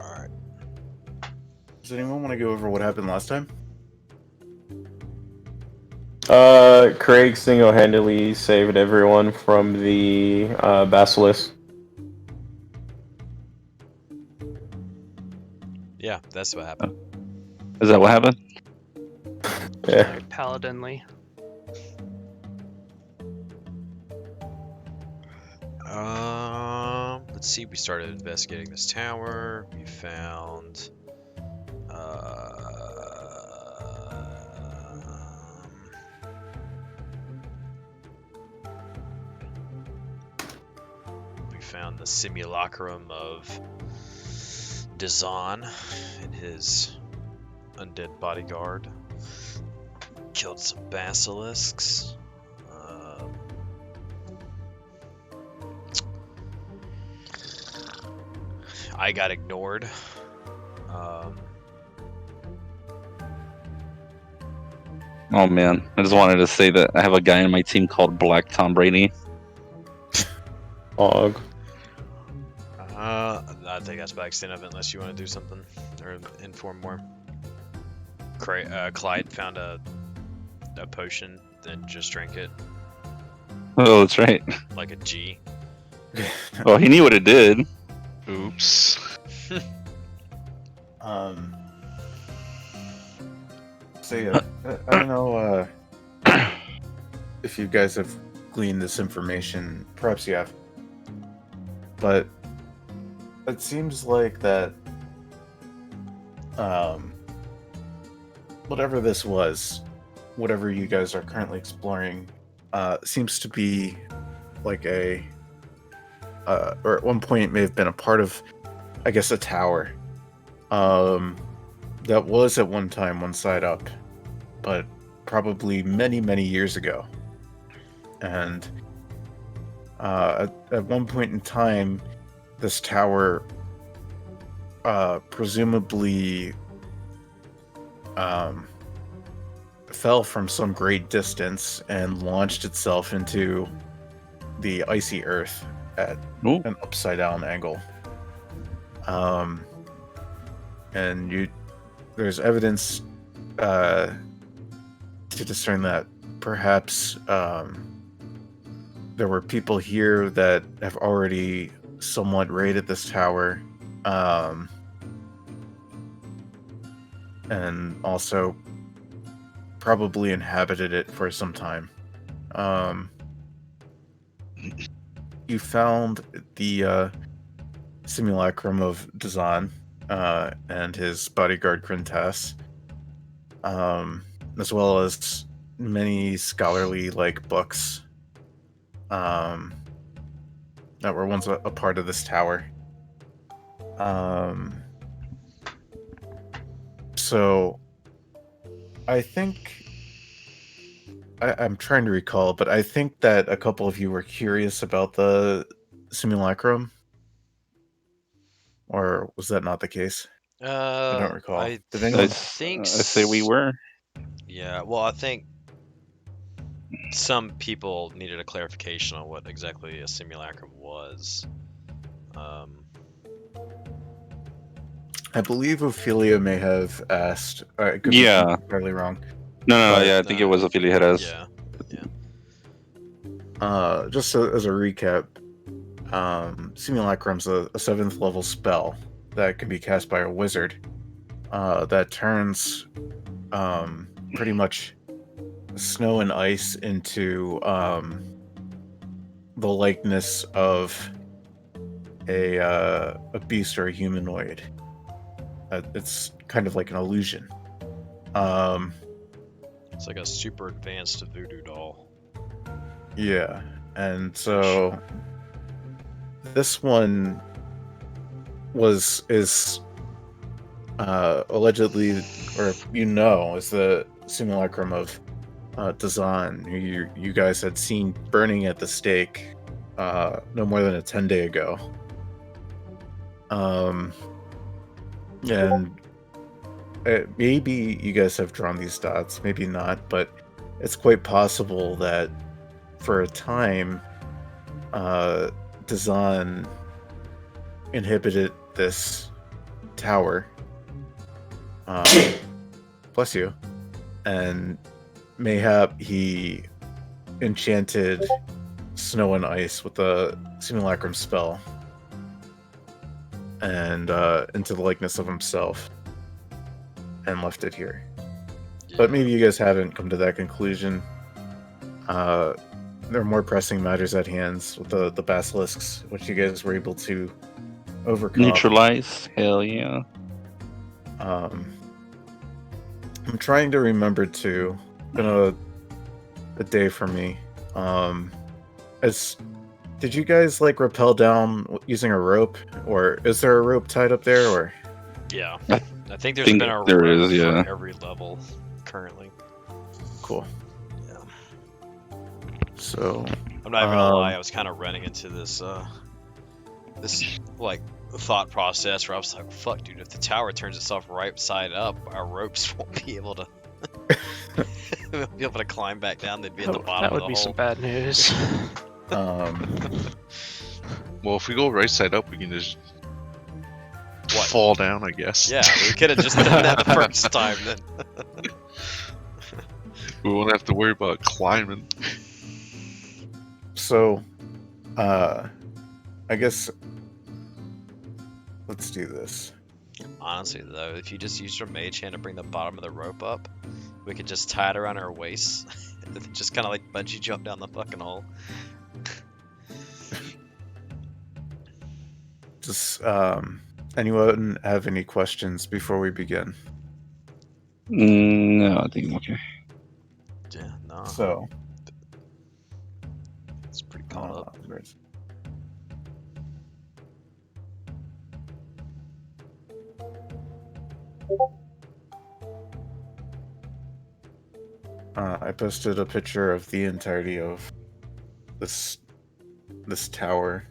Alright. Does anyone want to go over what happened last time? Craig single-handedly saved everyone from the basilisk. Yeah, that's what happened. Is that what happened? Yeah. Very paladinly. Let's see. We started investigating this tower. We found. We found the simulacrum of Dazan and his undead bodyguard. Killed some basilisks. I got ignored. Oh man, I just wanted to say that I have a guy in my team called Black Tom Brady. Og. I think that's by extent of it, unless you want to do something or inform more. Clyde found a potion, then just drank it Oh, that's right. like a G. Well, he knew what it did. Oops. So yeah, I don't know if you guys have gleaned this information. Perhaps you have, but it seems like that whatever this was, whatever you guys are currently exploring, seems to be like a or at one point may have been a part of, I guess, a tower that was at one time one side up, but probably many years ago. And at one point in time, this tower presumably fell from some great distance and launched itself into the icy earth at an upside down angle. And there's evidence to discern that perhaps there were people here that have already somewhat raided this tower, and also probably inhabited it for some time. You found the simulacrum of Dazan and his bodyguard Krintas, as well as many scholarly books that were once a part of this tower. So I think I'm trying to recall, but I think that a couple of you were curious about the simulacrum, or was that not the case? I don't recall. I Did anyone? think I say we were. Yeah, well, I think some people needed a clarification on what exactly a simulacrum was. I believe Ophelia may have asked. I could Yeah. be fairly wrong. No, But, yeah, I think it was Ophelia had us. Yeah. Just as a recap, Simulacrum's a 7th level spell that can be cast by a wizard that turns pretty much snow and ice into the likeness of a beast or a humanoid. It's kind of like an illusion. It's like a super advanced voodoo doll. Yeah, and so this one is allegedly, or is the simulacrum of Dazan, who you guys had seen burning at the stake no more than a 10-day ago. And maybe you guys have drawn these dots, maybe not, but it's quite possible that for a time, Dazan inhibited this tower. Bless you. And mayhap he enchanted snow and ice with the simulacrum spell. And into the likeness of himself. And left it here. But maybe you guys haven't come to that conclusion. There are more pressing matters at hand with the basilisks, which you guys were able to overcome. Neutralize? Hell yeah. I'm trying to remember to. Been a day for me. Did you guys like rappel down using a rope, or is there a rope tied up there, or? Yeah, I think there's been a there rope is, yeah. for every level currently. Cool. Yeah. So I'm not even gonna lie, I was kind of running into this like thought process where I was like, "Fuck, dude! If the tower turns itself right side up, our ropes won't be able to climb back down. They'd be at the bottom That of would the be hole." some bad news. Well, if we go right side up, we can just What? fall down, I guess. Yeah, we could have just done that the first time. Then We won't have to worry about climbing. So, I guess let's do this. honestly, though, if you just use your mage hand to bring the bottom of the rope up, we could just tie it around our waists and then just kind of like bungee jump down the fucking hole. Just anyone have any questions before we begin? No, I think I'm okay. Yeah, no, So, it's pretty caught up. where's- I posted a picture of the entirety of this tower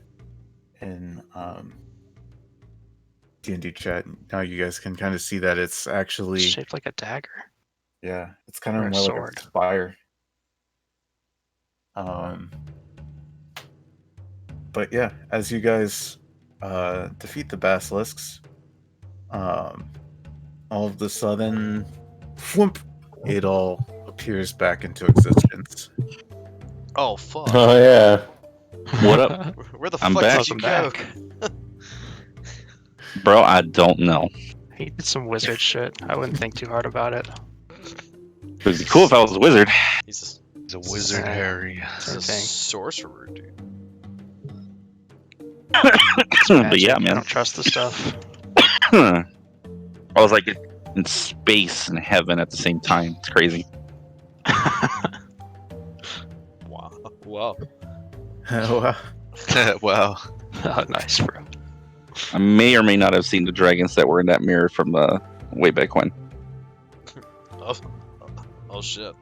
in D&D chat. Now you guys can kind of see that it's actually Shaped like a dagger. yeah, it's kind Or of a more sword. like a spire. But yeah, as you guys defeat the basilisks, all of the sudden, whoomp, it all appears back into existence. Oh fuck! Oh yeah. What up? Where the I'm fuck back. did you Welcome go? back. Bro, I don't know. He did some wizard shit. I wouldn't think too hard about it. It would be cool if I was a wizard. He's He's a wizard, Yeah. Harry. a Same thing. sorcerer, dude. It's But magic. yeah, I man. don't trust the stuff. I was like in space and heaven at the same time. It's crazy. Wow. Wow. Wow. Wow. Oh, nice, bro. I may or may not have seen the dragons that were in that mirror from way back when. Oh shit.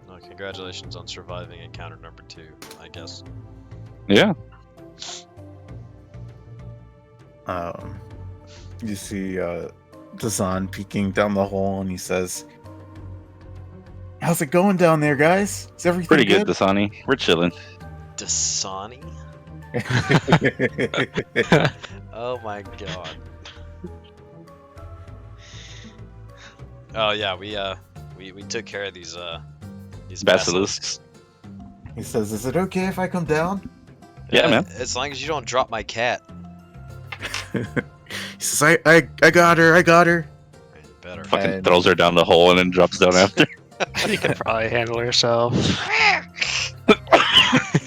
No, congratulations on surviving encounter number 2, I guess. Yeah. You see Dazan peeking down the hole, and he says, "How's it going down there, guys? Is everything Pretty good, Dasani. We're chilling. Dasani? Oh my god. Oh yeah, we took care of these Basilisks. He says, "Is it okay if I come down?" Yeah, man. As long as you don't drop my cat. He says, I got her. You better. Fucking And- throws her down the hole and then drops down after. She can probably handle herself.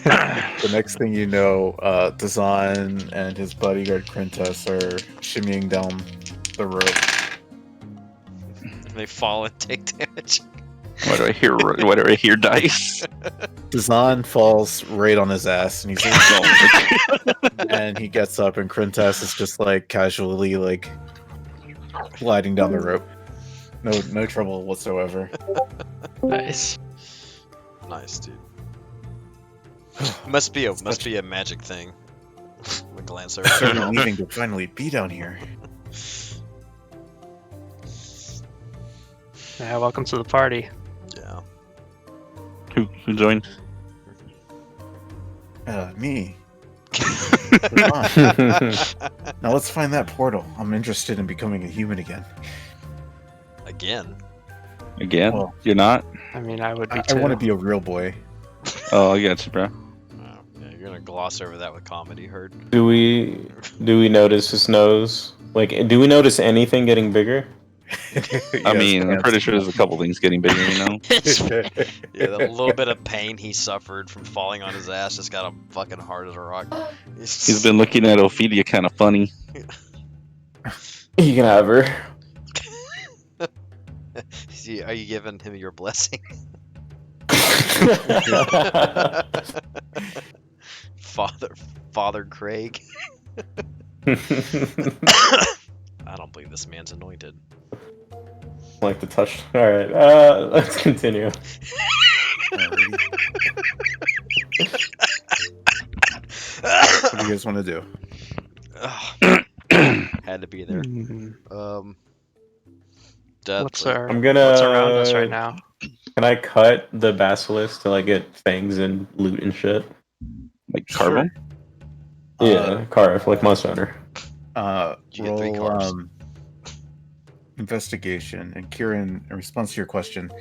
The next thing you know, Dazan and his bodyguard Quintus are shimmying down the rope. They fall and take damage. Why do I hear? Why do I hear dice? Dazan falls right on his ass, and he's and he gets up, and Quintus is just like casually like gliding down the rope. No trouble whatsoever. Nice. Nice, dude. Must be a magic thing. We glance over. Started leaving to finally be down here. Yeah, welcome to the party. Yeah. Who joined? Me. Move on. Now let's find that portal. I'm interested in becoming a human again. Again. Again? Well, You're not? I mean, I would be I too. want to be a real boy. Oh, I got you, bro. Oh, yeah, you're gonna gloss over that with comedy, Heard. Do we notice his nose? Like, do we notice anything getting bigger? I mean, I'm pretty sure there's a couple things getting bigger, you know? Yeah, the little bit of pain he suffered from falling on his ass just got him fucking hard as a rock. He's been looking at Ophelia kind of funny. You can have her. See, are you giving him your blessing? Father Craig. I don't believe this man's anointed. Like the touch. All right, let's continue. What do you guys want to do? Ugh. Had to be there. What's Dudley. I'm gonna. what's around us right now? Can I cut the basilisk to like get fangs and loot and shit? Like carve him? Yeah, carve like Monster Hunter. You get 3 Roll cars. investigation. And Kieran, in response to your question,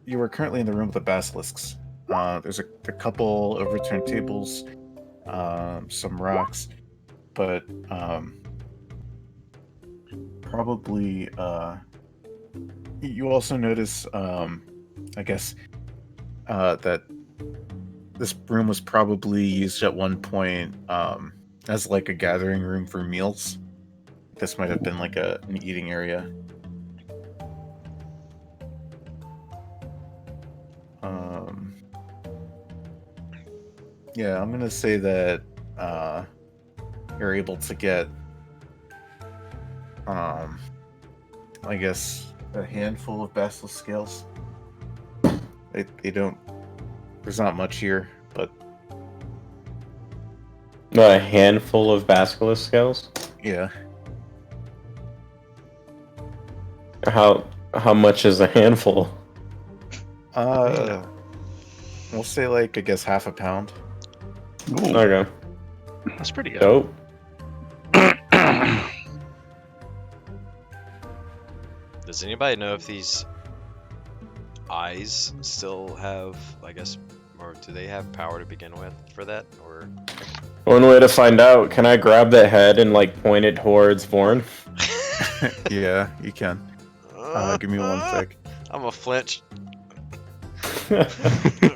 you are currently in the room with the basilisks. There's a couple overturned tables, some rocks, but probably you also notice, I guess, that this room was probably used at one point as like a gathering room for meals. This might have been like an eating area. Yeah, I'm gonna say that you're able to get, I guess, a handful of basilisk scales. They don't. There's not much here, but A handful of basilisk scales. yeah. How much is a handful? We'll say like I guess half a pound. Okay. That's pretty good. Dope. Does anybody know if these eyes still have, I guess, or do they have power to begin with for that? Or One way to find out. Can I grab the head and like point it towards Vorn? Yeah, you can. Give me one sec. I'm a flinch. Grimace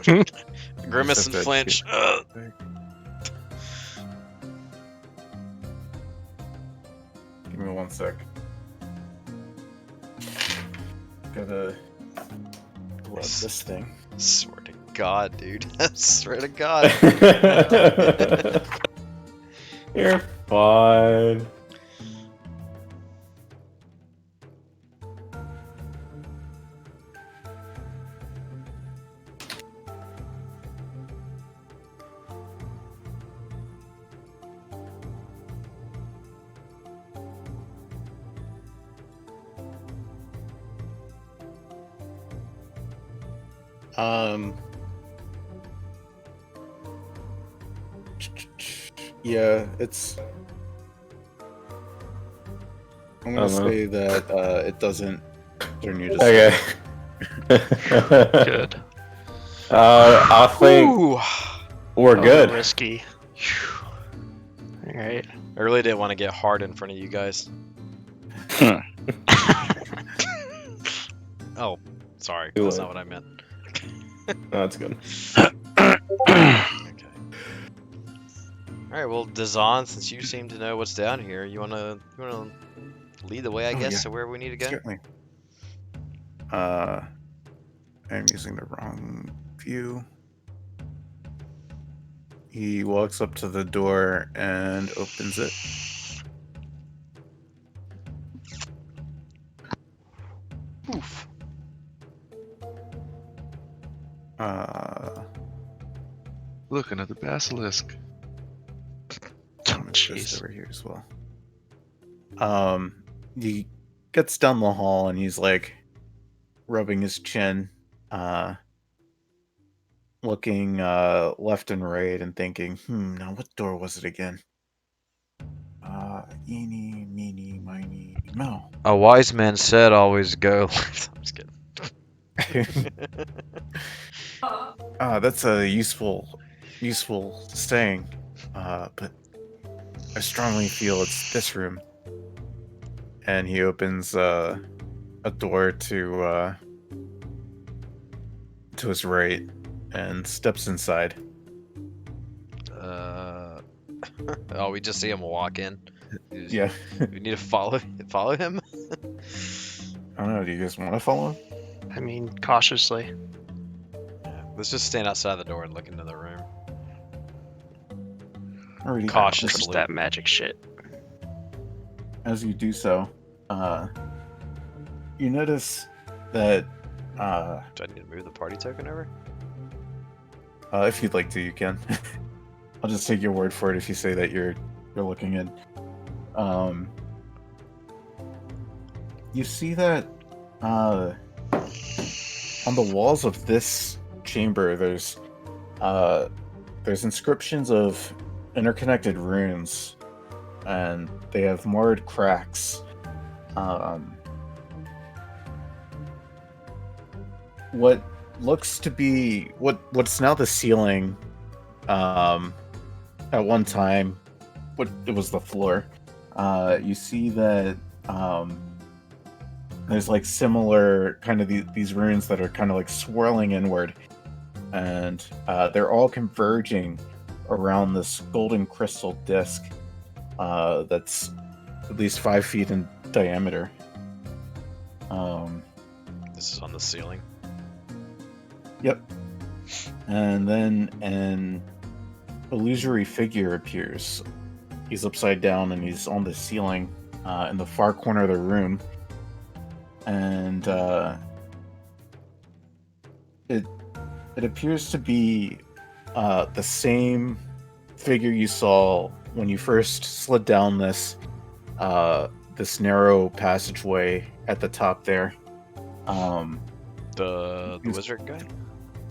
and Just have to flinch. Give me one sec. Gotta blood this thing. Swear to God, dude. I swear to God. You're fine. Yeah, it's. I'm gonna Uh-huh. say that it doesn't turn you to. Okay. Good. I think Ooh. we're good. Risky. All right. I really didn't want to get hard in front of you guys. Oh, sorry. Do That's it. not what I meant. That's good. Okay. Alright, well, Dazan, since you seem to know what's down here, you wanna lead the way, I Oh, guess, yeah. to where we need to go? Certainly. I'm using the wrong view. He walks up to the door and opens it. Oof. Looking at the basilisk. I'm gonna put this Jeez. over here as well. He gets down the hall and he's like rubbing his chin. looking left and right and thinking, now what door was it again? Eeny, meeny, miny, mo. A wise man said always go. I'm just kidding. That's a useful saying. But I strongly feel it's this room. And he opens a door to his right and steps inside. Oh, we just see him walk in. Yeah. We need to follow him. I don't know. Do you guys want to follow him? I mean, cautiously. Let's just stand outside the door and look into the room. Alrighty. Cautiously. Trust that magic shit. As you do so, you notice that Do I need to move the party token over? if you'd like to, you can. I'll just take your word for it if you say that you're looking in. You see that on the walls of this chamber, there's inscriptions of interconnected runes, and they have marred cracks. What looks to be what's now the ceiling, at one time, it was the floor. You see that there's like similar kind of these runes that are kind of like swirling inward, and they're all converging around this golden crystal disc that's at least 5 feet in diameter. This is on the ceiling. Yep. And then an illusory figure appears. He's upside down and he's on the ceiling in the far corner of the room. And it appears to be the same figure you saw when you first slid down this narrow passageway at the top there. The wizard guy?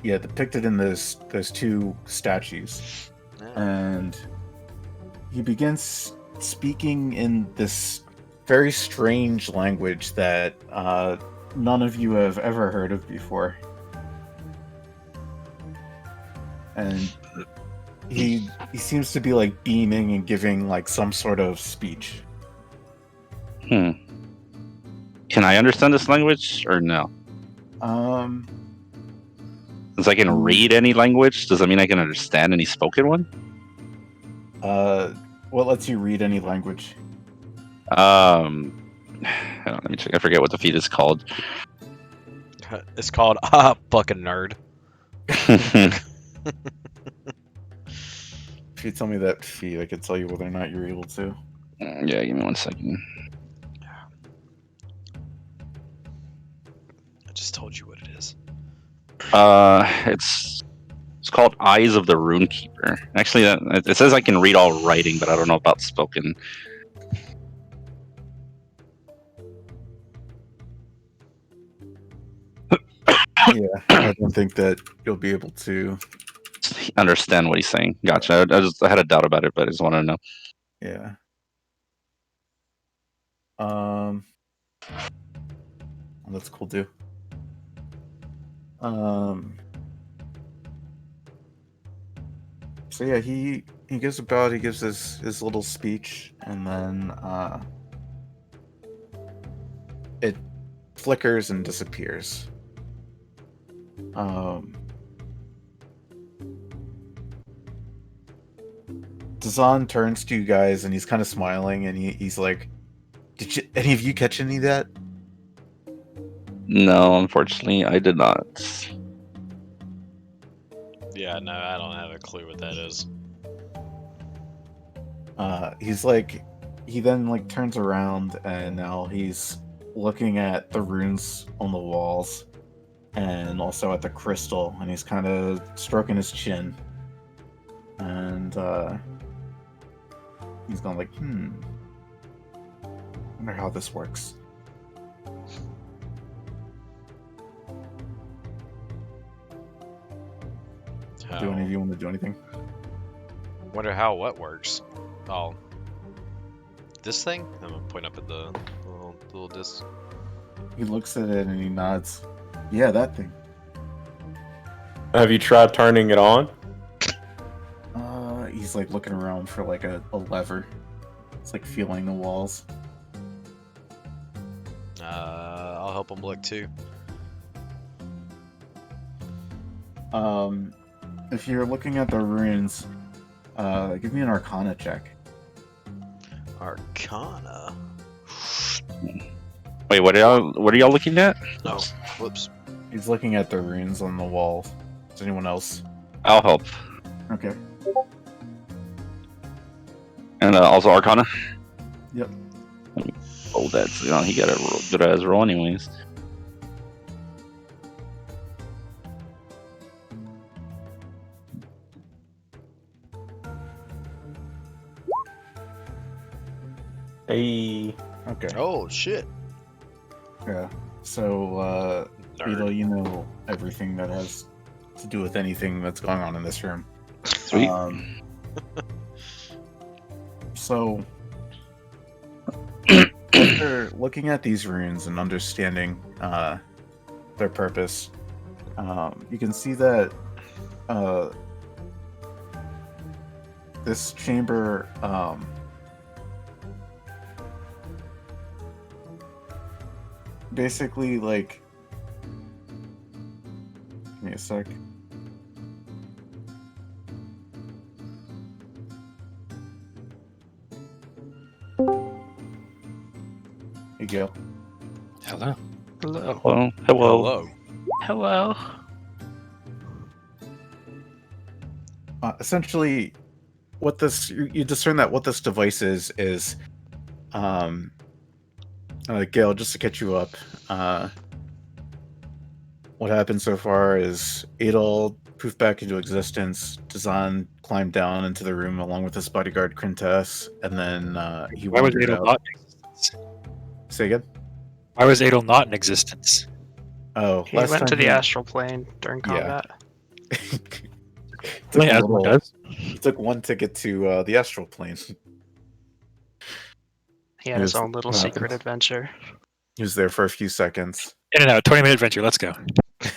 Yeah, depicted in those two statues. Yeah. And he begins speaking in this very strange language that none of you have ever heard of before. And he seems to be like beaming and giving like some sort of speech. Can I understand this language or no? Since I can read any language, does that mean I can understand any spoken one? What lets you read any language? Hold on, let me check. I forget what the feat is called. It's called fucking nerd. If you tell me that feat, I could tell you whether or not you're able to. Yeah, give me 1 second. I just told you what it is. It's called Eyes of the Runekeeper. Actually, it says I can read all writing, but I don't know about spoken. Yeah, I don't think that you'll be able to. Understand what he's saying. Gotcha. I had a doubt about it, but I just wanted to know. Yeah. That's cool too. So yeah, he gives his little speech, and then it flickers and disappears. Dazan turns to you guys and he's kind of smiling, and he's like, "Did any of you catch any of that?" No, unfortunately, I did not. Yeah, no, I don't have a clue what that is. He's like, he then like turns around and now he's looking at the runes on the walls and also at the crystal, and he's kind of stroking his chin, and he's going like, wonder how this works. Do any of you want to do anything? Wonder how what works. Oh, this thing? I'm gonna point up at the little disc. He looks at it and he nods. Yeah, that thing. Have you tried turning it on? He's like looking around for like a lever. It's like feeling the walls. I'll help him look too. If you're looking at the runes, give me an Arcana check. Arcana. Wait, what are y'all looking at? Oh, whoops. He's looking at the runes on the wall. Is anyone else? I'll help. Okay. And also Arcana. Yep. Oh, that's he got a good ass roll anyways. Hey. Okay. Oh shit. Yeah. So, Nerd. Beetle, you know everything that has to do with anything that's going on in this room. Sweet. So, after looking at these runes and understanding their purpose, you can see that this chamber basically, like, give me a sec. Hey, Gale. Hello. Hello. Hello. Hello. Hello. Hello. Essentially, what this you discern that what this device is Gale, just to catch you up, what happened so far is Adol poofed back into existence. Dazan climbed down into the room along with his bodyguard Quintus, and then he Why was wandered Adel out. not in existence? Say again? Why was Adel not in existence? Oh, He last went time to the he- astral plane during Yeah. combat. took Like, a as one little- does. he took one ticket to the astral plane. He had his Yes, own little what secret happens. adventure. He was there for a few seconds. In and out, 20-minute adventure. Let's go.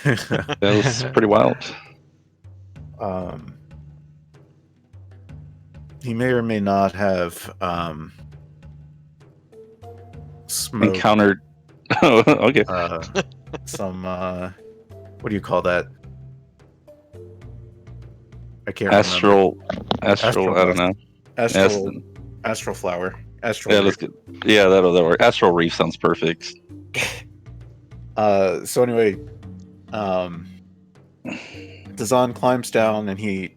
That was pretty wild. He may or may not have smoked Encountered. Oh, okay. some what do you call that? I can't Astral. Astral I don't know. remember. Astral flower. Astral. Yeah, leaf. let's get. Yeah, that'll work. Astral Reef sounds perfect. So anyway, Dazan climbs down and he's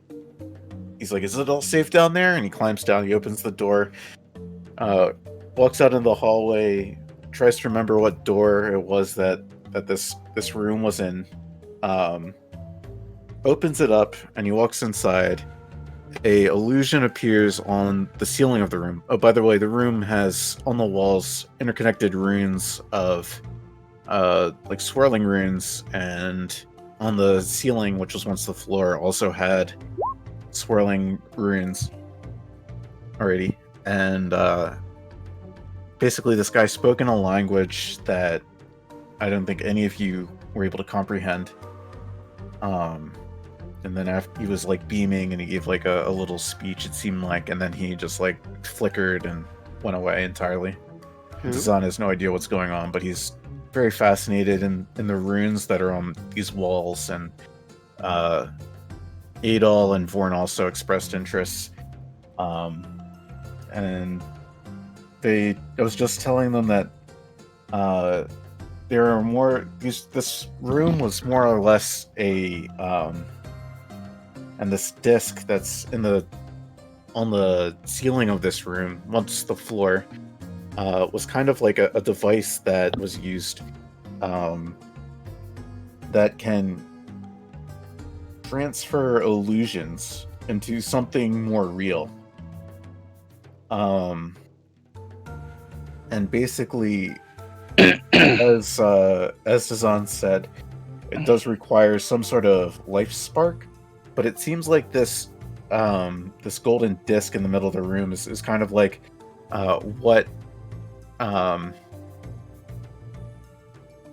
like, "Is it all safe down there?" And he climbs down. He opens the door, walks out into the hallway, tries to remember what door it was that this room was in. Opens it up and he walks inside. A illusion appears on the ceiling of the room. Oh, by the way, the room has on the walls interconnected runes of like swirling runes, and on the ceiling, which was once the floor, also had swirling runes already. And basically this guy spoke in a language that I don't think any of you were able to comprehend. And then after he was like beaming and he gave like a little speech, it seemed like, and then he just like flickered and went away entirely. Dazan has no idea what's going on, but he's very fascinated in the runes that are on these walls, and Adol and Vorn also expressed interest. And I was just telling them that there are more. This room was more or less a and this disc that's on the ceiling of this room, once the floor, was kind of like a device that was used that can transfer illusions into something more real. And basically, as Dazan said, it does require some sort of life spark, but it seems like this this golden disc in the middle of the room is kind of like what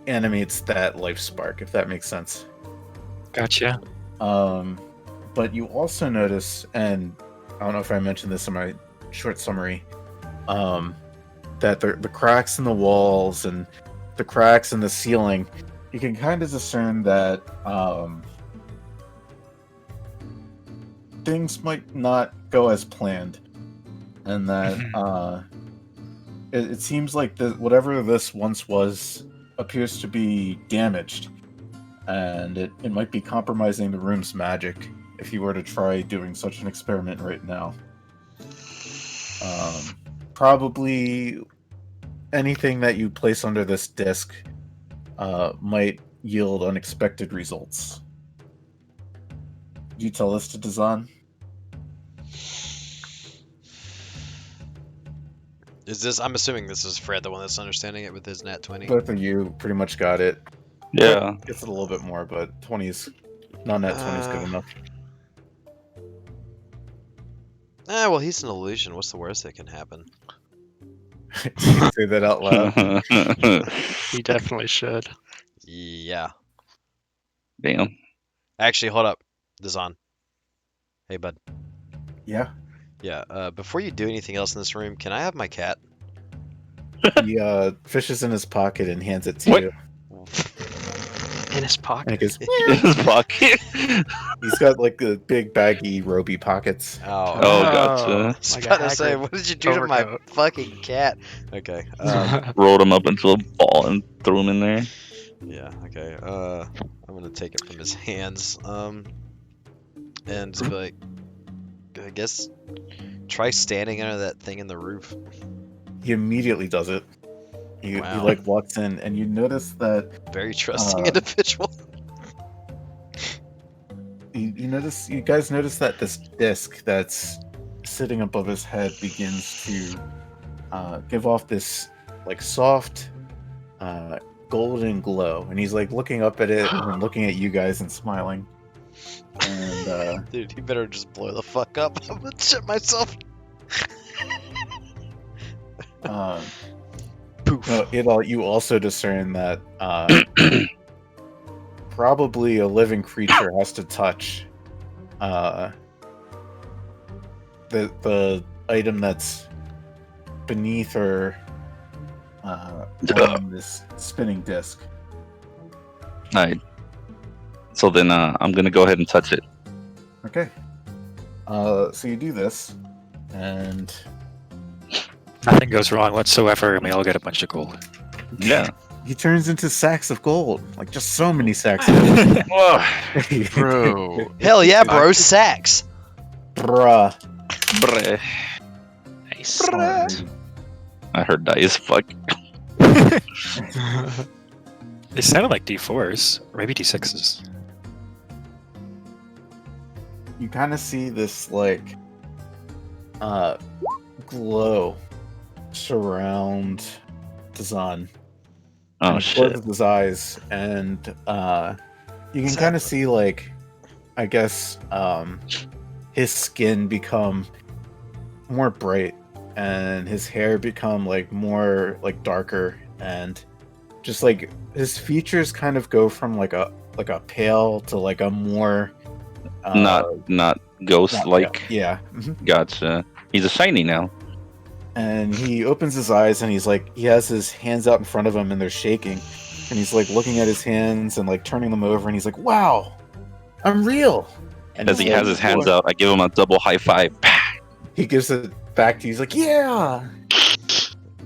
animates that life spark, if that makes sense. Gotcha. But you also notice, and I don't know if I mentioned this in my short summary, that the cracks in the walls and the cracks in the ceiling, you can kind of discern that things might not go as planned, and that it seems like whatever this once was appears to be damaged, and it might be compromising the room's magic if you were to try doing such an experiment right now. Probably anything that you place under this disc might yield unexpected results. Do you tell this to Dazan? Is this? I'm assuming this is Fred, the one that's understanding it with his nat 20. Both of you pretty much got it. Yeah. Gets it a little bit more, but 20's not nat 20's good enough. Well, he's an illusion. What's the worst that can happen? You say that out loud. He definitely should. Yeah. Damn. Actually, hold up. Dazan. Hey, bud. Yeah. Yeah, before you do anything else in this room, can I have my cat? He fishes in his pocket and hands it to What? you. In his And pocket. he goes, In his pocket. he's got like the big baggy roby pockets. Oh, Oh, gotcha. I was Like a about to say, Hagrid what did you do to my overcoat. fucking cat? Okay. Rolled him up into a ball and threw him in there. Yeah. Okay. I'm gonna take it from his hands. And just be like, I guess, try standing under that thing in the roof. He immediately does it. He Wow. like walks in, and you notice that Very trusting Uh, individual. you guys notice that this disc that's sitting above his head begins to give off this like soft golden glow, and he's like looking up at it and then looking at you guys and smiling. And Dude, you better just blow the fuck up. I'm gonna shit myself. Poof. you also discern that probably a living creature has to touch the item that's beneath or on this spinning disc. Alright. So then I'm gonna go ahead and touch it. Okay. So you do this, and Nothing goes wrong whatsoever, and we all get a bunch of gold. Yeah. he turns into sacks of gold, like just so many sacks of gold. Whoa. Bro. Hell yeah, bro, sacks. Bruh. Bruh. Nice. I heard that as fuck. They sounded like D4s, or maybe D6s. You kind of see this like glow surround Dazan. Oh And it shit. closes his eyes, and you can What's kind of see like, I guess, his skin become more bright, and his hair become like more like darker, and just like his features kind of go from like a pale to like a more Not ghost like. yeah. Mhm. Gotcha. He's a shiny now. And he opens his eyes, and he has his hands out in front of him, and they're shaking, and he's like looking at his hands and like turning them over, and he's like, "Wow, I'm real." And As he he's has like, his hands out, I give him a double high five. he gives it back to you. He's like, "Yeah,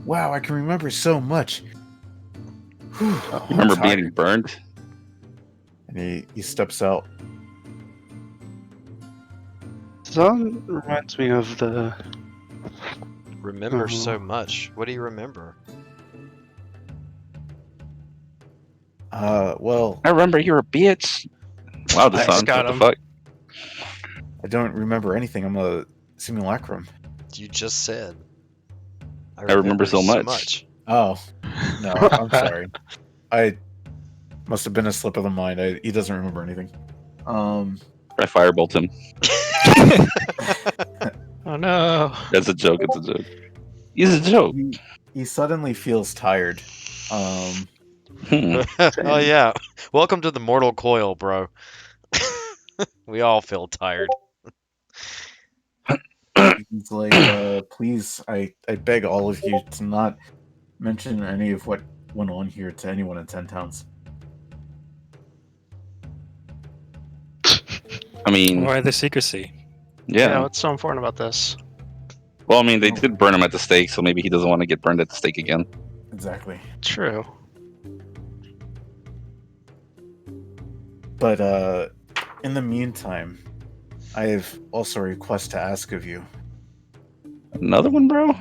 wow, I can remember so much." Whew, I'm Remember tired." being burned? And he steps out. Zon reminds me of the. Remember Uh-huh. so much. What do you remember? Well, I remember you're a bitch. Wow, this I sounds got what the him. fuck? I don't remember anything. I'm a simulacrum. You just said. I remember so much. Oh, no, I'm sorry. I must have been a slip of the mind. He doesn't remember anything. I firebolt him. Oh no. That's a joke. It's a joke. He's a joke. He suddenly feels tired. Hmm. Oh yeah. Welcome to the mortal coil, bro. We all feel tired. He's like, please, I beg all of you to not mention any of what went on here to anyone in 10 Towns. I mean, Why the secrecy? Yeah, yeah. what's so important about this? Well, I mean, they did burn him at the stake, so maybe he doesn't want to get burned at the stake again. Exactly. True. But in the meantime, I have also a request to ask of you. Another one, bro?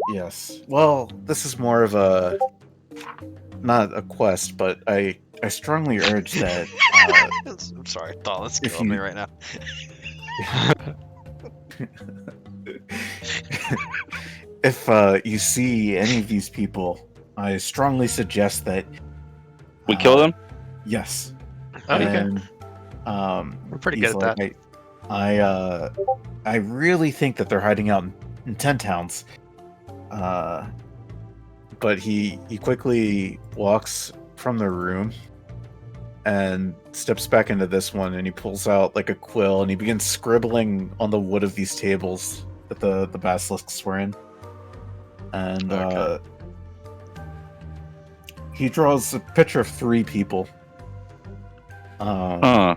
Yes. Well, this is more of a not a quest, but I strongly urge that I'm sorry, thoughtless If killing me you- right now. if you see any of these people, I strongly suggest that We kill them? yes. Oh, you can. And We're pretty he's good at like, I really think that they're hiding out in 10 Towns. But he quickly walks from the room and steps back into this one, and he pulls out like a quill and he begins scribbling on the wood of these tables that the basilisks were in. And Okay. he draws a picture of 3 people. Huh.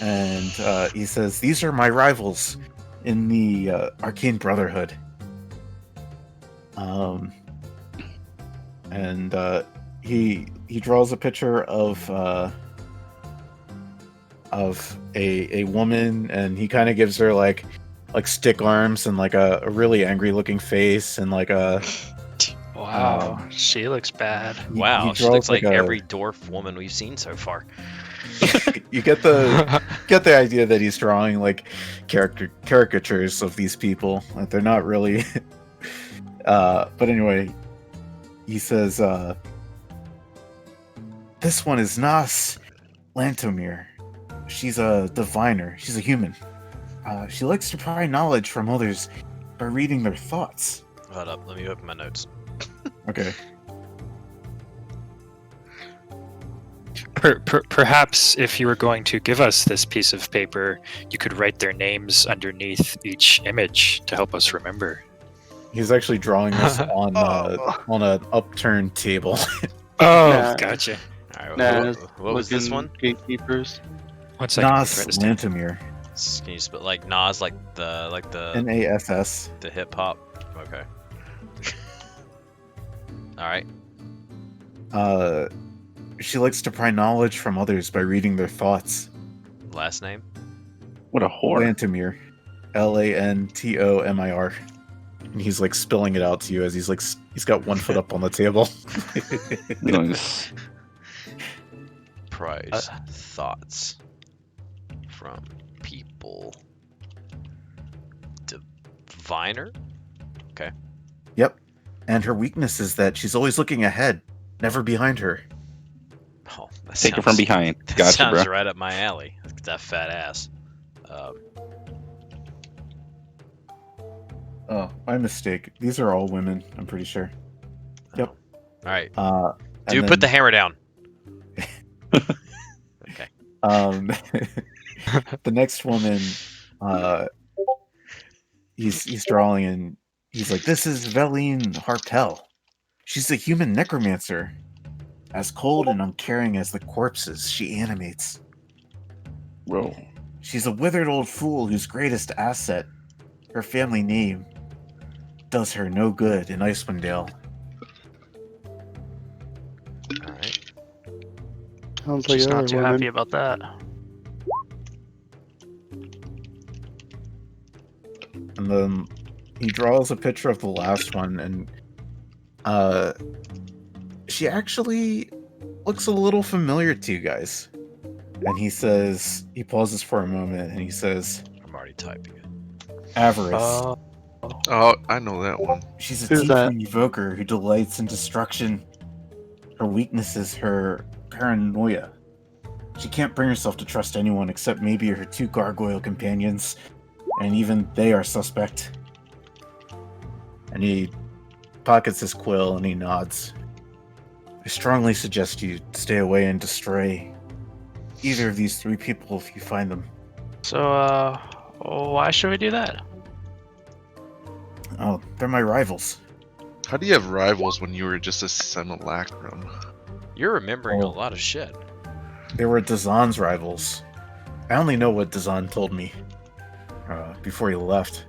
And he says, "These are my rivals in the Arcane Brotherhood." And he draws a picture of a woman, and he kind of gives her like stick arms and like a really angry looking face and like a Wow, she looks bad. Wow, he she looks draws like a- every dwarf woman we've seen so far. you get the idea that he's drawing like caricatures of these people, that they're not really but anyway, he says this one is Nas Lantomir. She's a diviner. She's a human. She likes to pry knowledge from others by reading their thoughts. Hold up, let me open my notes. Okay. Perhaps if you were going to give us this piece of paper, you could write their names underneath each image to help us remember. He's actually drawing this on an upturned table. Oh, Nah. gotcha. Alright, Nah, what was this one? Gatekeepers. One second. let me Nas write this down. Lantomir. Can you spell like Nas, like the Nass. the hip hop? Okay. Alright. She likes to pry knowledge from others by reading their thoughts. Last name? What a whore. Lantomir. Lantomir. And he's like spilling it out to you as he's got one foot up on the table. Nice. Prize thoughts from people. Diviner? Yep. And her weakness is that she's always looking ahead, never behind her. Oh, that Take it sounds- from behind. That Gotcha, sounds bro. right up my alley. That fat ass. Oh, my mistake. These are all women, I'm pretty sure. Yep. Alright. And Dude, put the then, hammer down. the next woman, he's drawing, and he's like, "This is Veline Hartel. She's a human necromancer. As cold and uncaring as the corpses she animates. Bro. She's a withered old fool whose greatest asset, her family name, does her no good in Icewind Dale." Alright. Sounds like She's not other too women. happy about that. And then he draws a picture of the last one, and she actually looks a little familiar to you guys. And he says, he pauses for a moment, and he says, I'm already typing it. "Avarice. Oh, I know that one. She's a Who's that? tiefling evoker who delights in destruction. Her weakness is her paranoia. she can't bring herself to trust anyone except maybe her 2 gargoyle companions, and even they are suspect. And he pockets his quill and he nods. I strongly suggest you stay away and destroy either of these 3 people if you find them. So, why should we do that? Oh, they're my rivals. How do you have rivals when you were just a simulacrum? You're remembering a Oh. lot of shit. They were Dazan's rivals. I only know what Dazan told me before he left.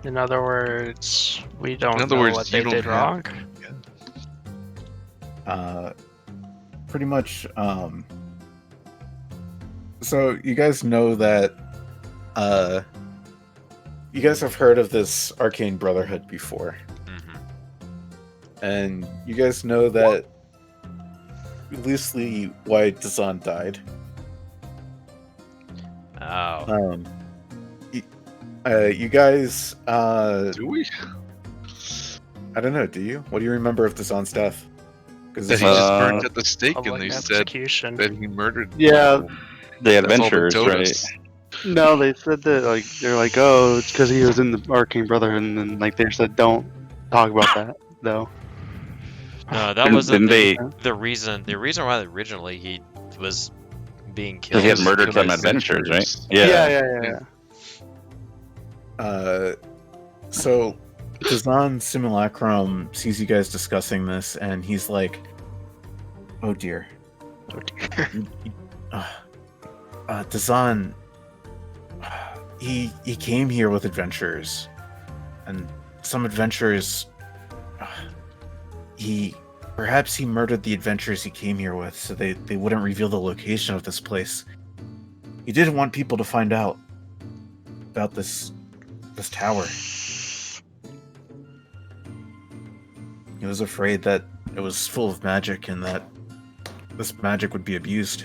In other words, we don't In other know words, what you they don't did have- wrong. Pretty much, so you guys know that, you guys have heard of this Arcane Brotherhood before. Mm-hmm. And you guys know that loosely why Dazan died. Oh. You guys, Do we? I don't know, do you? What do you remember of Dazan's death? Because That he just burned at the stake, and Public they said execution. that he murdered. Yeah. people. The That's all they adventurers, told right? us. No, they said that they're like, oh, it's because he was in the Arcane Brotherhood, and then they said don't talk about that though. No, that Didn't- wasn't didn't the reason. The reason why originally he was being Because killed. he had Because murdered of some the adventurers, right? adventurers. Yeah. So Dazan Simulacrum sees you guys discussing this, and he's like, "Oh dear, Oh dear. Dazan, he came here with adventurers, and some adventurers, perhaps he murdered the adventurers he came here with, so they wouldn't reveal the location of this place. He didn't want people to find out about this tower. He was afraid that it was full of magic and that this magic would be abused.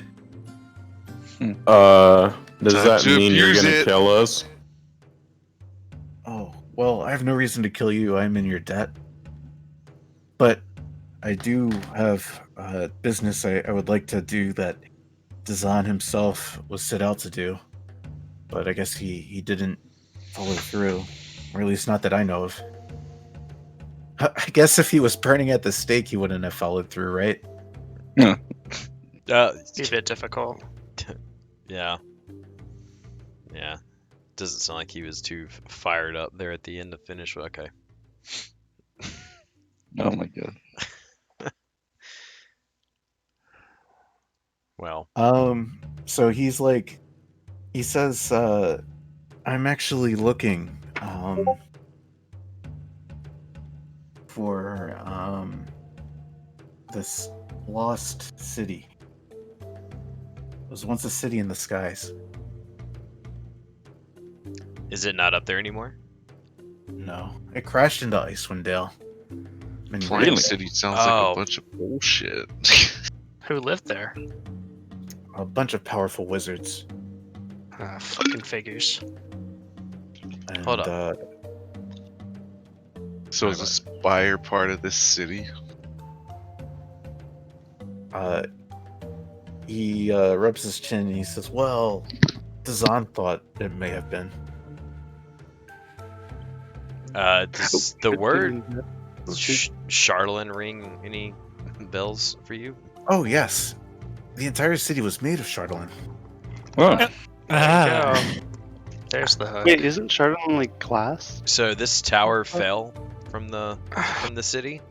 Does Time that to mean you're abuse gonna it. kill us? Oh, well, I have no reason to kill you. I'm in your debt. But I do have business I would like to do that Dazan himself was set out to do. But I guess he didn't follow through. Or at least not that I know of. I guess if he was burning at the stake, he wouldn't have followed through, right? Be a bit difficult. Yeah. Yeah. Doesn't sound like he was too fired up there at the end to finish. Okay. Oh my god. Well. So he's like, he says, I'm actually looking, for, this lost city. It was once a city in the skies. Is it not up there anymore? No, it crashed into Icewind Dale. Many Flying years City sounds Oh. like a bunch of bullshit. Who lived there? ago. A bunch of powerful wizards. Fucking figures. And, Hold up. So is the spire part of this city? He rubs his chin and he says, well, Dazan thought it may have been. Does the word Shoot. Charlatan ring any bells for you? Oh, yes. The entire city was made of Chardolin. Oh, There Ah. you go. There's the hook. Wait, isn't Chardon like glass? So this tower fell from the city?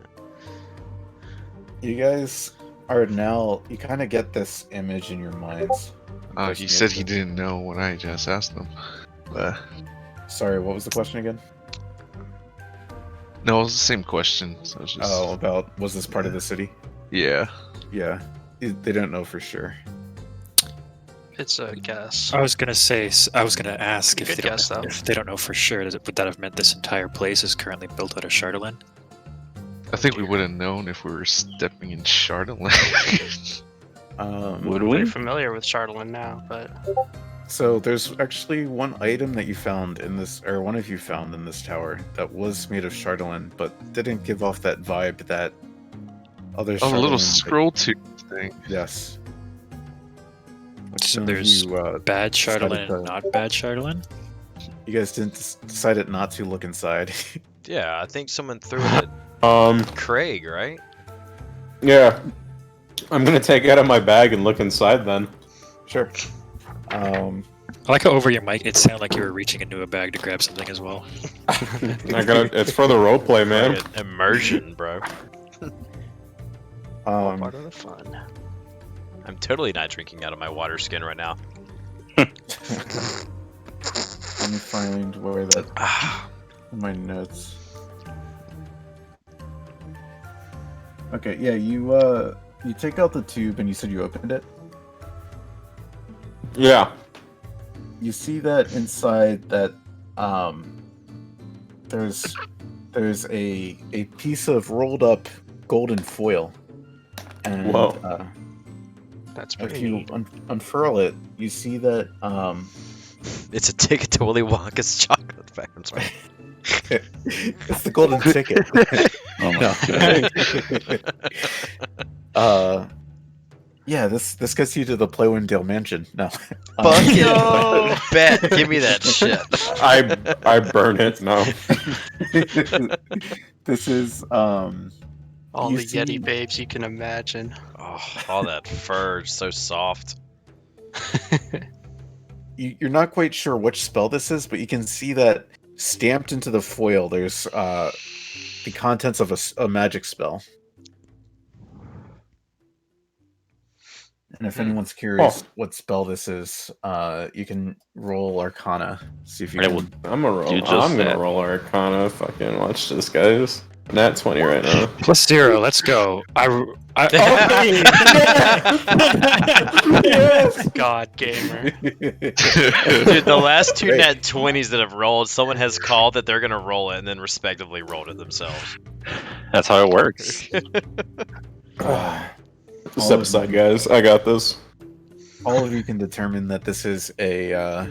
You guys are now, you kind of get this image in your minds. He said he didn't know when I just asked him. Sorry, what was the question again? No, it was the same question. So it's just, Oh, about, was this part of the city? yeah. Yeah. They don't know for sure. It's a guess. I was gonna ask Good if they, guess, don't, though. if they don't know for sure. Would that have meant this entire place is currently built out of Chardolin? I think we would have known if we were stepping in Chardonnay. would Pretty we? familiar with Chardolin now, but So there's actually one item that you found in this, or one of you found in this tower that was made of Chardolin, but didn't give off that vibe that other Oh, a little Chardolin- scroll tube thing. Yes. So one of there's you, bad decided Chardolin and to- not bad Chardolin? you guys decided not to look inside. Yeah, I think someone threw it Um, at Craig, right? yeah. I'm gonna take it out of my bag and look inside then. Sure. I like how over your mic it sounded like you were reaching into a bag to grab something as well. It's for the roleplay, man. Like an immersion, bro. All part of the fun. I'm totally not drinking out of my water skin right now. Let me find where that Ah, in my notes. Okay, yeah, you take out the tube and you said you opened it. Yeah. You see that inside that there's a piece of rolled up golden foil. And Whoa. That's if pretty you neat. unfurl it, you see that it's a ticket to Willy Wonka's chocolate factory. I'm sorry. it's the golden ticket. Oh my No. Yeah, this gets you to the Playwindale mansion. No. Fuck it. Bet. Give me that shit. I burn it. No. This is All you the see- Yeti babes you can imagine. Oh, all that fur, so soft. you're not quite sure which spell this is, but you can see that stamped into the foil there's the contents of a magic spell. And if anyone's curious what spell this is, you can roll Arcana. See if you I can. will- I'm gonna roll. You just I'm gonna said- roll Arcana. Fucking watch this, guys. Nat 20 right now. +0, let's go. God, gamer. Dude, the last two Great. net 20s that have rolled, someone has called that they're gonna roll it and then respectively rolled it themselves. That's how it works. Step aside, guys. I got this. All of you can determine that this is a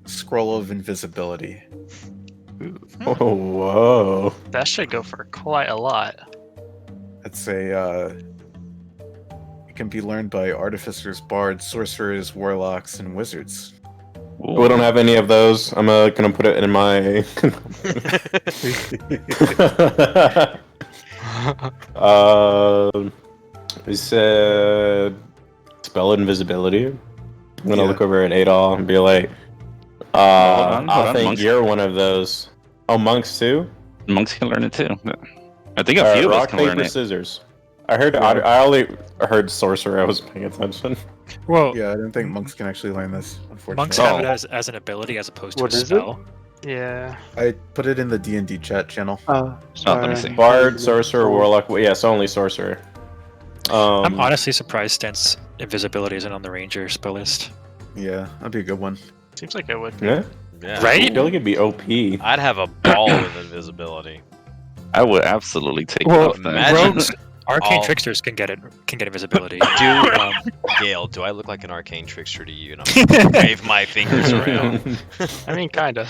scroll of invisibility. Oh, whoa. That should go for quite a lot. It's a it can be learned by artificers, bards, sorcerers, warlocks, and wizards. We don't have any of those. I'm gonna put it in my. He said spell invisibility. I'm gonna Yeah. look over at Adol and be like, hold I on, think monks. you're one of those. Oh, monks too. Monks can learn it too. I think a Alright, few of us rock can learn paper it. scissors. I heard. I only heard sorcerer. I wasn't paying attention. Well, Yeah, I don't think monks can actually learn this, unfortunately. monks Oh. have it as an ability as opposed to What a is it? spell. Yeah. I put it in the D&D chat channel. Oh, let me see. Bard, sorcerer, warlock. Well, yes, only sorcerer. I'm honestly surprised Stance invisibility isn't on the ranger spell list. Yeah, that'd be a good one. Seems like it would be. Yeah, Yeah. I Right? feel like it'd be OP. I'd have a ball with invisibility. I would absolutely take Well, off that. imagine- rogues, arcane all- tricksters can get invisibility. Gale, do I look like an arcane trickster to you? And I'm gonna wave my fingers around. I mean, kinda.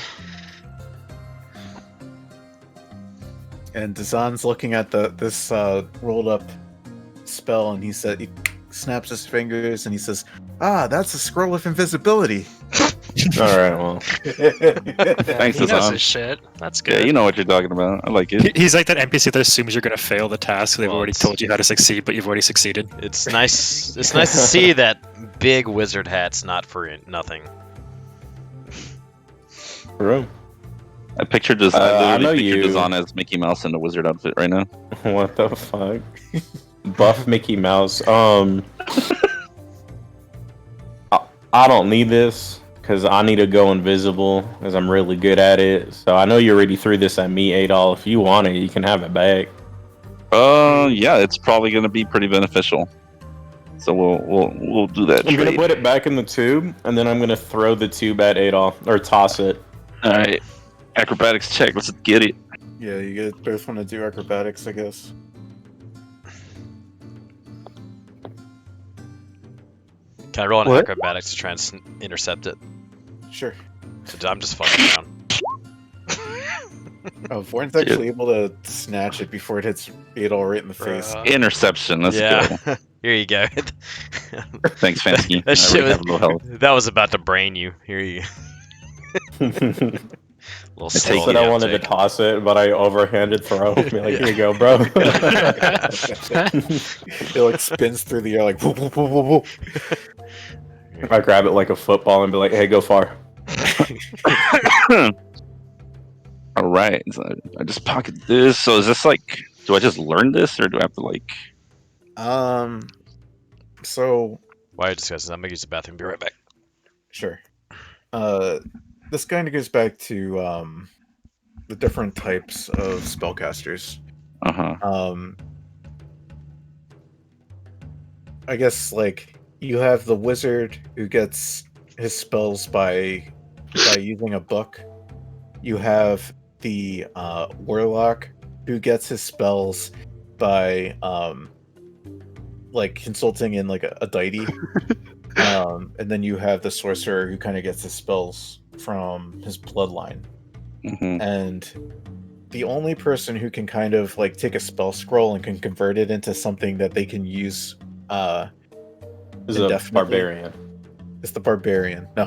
And Dazan's looking at this rolled up spell, and he snaps his fingers, and he says, "Ah, that's a scroll of invisibility." All right, well, Thanks, He knows Hassan. his shit. That's Yeah, good. you know what you're talking about. I like it. He's like that NPC that assumes you're going to fail the task. They've Well, already it's- told you how to succeed, but you've already succeeded. It's nice. It's nice to see that big wizard hat's not for nothing. bro. I pictured this. I I know literally pictured you- Dazan as Mickey Mouse in a wizard outfit right now. What the fuck? Buff Mickey Mouse. I don't need this because I need to go invisible because I'm really good at it. So I know you already threw this at me, Adol. If you want it, you can have it back. Yeah, it's probably gonna be pretty beneficial. So we'll do that. I'm gonna trade. put it back in the tube, and then I'm gonna throw the tube at Adol or toss it. All right, acrobatics check. Let's get it. Yeah, you guys both want to do acrobatics, I guess. Can I roll an What? acrobatics to try and intercept it? Sure. So I'm just fucking around. Oh, Vorn's actually able to snatch it before it hits Adol right in the face. Bruh. Interception. Let's Yeah. go. Here you go. Thanks, Fansky. That I shit already have low health. that was about to brain you. Here you go. Little I I take said salty I wanted to uptake. toss it, but I overhanded throw. Be like, Yeah. here you go, bro. It like spins through the air like whoop, whoop, whoop, whoop, whoop. I grab it like a football and be like, hey, go far. All right, so I just pocket this. So is this like, do I just learn this, or do I have to like? So Why are you discussing? I'm gonna use the bathroom. Be right back. sure. This kind of goes back to the different types of spellcasters. Uh-huh. I guess like you have the wizard who gets his spells by using a book. You have the warlock who gets his spells by like consulting in like a deity. And then you have the sorcerer who kind of gets his spells from his bloodline. Hmm. And the only person who can kind of like take a spell scroll and can convert it into something that they can use This is a indefinitely barbarian. is the barbarian. No,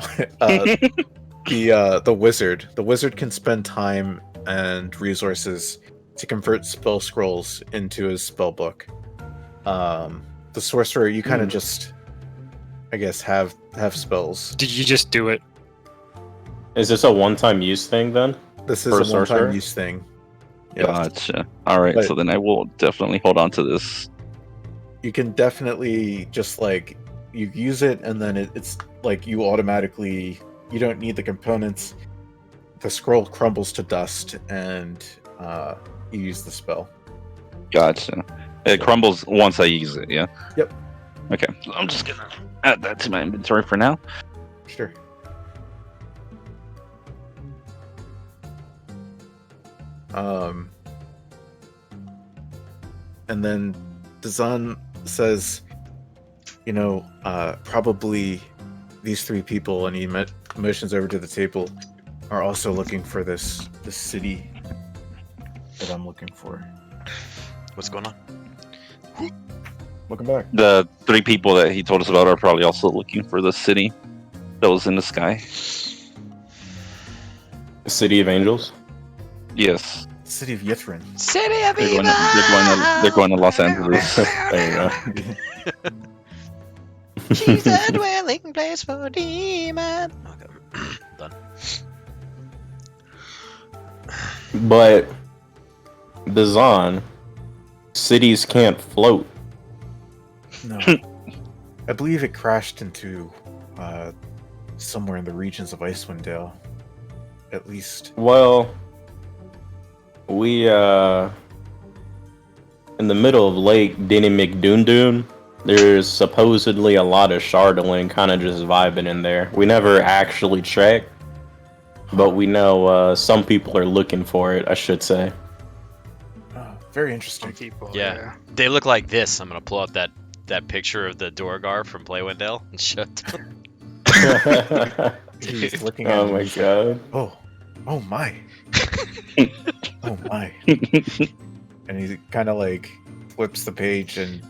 the wizard. The wizard can spend time and resources to convert spell scrolls into his spell book. The sorcerer, you kind of just, I guess, have spells. Did you just do it? Is this a one-time use thing then? This is For a a sorcerer? one-time use thing. Yes. Gotcha. All right, But- so then I will definitely hold on to this. You can definitely just like you use it, and then it's like you automatically you don't need the components. The scroll crumbles to dust, and you use the spell. Gotcha. It crumbles once I use it. Yeah. Yep. Okay. So I'm just gonna add that to my inventory for now. Sure. And then Dazan says, you know, probably these three people, and he motions over to the table, are also looking for this city that I'm looking for. What's going on? Welcome back. The three people that he told us about are probably also looking for the city that was in the sky. City of Angels? Yes. City of Yithrin. City of They're going to Los Angeles. There you go. She's a dwelling place for demon. Okay, done. But the Zon, cities can't float. No. I believe it crashed into somewhere in the regions of Icewind Dale. At least. Well, we in the middle of Lake Denny McDoondun, there's supposedly a lot of Shardling kind of just vibing in there. We never actually checked, but we know some people are looking for it, I should say. Very Some interesting. people. Yeah. They look like this. I'm gonna pull up that picture of the Dorgar from Playwindale and show it to him. He's looking at Oh him my and he's like, god. oh my. Oh my. And he kind of like flips the page and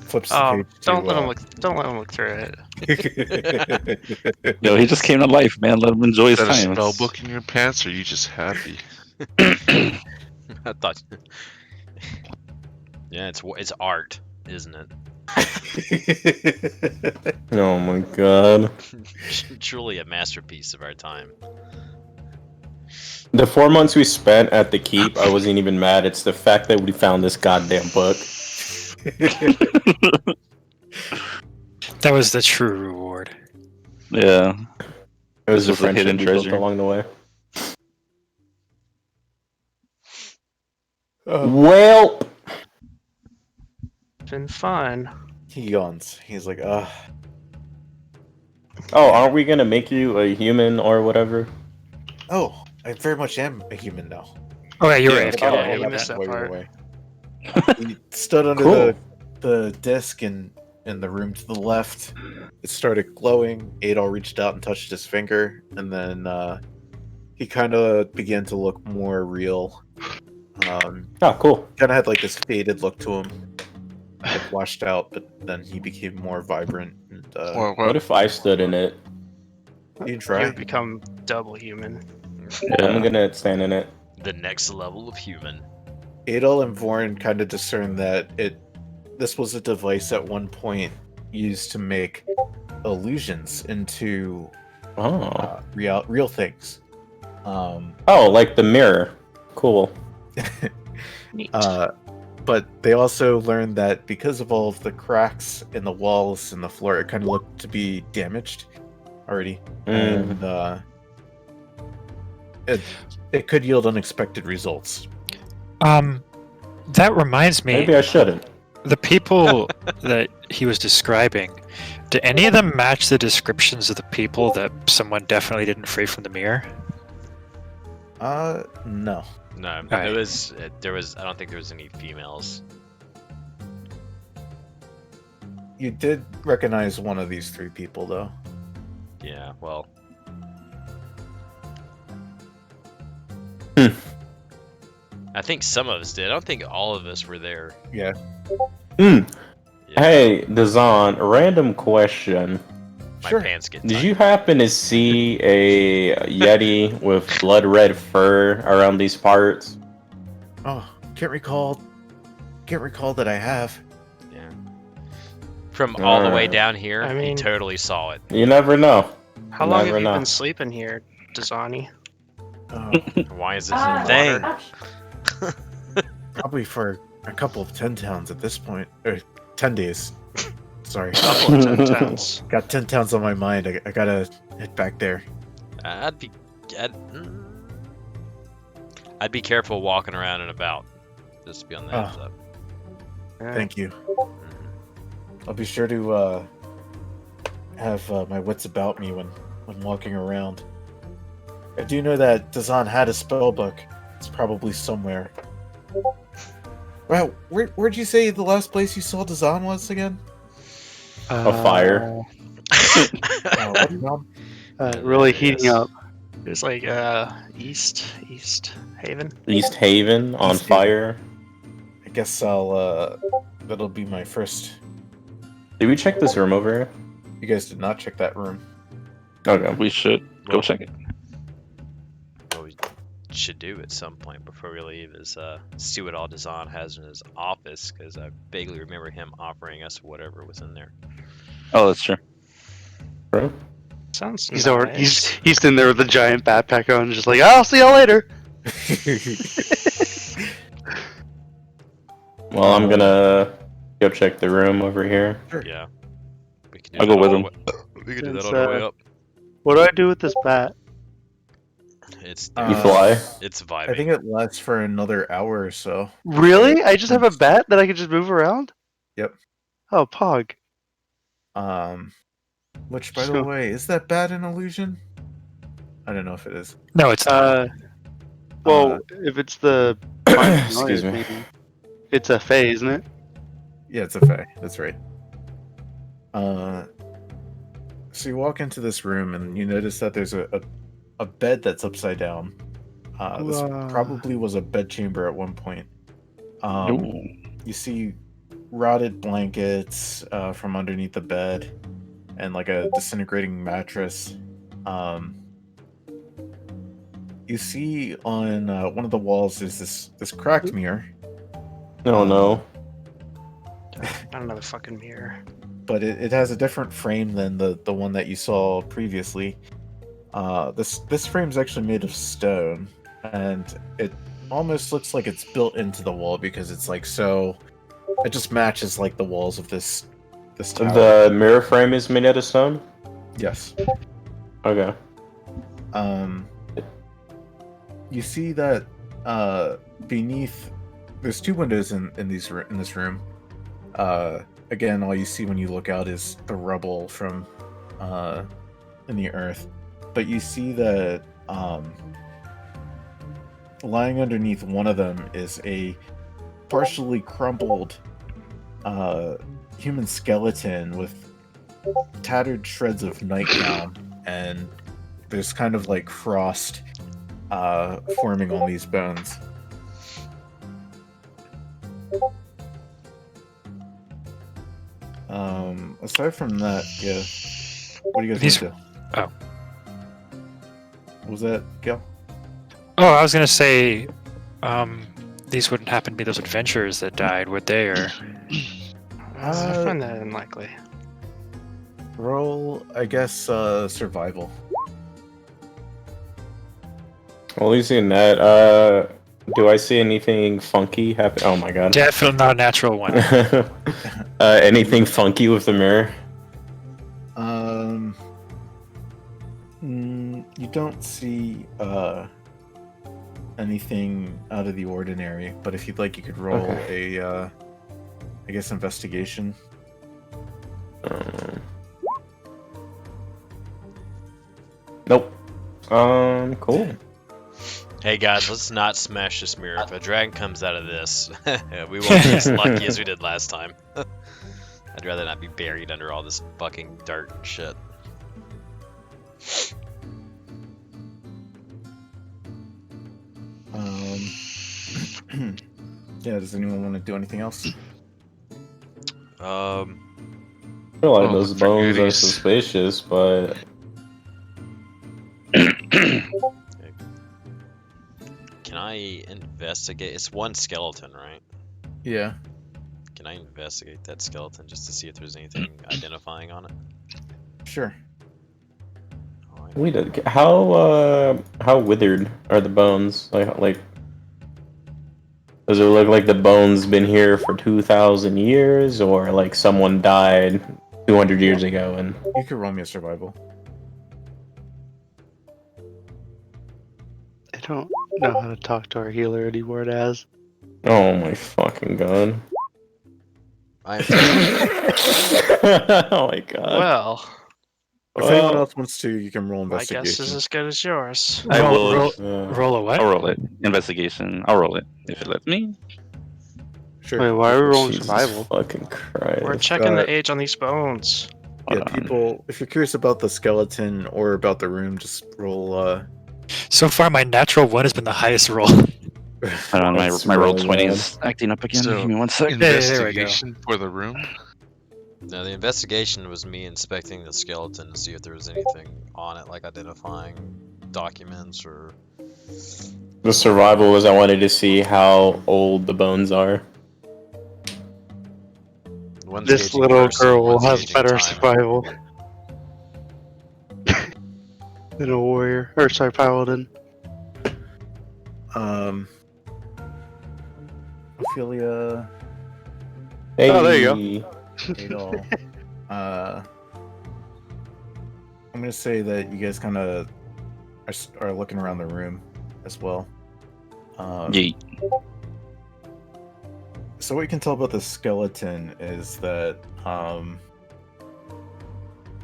flips the Oh, page. don't let him look. Don't let him look through it. Yo, he just came to life, man. Let him enjoy his Is that a time. spell book in your pants, or are you just happy? I thought. Yeah, it's art, isn't it? Oh my god. Truly a masterpiece of our time. The 4 months we spent at the keep, I wasn't even mad. It's the fact that we found this goddamn book. That was the true reward. Yeah. It was It's just the a hidden friendship we built treasure. along the way. Oh, Well, Been fun. he yawns. He's like, oh, aren't we gonna make you a human or whatever? oh, I very much am a human now. Oh yeah, you're Yeah, right. Oh, yeah, you that missed was that way, part. way, way. He stood under Cool. the desk in the room to the left. It started glowing. Adol reached out and touched his finger, and then he kind of began to look more real. Oh, cool. Kind of had like this faded look to him. had washed out, but then he became more vibrant. And Well, What if I stood in it? you You try. would become double human. I'm gonna stand in it. The next level of human. Adel and Vorn kind of discern that this was a device at one point used to make illusions into Oh. real things. Oh, like the mirror. Cool. Neat. But they also learned that because of all of the cracks in the walls and the floor, it kind of looked to be damaged already, and it could yield unexpected results. That reminds me. Maybe I shouldn't. The people that he was describing, do any of them match the descriptions of the people that someone definitely didn't free from the mirror? No. No, Right. there was. I don't think there was any females. You did recognize one of these three people, though. Yeah, well. I think some of us did. I don't think all of us were there. Yeah. Yeah. Hey, Dazan, a random question. My Sure. pants get Did tight. you happen to see a Yeti with blood red fur around these parts? Oh, can't recall that I have. Yeah. From all the way Alright. down here, I he mean- totally saw it. You never know. How long never have you know. been sleeping here, Dazani? Oh, Why is this a thing? probably for a couple of 10 towns at this point. Or 10 days. Sorry. Couple of 10 towns. Got 10 towns on my mind. I gotta head back there. I'd be careful walking around and about. Just to be on the heads up. Thank you. I'll be sure to have my wits about me when walking around. I do know that Dazan had a spell book. It's probably somewhere. Wow, where'd you say the last place you saw Dazan was again? A fire. What realm? Really heating Yes. up. It's like East Haven. East Haven on East Haven. fire. I guess that'll be my first. Did we check this room over here? You guys did not check that room. Okay. We should go check it. What we should do at some point before we leave is see what all Dazan has in his office, because I vaguely remember him offering us whatever was in there. Oh, that's true. Bro? Sounds He's nice. over. He's sitting there with a giant backpack on, just like, I'll see y'all later. Well, I'm gonna go check the room over here. Yeah. We can do I'll that go with on him. the way- We can do that It's, on the way up. What do I do with this bat? It's You fly? It's I vibing. think it lasts for another hour or so. Really? I just have a bat that I can just move around? Yep. Oh, Pog. Which, by the So- way, is that bad an illusion? I don't know if it is. No, it's not. Well, if it's the Excuse me. maybe. It's a Fae, isn't it? Yeah, it's a fae. That's right. So you walk into this room and you notice that there's a bed that's upside down. This Wow. probably was a bed chamber at one point. Ooh. You see rotted blankets from underneath the bed and like a disintegrating mattress. You see on one of the walls there's this cracked mirror, Oh no. Not another fucking mirror. but it has a different frame than the one that you saw previously. This frame's actually made of stone, and it almost looks like it's built into the wall because it's like so. It just matches like the walls of this tower. The mirror frame is made out of stone? Yes. Okay. You see that beneath there's two windows in this room. Again, all you see when you look out is the rubble from in the earth, but you see that lying underneath one of them is a partially crumpled human skeleton with tattered shreds of nightgown, and there's kind of like frost forming on these bones. Aside from that, yeah. What do you guys These- want to do? oh. What was that, Gil? Oh, I was gonna say, these wouldn't happen to be those adventurers that died, would they? Or I find that unlikely. Roll, I guess, survival. Well, using that, do I see anything funky happen? Oh my god. definitely not a natural one. Anything funky with the mirror? You don't see anything out of the ordinary, but if you'd like, you could roll a, I guess, investigation. Nope. Cool. Hey guys, let's not smash this mirror. If a dragon comes out of this, we won't be as lucky as we did last time. I'd rather not be buried under all this fucking dirt and shit. Yeah, does anyone want to do anything else? I feel like those look for bones are goodies. suspicious, but Can I investigate? It's one skeleton, right? Yeah. Can I investigate that skeleton just to see if there's anything identifying on it? Sure. Alright. we did. How withered are the bones? Like, does it look like the bones been here for 2,000 years, or like someone died 200 years ago? And You could roll me a survival. I don't know how to talk to our healer anymore, Daz. oh my fucking god! I'm oh my god! Well, If anyone else wants to, you can roll my investigation. guess is as good as yours. I will. Roll a what? I'll roll it. Investigation. I'll roll it if it lets me. Sure. Wait, why are we rolling Jesus survival? fucking Christ! We're checking Uh, the age on these bones. Yeah, Hold on. people, if you're curious about the skeleton or about the room, just roll, So far, my natural one has been the highest roll. Hold on, That's my roll really 20 bad. is acting up again. So, Give me one sec. there we go. Investigation for the room. No, the investigation was me inspecting the skeleton to see if there was anything on it, like identifying documents or. The survival was I wanted to see how old the bones are. One's This gauging little person, girl one's has gauging better time. survival than a warrior, or sorry, paladin. Ophelia, Hey. Oh, there you Adol. I'm gonna say that you guys kind of are looking around the room as well. Yeet. So what you can tell about the skeleton is that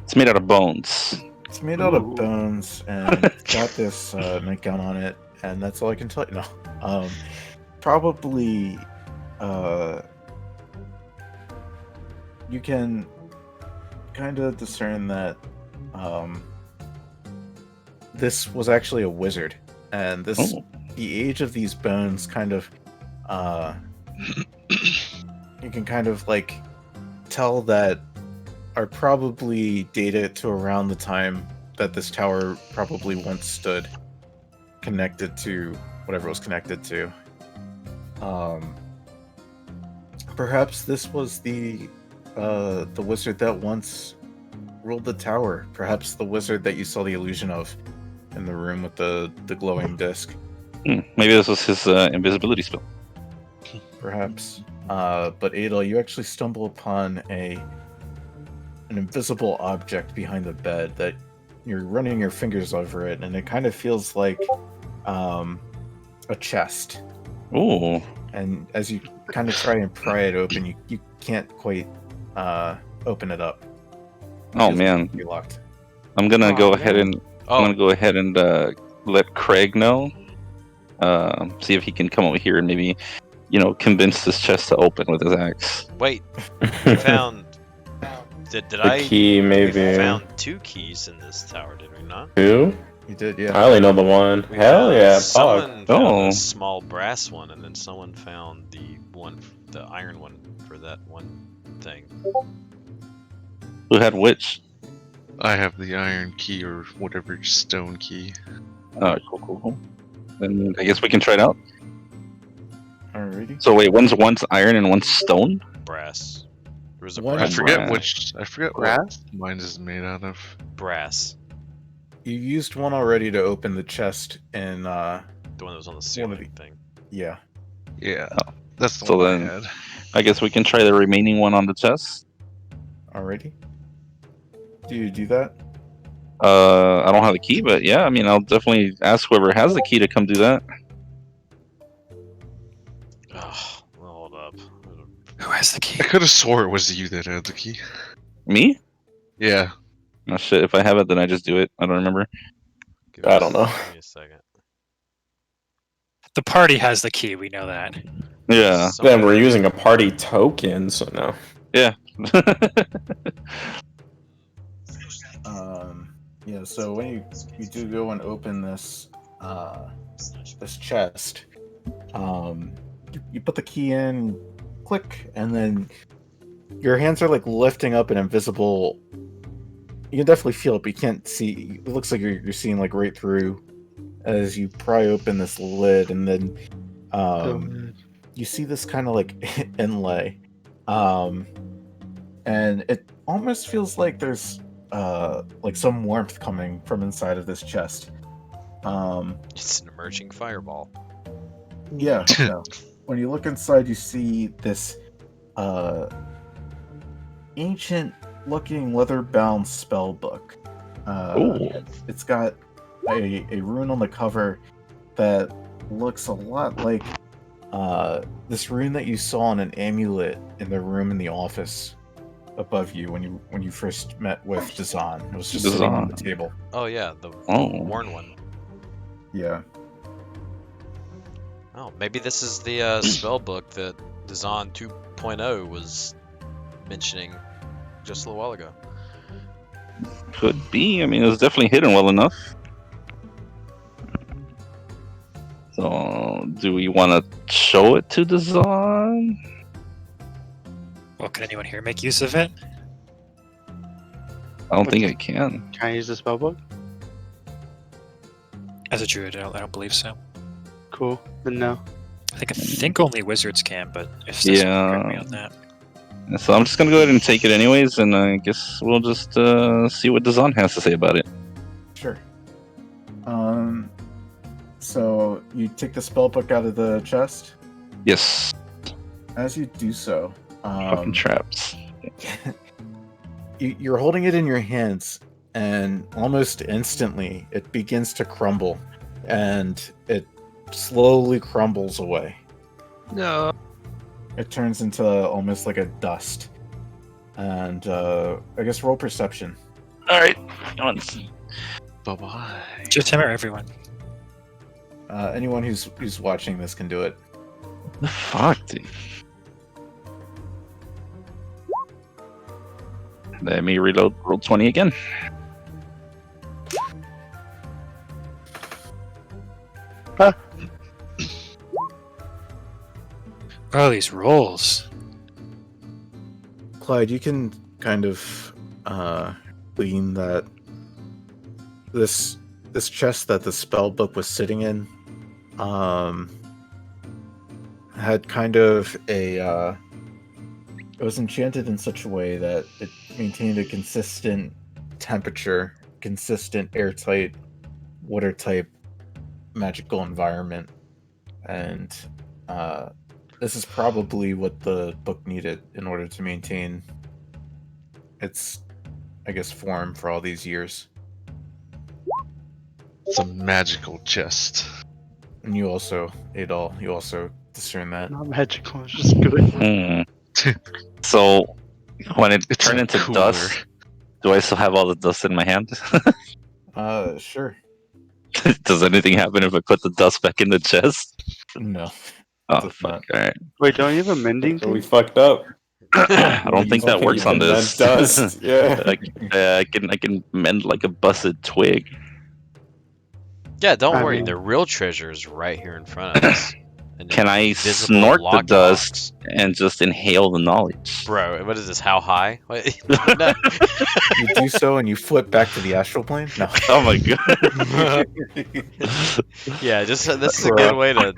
It's made out of bones. it's made out of bones and it's got this nightgown on it, and that's all I can tell you. No, probably you can kind of discern that this was actually a wizard, and this the age of these bones kind of you can kind of like tell that are probably dated to around the time that this tower probably once stood, connected to whatever it was connected to. Perhaps this was the wizard that once ruled the tower. Perhaps the wizard that you saw the illusion of in the room with the glowing disc. Maybe this was his invisibility spell. Perhaps. But Adel, you actually stumble upon an invisible object behind the bed that you're running your fingers over it, and it kind of feels like a chest. Ooh. And as you kind of try and pry it open, you can't quite open it up. Oh It's man. locked. I'm gonna Oh, go man. ahead and I'm Oh, gonna go ahead and let Craig know. See if he can come over here and maybe, convince this chest to open with his axe. wait. We found. Did The I? key, We maybe. found 2 keys in this tower, did we not? Who? You did, I yeah. only know the one. We Hell found- yeah, fuck. Someone found Oh. a small brass one, and then someone found the iron one for that one thing. Who had which? I have the iron key or whatever stone key. Alright, cool. Then I guess we can try it out. Alrighty. So wait, one's iron and one's stone? Brass. There was a One- I brass. forget brass. which. I forget Brass? what mine is made out of. Brass. You used one already to open the chest in The one that was on the ceiling the- thing. yeah. Yeah, that's the So one then- I had. I guess we can try the remaining one on the chest. Alrighty. Do you do that? I don't have the key, but yeah, I mean, I'll definitely ask whoever has the key to come do that. Oh, hold up. Who has the key? I could have swore it was you that had the key. Me? Yeah. Oh shit, if I have it, then I just do it. I don't remember. I don't know. Give me a second. The party has the key. We know that. Yeah. Then we're using a party token, so no. Yeah, so when you do go and open this this chest, you put the key in, click, and then your hands are like lifting up an invisible. You can definitely feel it, but you can't see. It looks like you're seeing like right through as you pry open this lid, and then you see this kind of like inlay, and it almost feels like there's like some warmth coming from inside of this chest. It's an emerging fireball. Yeah. When you look inside, you see this ancient looking leather bound spell book. Ooh. It's got a rune on the cover that looks a lot like this rune that you saw on an amulet in the room in the office above you when you first met with Dazan. It was just sitting on the Dazan. table. Oh yeah, the Oh. worn one. Yeah. Oh, maybe this is the spell book that Dazan 2.0 was mentioning just a little while ago. Could be. I mean, it was definitely hidden well enough. So, do we want to show it to the Zon? Well, can anyone here make use of it? I don't think I can. Can I use the spellbook? As a druid, I don't believe so. Cool. Then no. I think only wizards can, but if there's someone correct me on that. So I'm just gonna go ahead and take it anyways, and I guess we'll just see what Dazan has to say about it. Sure. So you take the spell book out of the chest. Yes. As you do so, Fucking traps. you're holding it in your hands, and almost instantly it begins to crumble, and it slowly crumbles away. No. It turns into almost like a dust. And I guess roll perception. All right. Bye bye. Just him or everyone? Anyone who's watching this can do it. The fuck, dude. Let me reload. Roll 20 again. Oh, these rolls. Clyde, you can kind of glean that this chest that the spell book was sitting in had kind of a it was enchanted in such a way that it maintained a consistent temperature, consistent airtight, watertight magical environment, and this is probably what the book needed in order to maintain its, I guess, form for all these years. It's a magical chest. And you also, Adol, you also discern that. Not magical. It's just good. So, when it It's turned a into cooler. dust, do I still have all the dust in my hand? Sure. Does anything happen if I put the dust back in the chest? No. Oh, Does fuck. not. Alright. Wait, don't you have a mending So we thing? fucked up. I don't think that works on Even this. that dust. Yeah. I can mend like a busted twig. Yeah, don't I worry. mean- The real treasure is right here in front of us. And Can I invisible snort the locked dust box. and just inhale the knowledge? Bro, what is this? How high? What? No. You do so, and you flip back to the astral plane. No. Oh my god. Yeah, just this is a good way to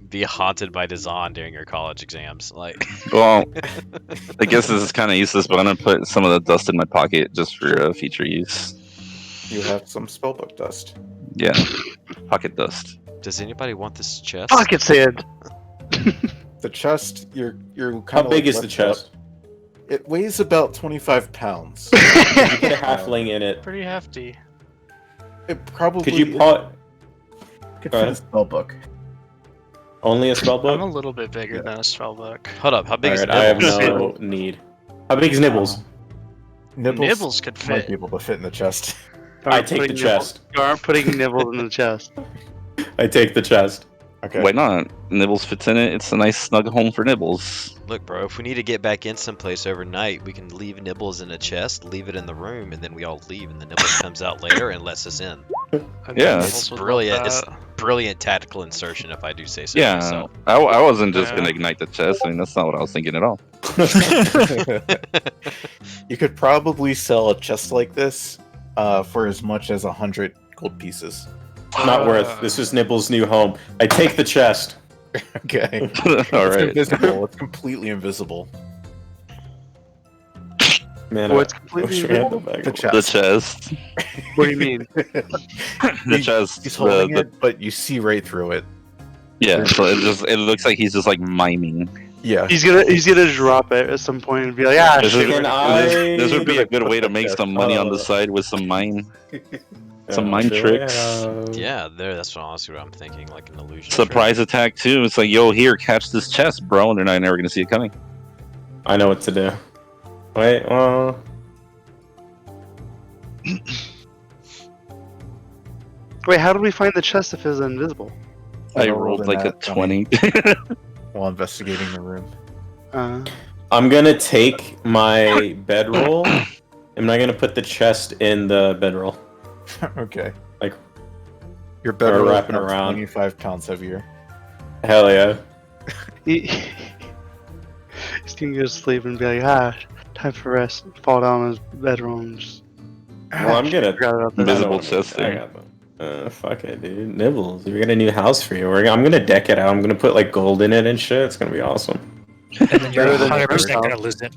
be haunted by Dazan during your college exams. Like, Well, I guess this is kind of useless, but I'm gonna put some of the dust in my pocket just for future use. You have some spellbook dust. Yeah, pocket dust. does anybody want this chest? Pocket sand. The chest, you're kind How of. big is the chest? It weighs about 25 pounds. Could you get a halfling in it? Pretty hefty. It probably Could you pot could Go fit a ahead. spellbook. only a I'm a spellbook? little bit bigger than a spellbook. Hold up, how big is Alright, I have Nibbles? no need. How big is Nibbles? Nibbles could might fit. be able to fit in the chest. I take the chest. You aren't putting nibbles in the chest. I take the chest. Okay. Why not? Nibbles fits in it. It's a nice snug home for Nibbles. Look, bro, if we need to get back in someplace overnight, we can leave Nibbles in a chest, leave it in the room, and then we all leave, and the Nibbles comes out later and lets us in. I think Yeah. Nibbles It's would love brilliant. It's that. brilliant tactical insertion, if I do say so Yeah, myself. I wasn't just Yeah. gonna ignite the chest. I mean, that's not what I was thinking at all. You could probably sell a chest like this for as much as 100 gold pieces. Not worth. This is Nibbles' new home. I take the chest. Okay. All It's right. invisible. It's completely invisible. Man, What's I completely wish we had the invisible? bag. The The chest. chest. What do you mean? The chest. He's holding the- it, but you see right through it. Yeah, so it looks like he's just like miming. Yeah. He's gonna drop it at some point and be like, ah, This, shit. is, Can this would be a good way to make Yes. some money on the side with some mime. Some mind Sure, tricks. Yeah, that's honestly what I'm thinking, like an illusion. Surprise attack too. It's like, yo, here, catch this chest, bro, and they're not never gonna see it coming. I know what to do. Wait, well, Wait, how do we find the chest if it's invisible? I rolled rolled in like a that 20. While investigating the room. I'm gonna take my bedroll. I'm not gonna put the chest in the bedroll. Okay. Like, Your bedroll is wrapping about around. 25 pounds heavier. Hell yeah. He's gonna go to sleep and be like, ah, time for rest. Fall down on his bedroom. And just Well, I'm gonna. forgot about this. Invisible I don't- chest I there. got them. Fuck it, dude. Nibbles. We got a new house for you. I'm gonna deck it out. I'm gonna put like gold in it and shit. It's gonna be awesome. And then you're Better than 100% yours. gonna lose it.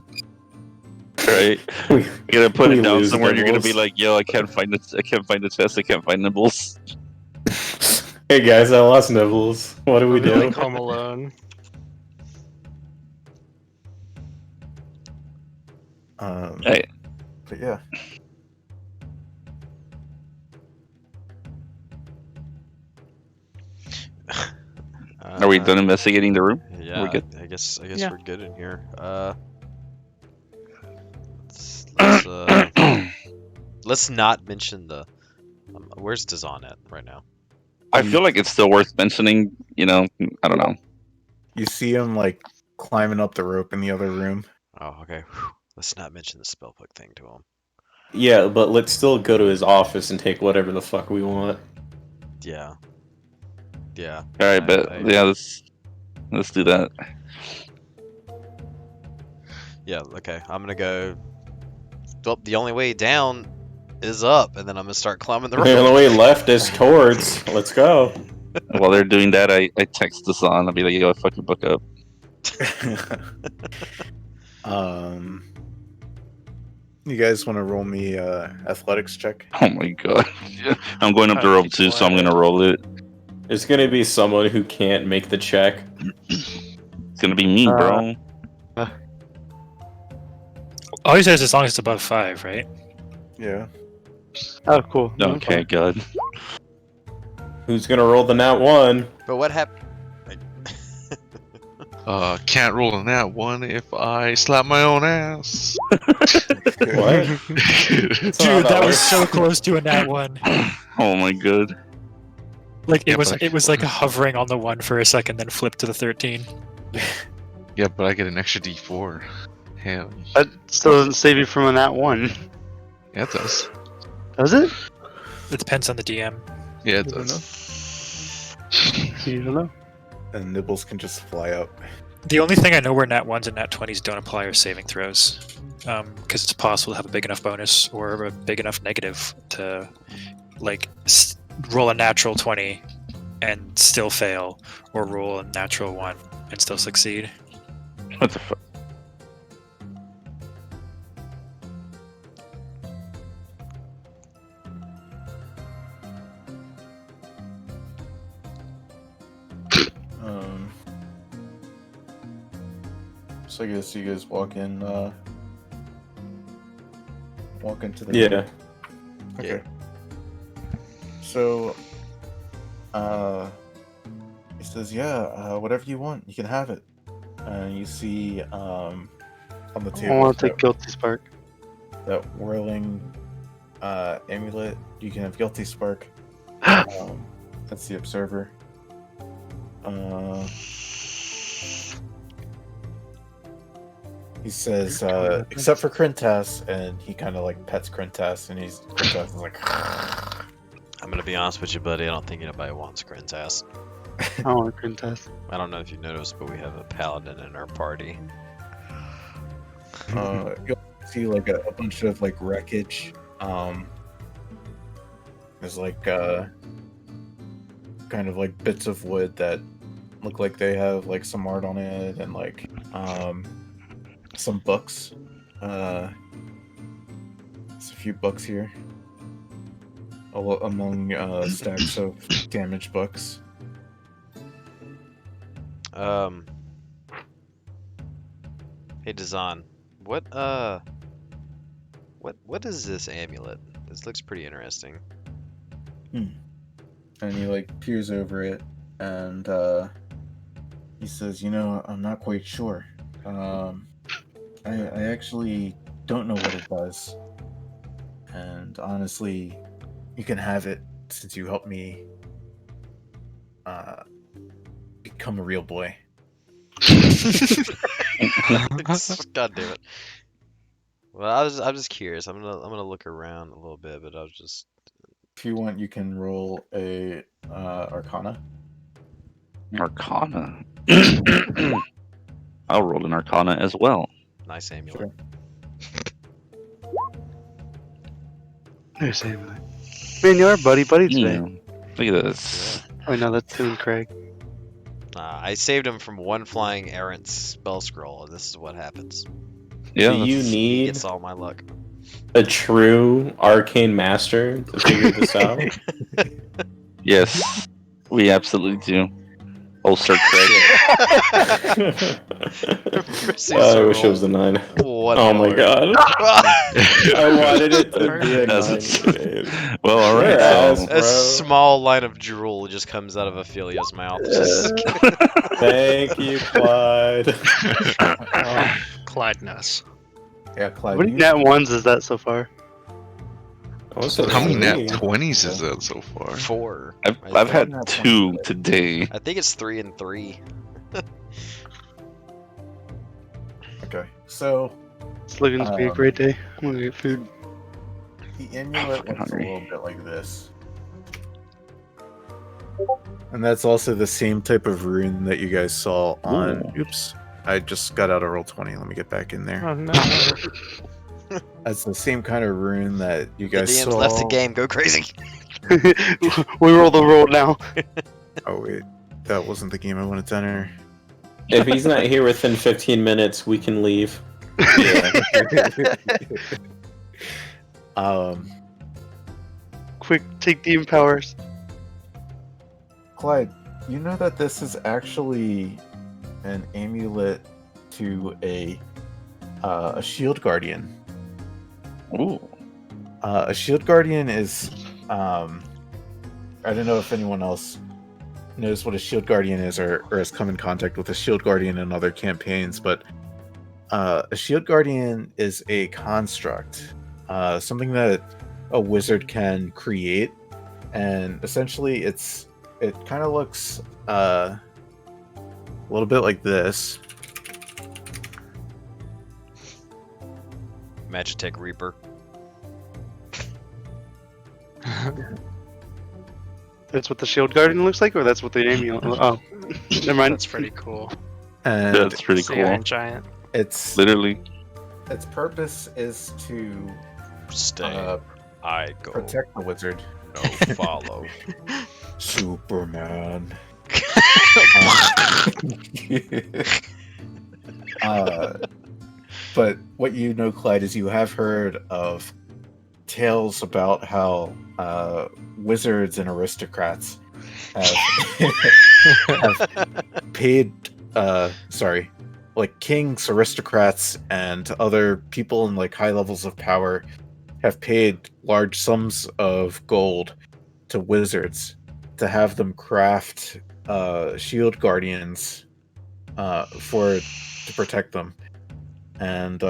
Right? We- You're gonna put We it down lose somewhere, and you're gonna be Nibbles. like, yo, I can't find the chest. I can't find Nibbles. Hey guys, I lost Nibbles. What do we I'll be do? like Home Alone. Hey. But yeah. Are we done investigating the room? Yeah, We're good? I guess Yeah. we're good in here. Let's not mention the. Where's Dazan at right now? I feel like it's still worth mentioning. You know, I don't know. You see him like climbing up the rope in the other room. Oh, okay. Whew. Let's not mention the spellbook thing to him. Yeah, but let's still go to his office and take whatever the fuck we want. Yeah. Yeah. All right, but yeah, let's do that. Yeah. Okay. I'm gonna go. Well, the only way down is up, and then I'm gonna start climbing the The only rope. way left is towards. Let's go. While they're doing that, I text this on. I'll be like, yo, fucking book up. You guys want to roll me athletics check? Oh my god. I'm going up the rope too, so I'm gonna roll it. There's gonna be someone who can't make the check. It's gonna be me, bro. All he says as long as it's above 5, right? Yeah. Oh, cool. Okay, good. Who's gonna roll the nat 1? But what happened? Can't roll on that one if I slap my own ass. What? Dude, that was so close to a nat 1. Oh my god. Like Yeah, it was but it was like hovering on the 1 for a second, then flipped to the 13. Yeah, but I get an extra D4. Hell, That still doesn't save you from a nat 1. yeah, it does. Does it? It depends on the DM. Yeah, it You don't does. You don't know. and Nibbles can just fly up. The only thing I know where nat 1s and nat 20s don't apply are saving throws. Because it's possible to have a big enough bonus or a big enough negative to, like, roll a natural 20 and still fail, or roll a natural 1 and still succeed. What the fuck? So I guess you guys walk into the Yeah. room. Okay. So, he says, "Yeah, whatever you want, you can have it." And you see, on the I table want to take Guilty Spark. that whirling amulet. You can have Guilty Spark. That's the Observer. He says, except for Krintas, and he kind of like pets Krintas, and Krintas is like, I'm gonna be honest with you, buddy. I don't think anybody wants Grintas. I want a Quintas. I don't know if you noticed, but we have a paladin in our party. you'll see like a bunch of like wreckage. There's like kind of like bits of wood that look like they have like some art on it, and like some books. There's a few books here among stacks of damaged books. Hey Dazan, what is this amulet? This looks pretty interesting. And he like peers over it, and he says, I'm not quite sure. I actually don't know what it does, and honestly, you can have it since you helped me become a real boy. God damn it. Well, I'm just curious. I'm gonna look around a little bit, but I was just. If you want, you can roll a Arcana. Arcana. I'll roll an Arcana as well. Nice amulet. There's Amulet. Man, you are buddy today. Yeah. Look at this. Oh no, that's Toon Craig. I saved him from one flying errant spell scroll, and this is what happens. Yeah. Do you He need gets all my luck. a true arcane master to figure this out? Yes, we absolutely do. Oh, Sir Craig. I wish it was a 9. What Oh my lord. god. I wanted it to be a 9. Well, all right. Yes, A bro. small line of drool just comes out of Ophelia's mouth. Just- Thank you, Clyde. Clyde Ness. Yeah, Clyde. How many nat ones is that so far? How many nat 20? 20s is that so far? 4. I've had Not 2 one. today. I think it's 3 and 3. Okay, so It's looking to be a great day. I'm gonna get food. the amulet Fucking looks a hungry. little bit like this. And that's also the same type of rune that you guys saw on. Oops. I just got out of roll 20. Let me get back in there. Oh no. That's the same kind of rune that you The guys DM's saw. left the game. Go crazy. We roll the roll now. Oh, wait. That wasn't the game I wanted to enter. If he's not here within 15 minutes, we can leave. Quick, take the empowers. Clyde, you know that this is actually an amulet to a shield guardian. Ooh. A shield guardian is I don't know if anyone else knows what a shield guardian is or has come in contact with a shield guardian in other campaigns, but a shield guardian is a construct, something that a wizard can create, and essentially it kind of looks a little bit like this. Magitech Reaper. That's what the shield guardian looks like, or that's what the amulet. Oh, Never mind. That's pretty cool. And That's pretty Sea cool. Iron Giant. its Literally. its purpose is to Stay. I go. protect the wizard. No follow. Superman. But what you know, Clyde, is you have heard of tales about how wizards and aristocrats have paid, like kings, aristocrats, and other people in like high levels of power have paid large sums of gold to wizards to have them craft shield guardians to protect them. And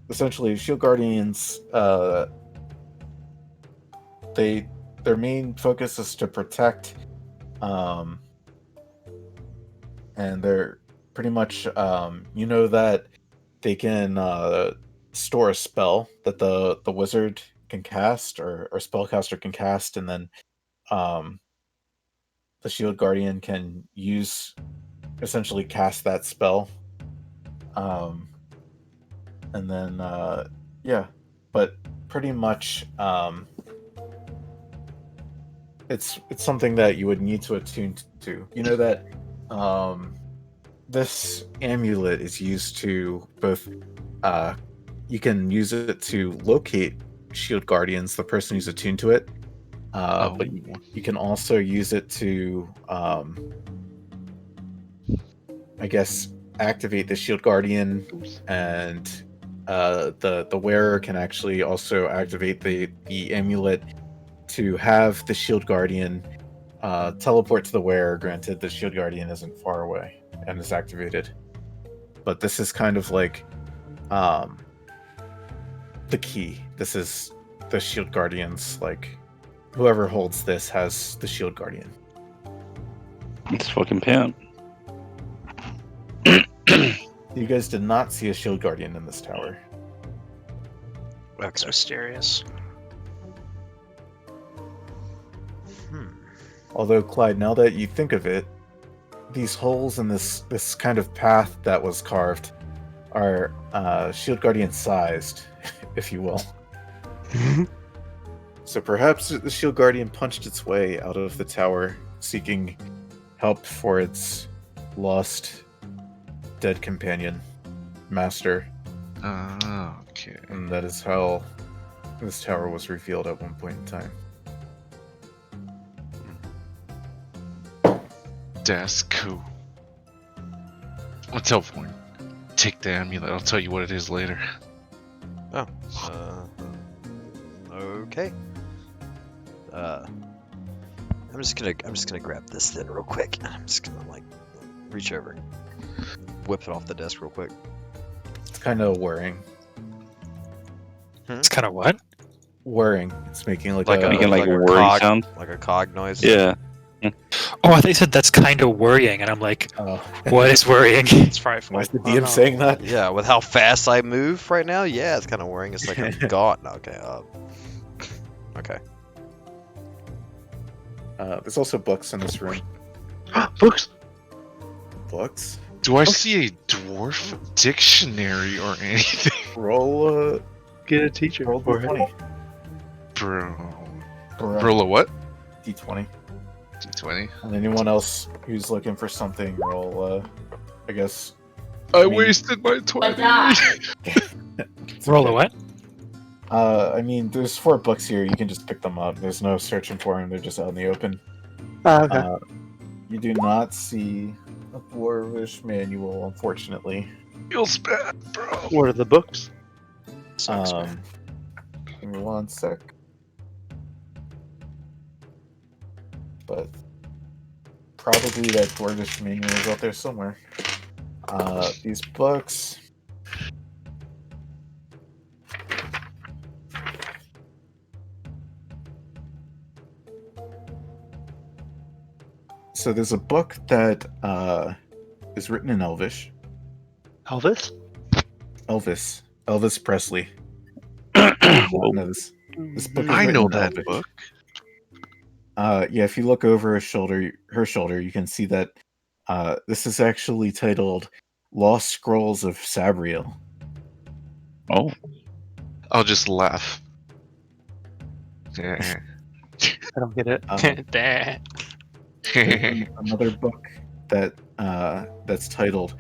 essentially, shield guardians, their main focus is to protect, and they're pretty much, you know, that they can store a spell that the wizard can cast, or spellcaster can cast, and then the shield guardian can essentially cast that spell. And then yeah, but pretty much it's something that you would need to attune to. You know that this amulet is used to both you can use it to locate shield guardians, the person who's attuned to it, but you can also use it to I guess activate the shield guardian, and the wearer can actually also activate the amulet to have the shield guardian teleport to the wearer, granted the shield guardian isn't far away and is activated. But this is kind of like the key. This is the shield guardians, like whoever holds this has the shield guardian. It's fucking pimp. You guys did not see a shield guardian in this tower. It's mysterious. Although, Clyde, now that you think of it, these holes in this kind of path that was carved are shield guardian sized, if you will. So perhaps the shield guardian punched its way out of the tower, seeking help for its lost dead companion, master. Okay. And that is how this tower was revealed at one point in time. That's cool. I'll teleport. Take the amulet. I'll tell you what it is later. Oh. Okay. I'm just gonna grab this then real quick. I'm just gonna like reach over and whip it off the desk real quick. It's kind of whirring. It's kind of what? Whirring. It's making like Making like a whirring cog, sound? like a cog noise. Yeah. Oh, I thought you said that's kind of worrying, and I'm like, what is worrying? It's frightful. Why is the Oh, DM no. saying that? Yeah, with how fast I move right now, yeah, it's kind of worrying. It's like I'm gone. Okay. Okay. There's also books in this room. Books. Books? Do I see a dwarf dictionary or anything? Roll Get a teacher. roll for it. D20. Bro. Roll a what? D20. D20. And anyone else who's looking for something, roll I guess. I mean- wasted my 20. Roll a what? I mean, there's 4 books here. You can just pick them up. There's no searching for them. They're just out in the open. Oh, okay. You do not see a dwarvish manual, unfortunately. Feels bad, bro. What are the books? Sucks, man. Give me one sec. But probably that dwarvish manual is out there somewhere. These books. So there's a book that is written in Elvish. Elvis? Elvis Presley. This book is I written know in that Elvish. book. Yeah, if you look over her shoulder, you can see that this is actually titled Lost Scrolls of Sabriel. Oh, I'll just laugh. Yeah. I don't get it. Damn. There's another book that's titled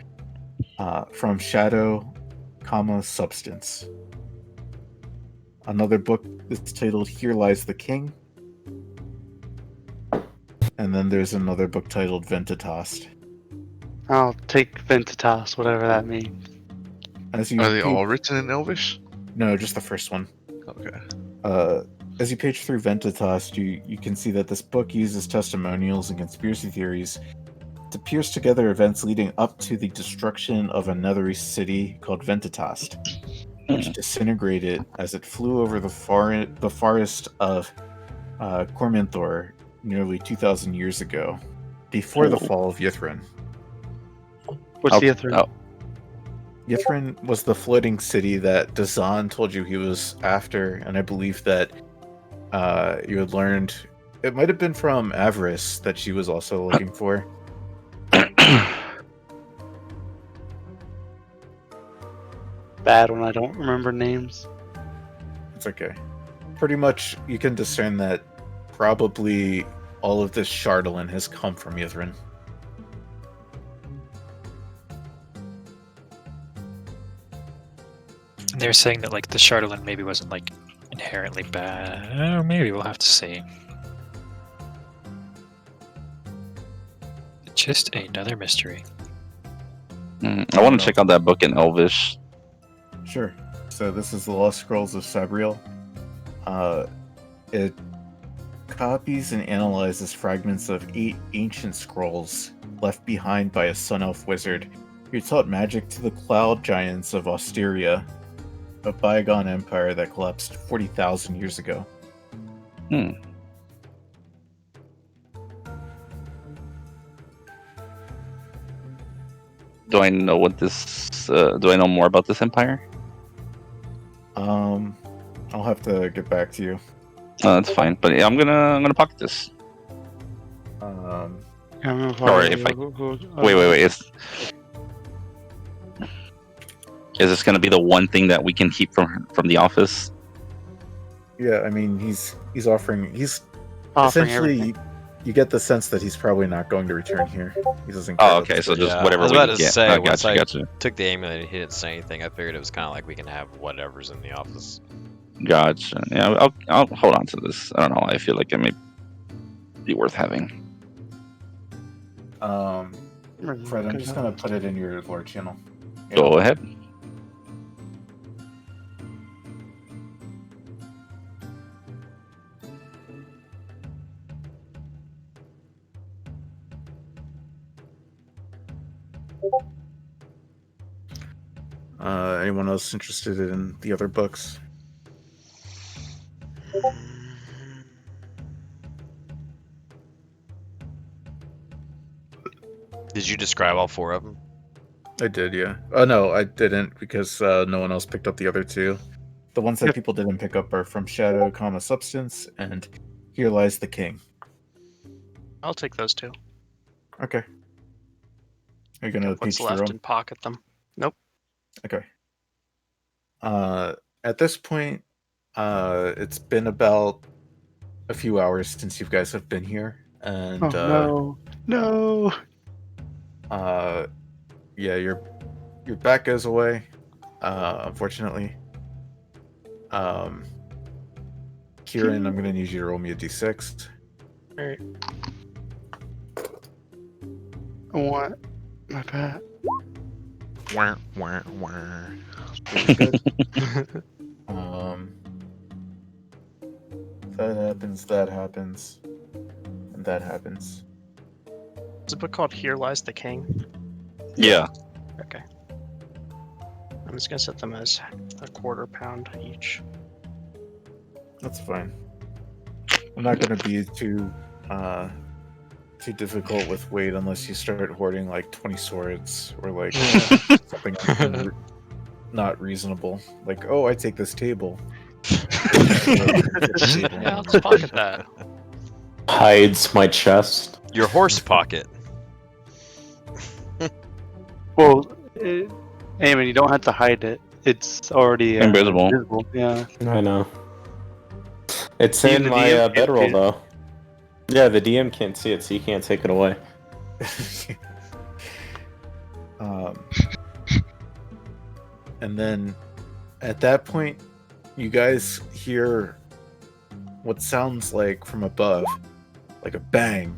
From Shadow, Substance. Another book that's titled Here Lies the King. And then there's another book titled Ventatost. I'll take Ventitas, whatever that means. As you Are they all written in Elvish? No, just the first one. Okay. As you page through Ventatost, you can see that this book uses testimonials and conspiracy theories to piece together events leading up to the destruction of another city called Ventatost, which disintegrated as it flew over the forest of Corminthor nearly 2,000 years ago, before the fall of Yithrin. What's the other? Oh, Yithrin was the floating city that Dazan told you he was after, and I believe that you had learned, it might have been from Avarice, that she was also looking for. Bad when I don't remember names. It's okay. Pretty much, you can discern that probably all of this Chardolin has come from Yithrin. And they're saying that like the Chardolin maybe wasn't like inherently bad. Oh, maybe we'll have to see. Just another mystery. I want to check out that book in Elvish. Sure. So this is the Lost Scrolls of Sabriel. It copies and analyzes fragments of 8 ancient scrolls left behind by a Sun Elf wizard who taught magic to the cloud giants of Osteria, a bygone empire that collapsed 40,000 years ago. Do I know what this? Do I know more about this empire? I'll have to get back to you. That's fine, but yeah, I'm gonna pocket this. Or if I wait, is this gonna be the one thing that we can keep from the office? Yeah, I mean, he's offering offering essentially. everything. You get the sense that he's probably not going to return here. He doesn't. Oh, okay, so just Yeah, whatever I was we about can to get. say, Oh, once I gotcha. took the amulet and he didn't say anything, I figured it was kind of like we can have whatever's in the office. Gotcha. Yeah, I'll hold on to this. I don't know. I feel like it may be worth having. Fred, I'm just gonna put it in your lore channel. Go ahead. Anyone else interested in the other books? Did you describe all 4 of them? I did, yeah. Oh no, I didn't because no one else picked up the other 2. The ones that people didn't pick up are From Shadow, Substance, and Here Lies the King. I'll take those 2. Okay. Are you gonna What's page left through and pocket them? Nope. Okay. At this point, it's been about a few hours since you guys have been here, and No. yeah, your back goes away, unfortunately. Kieran, I'm gonna need you to roll me a d6. Alright. What? My bad. Wah, wah, wah. That happens, and that happens. Is a book called Here Lies the King? Yeah. Okay. I'm just gonna set them as a quarter pound each. That's fine. I'm not gonna be too difficult with weight unless you start hoarding like 20 swords or like something not reasonable. Like, oh, I take this table. Yeah, I'll just pocket that. hides my chest. Your horse pocket. Well, Eamon, you don't have to hide it. It's already Invisible. invisible. Yeah. I know. It's Even in the my DM can't bedroll, see it. though. Yeah, the DM can't see it, so you can't take it away. And then at that point, you guys hear what sounds like from above, like a bang.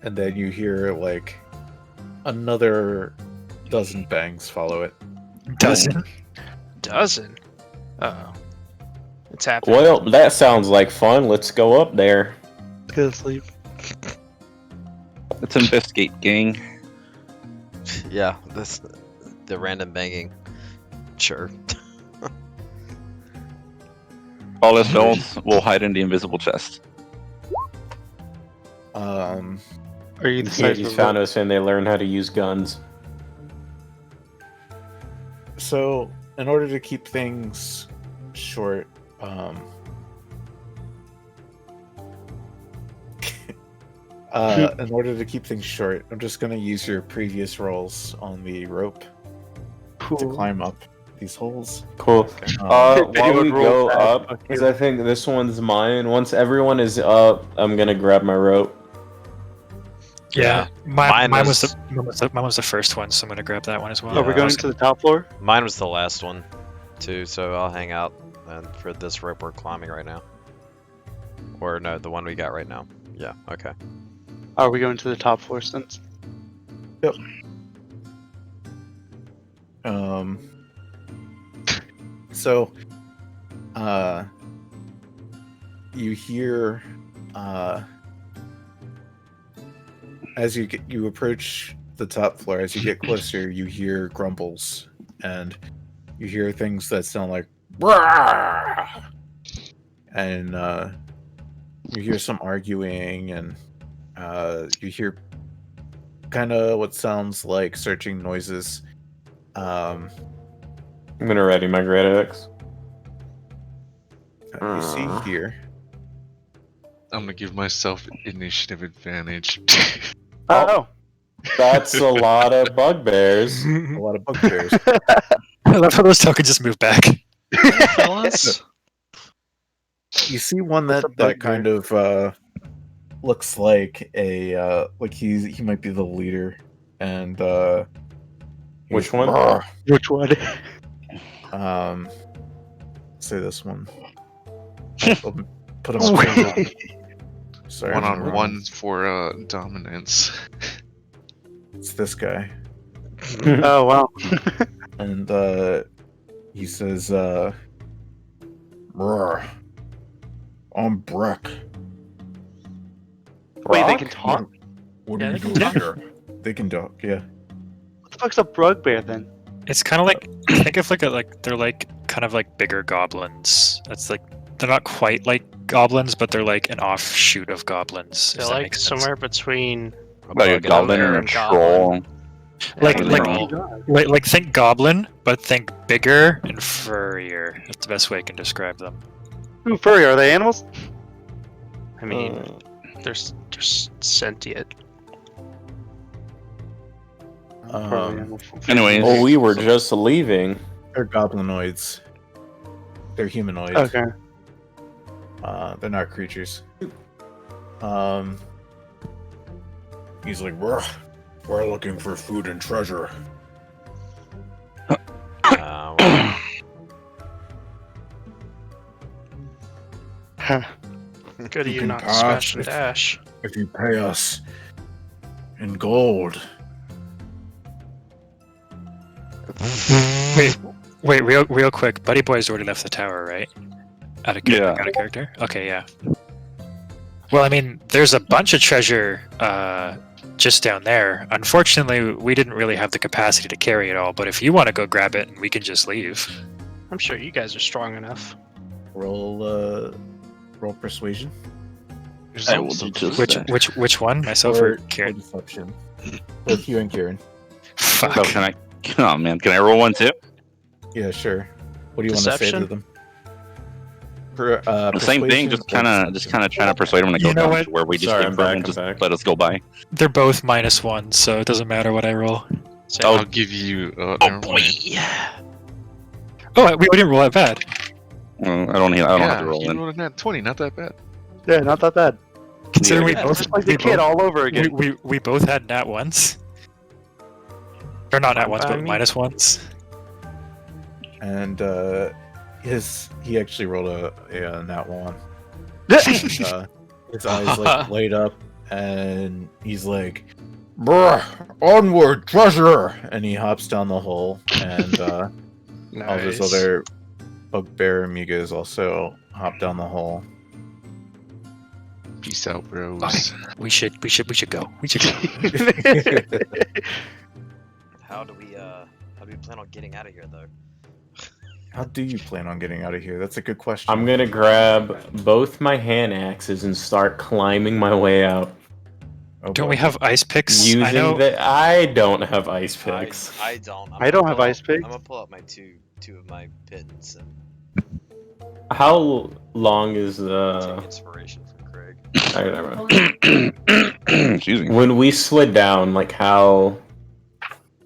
And then you hear like another dozen bangs follow it. Dozen. Dozen. Uh-oh. It's happening. Well, that sounds like fun. Let's go up there. Go to sleep. Let's investigate, gang. Yeah, this the random banging. Sure. All else will hide in the invisible chest. Are you the The size Yetis of found us and they learned how to use guns. So, in order to keep things short, in order to keep things short, I'm just gonna use your previous rolls on the rope to climb up these holes. Cool. Um, While we roll go back. up, Okay. because I think this one's mine. Once everyone is up, I'm gonna grab my rope. Yeah, Mine mine was- was the first one, so I'm gonna grab that one as well. Are we Yeah. going to the top floor? Mine was the last one, too. So I'll hang out and for this rope we're climbing right now. Or no, the one we got right now. Yeah. Okay. Are we going to the top floor since? So, you hear, as you approach the top floor, as you get closer, you hear grumbles, and you hear things that sound like "Rah!" and you hear some arguing, and you hear kind of what sounds like searching noises. I'm gonna ready my great axe. You see here. I'm gonna give myself initiative advantage. Oh, That's a lot of bugbears. A lot of bugbears. I love how those tokens just move back. Fellas? You see one What's that a bugbear? kind of looks like a like he might be the leader, and Which he's- one? "Rah!" which one? Say this one. I'll put him up. Sorry, One I'm on wrong. one for dominance. It's this guy, Oh wow. and he says, "Rah, I'm Breck. Wait, they can talk. What Yeah, are they you can doing talk. here?" They can talk. Yeah. What the fuck's a bugbear then? It's kind of like think of they're like kind of like bigger goblins. That's like they're not quite like goblins, but they're like an offshoot of goblins. if They're that like makes sense. somewhere between Like a bug goblin bear and a and troll. goblin. Like- and like- troll. Like think goblin, but think bigger and furrier. That's the best way I can describe them. Ooh, furry, are they animals? I mean, they're sentient. Probably animal. Anyways, Well, we were just leaving. They're goblinoids. They're humanoid. Okay. They're not creatures. He's like, we're looking for food and treasure. Well, Good of You you can not to pass smash and if- dash. If you pay us in gold. Wait, real quick. Buddy Boy's already left the tower, right? Out of Yeah. out of character. Okay, yeah. Well, I mean, there's a bunch of treasure just down there. Unfortunately, we didn't really have the capacity to carry it all. But if you want to go grab it, we can just leave. I'm sure you guys are strong enough. Roll persuasion. There's I will also just Which one? Myself or Kieran? deception. Both you and Kieran. Fuck. Oh, can I? Oh man, can I roll one too? Yeah, sure. What do you want to say to Deception? them? The same thing, just kind of trying to persuade him to go You know down what? to where we just Sorry, came I'm from back, and I'm just back. let us go by. They're both -1, so it doesn't matter what I roll. So, I'll give you. Never mind. Oh, we didn't roll that bad. I don't have to roll you in. rolled a nat 20, not that bad. Yeah, not that bad. Considering Yeah, we both Just like the we kid both, all over again. we both had nat ones. Or not nat Fine ones, by but me. -1s. And he actually rolled a nat 1. And, his eyes like light up, and he's like, "Bruh, onward, treasure!" And he hops down the hole, and all of his nice. other bugbear amigas also hop down the hole. Peace out, bros. We should go. We should go. How do we plan on getting out of here, though? How do you plan on getting out of here? That's a good question. I'm gonna grab both my hand axes and start climbing my way out. Oh, Don't boy. we have ice picks? Using I know. I don't have ice picks. I don't. I don't have ice picks. I'm gonna pull out my two of my pittance and How long is take the? inspiration from Craig. Alright, never mind. Excuse me. When we slid down, like how?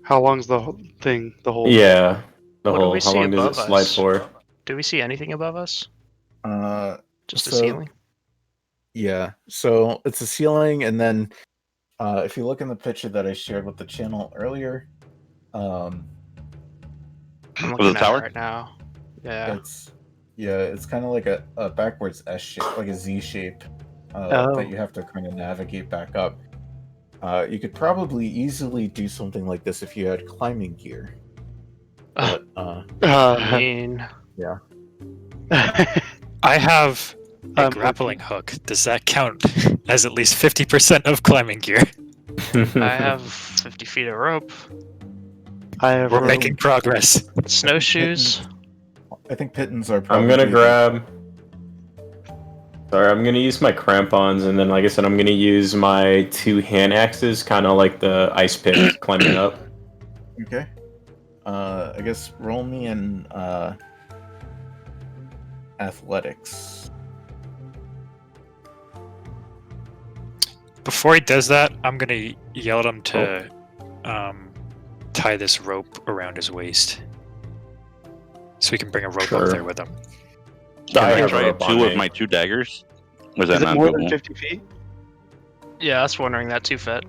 How long's the thing? The whole. Yeah, the What do whole. we How see long does it above slide us? for? Do we see anything above us? Just the So- ceiling? Yeah, so it's a ceiling, and then if you look in the picture that I shared with the channel earlier, I'm Was looking it at it tower? right now. Yeah. it's kind of like a backwards S shape, like a Z shape Oh. that you have to kind of navigate back up. You could probably easily do something like this if you had climbing gear. But I mean, I have a Um, grappling hook. Does that count as at least 50% of climbing gear? I have 50 feet of rope, I have. We're Rope. making progress. snowshoes. I think pittons are probably. I'm gonna grab. Sorry, I'm gonna use my crampons, and then, like I said, I'm gonna use my 2 hand axes, kind of like the ice pick climbing up. Okay. I guess roll me in athletics. Before he does that, I'm gonna yell at him to tie this rope around his waist, so we can bring a rope Sure. up there with him. I I have try rope on 2 me. with my 2 daggers. Or is Is that it not more than doable? 50 feet? Yeah, I was wondering that too, Fet.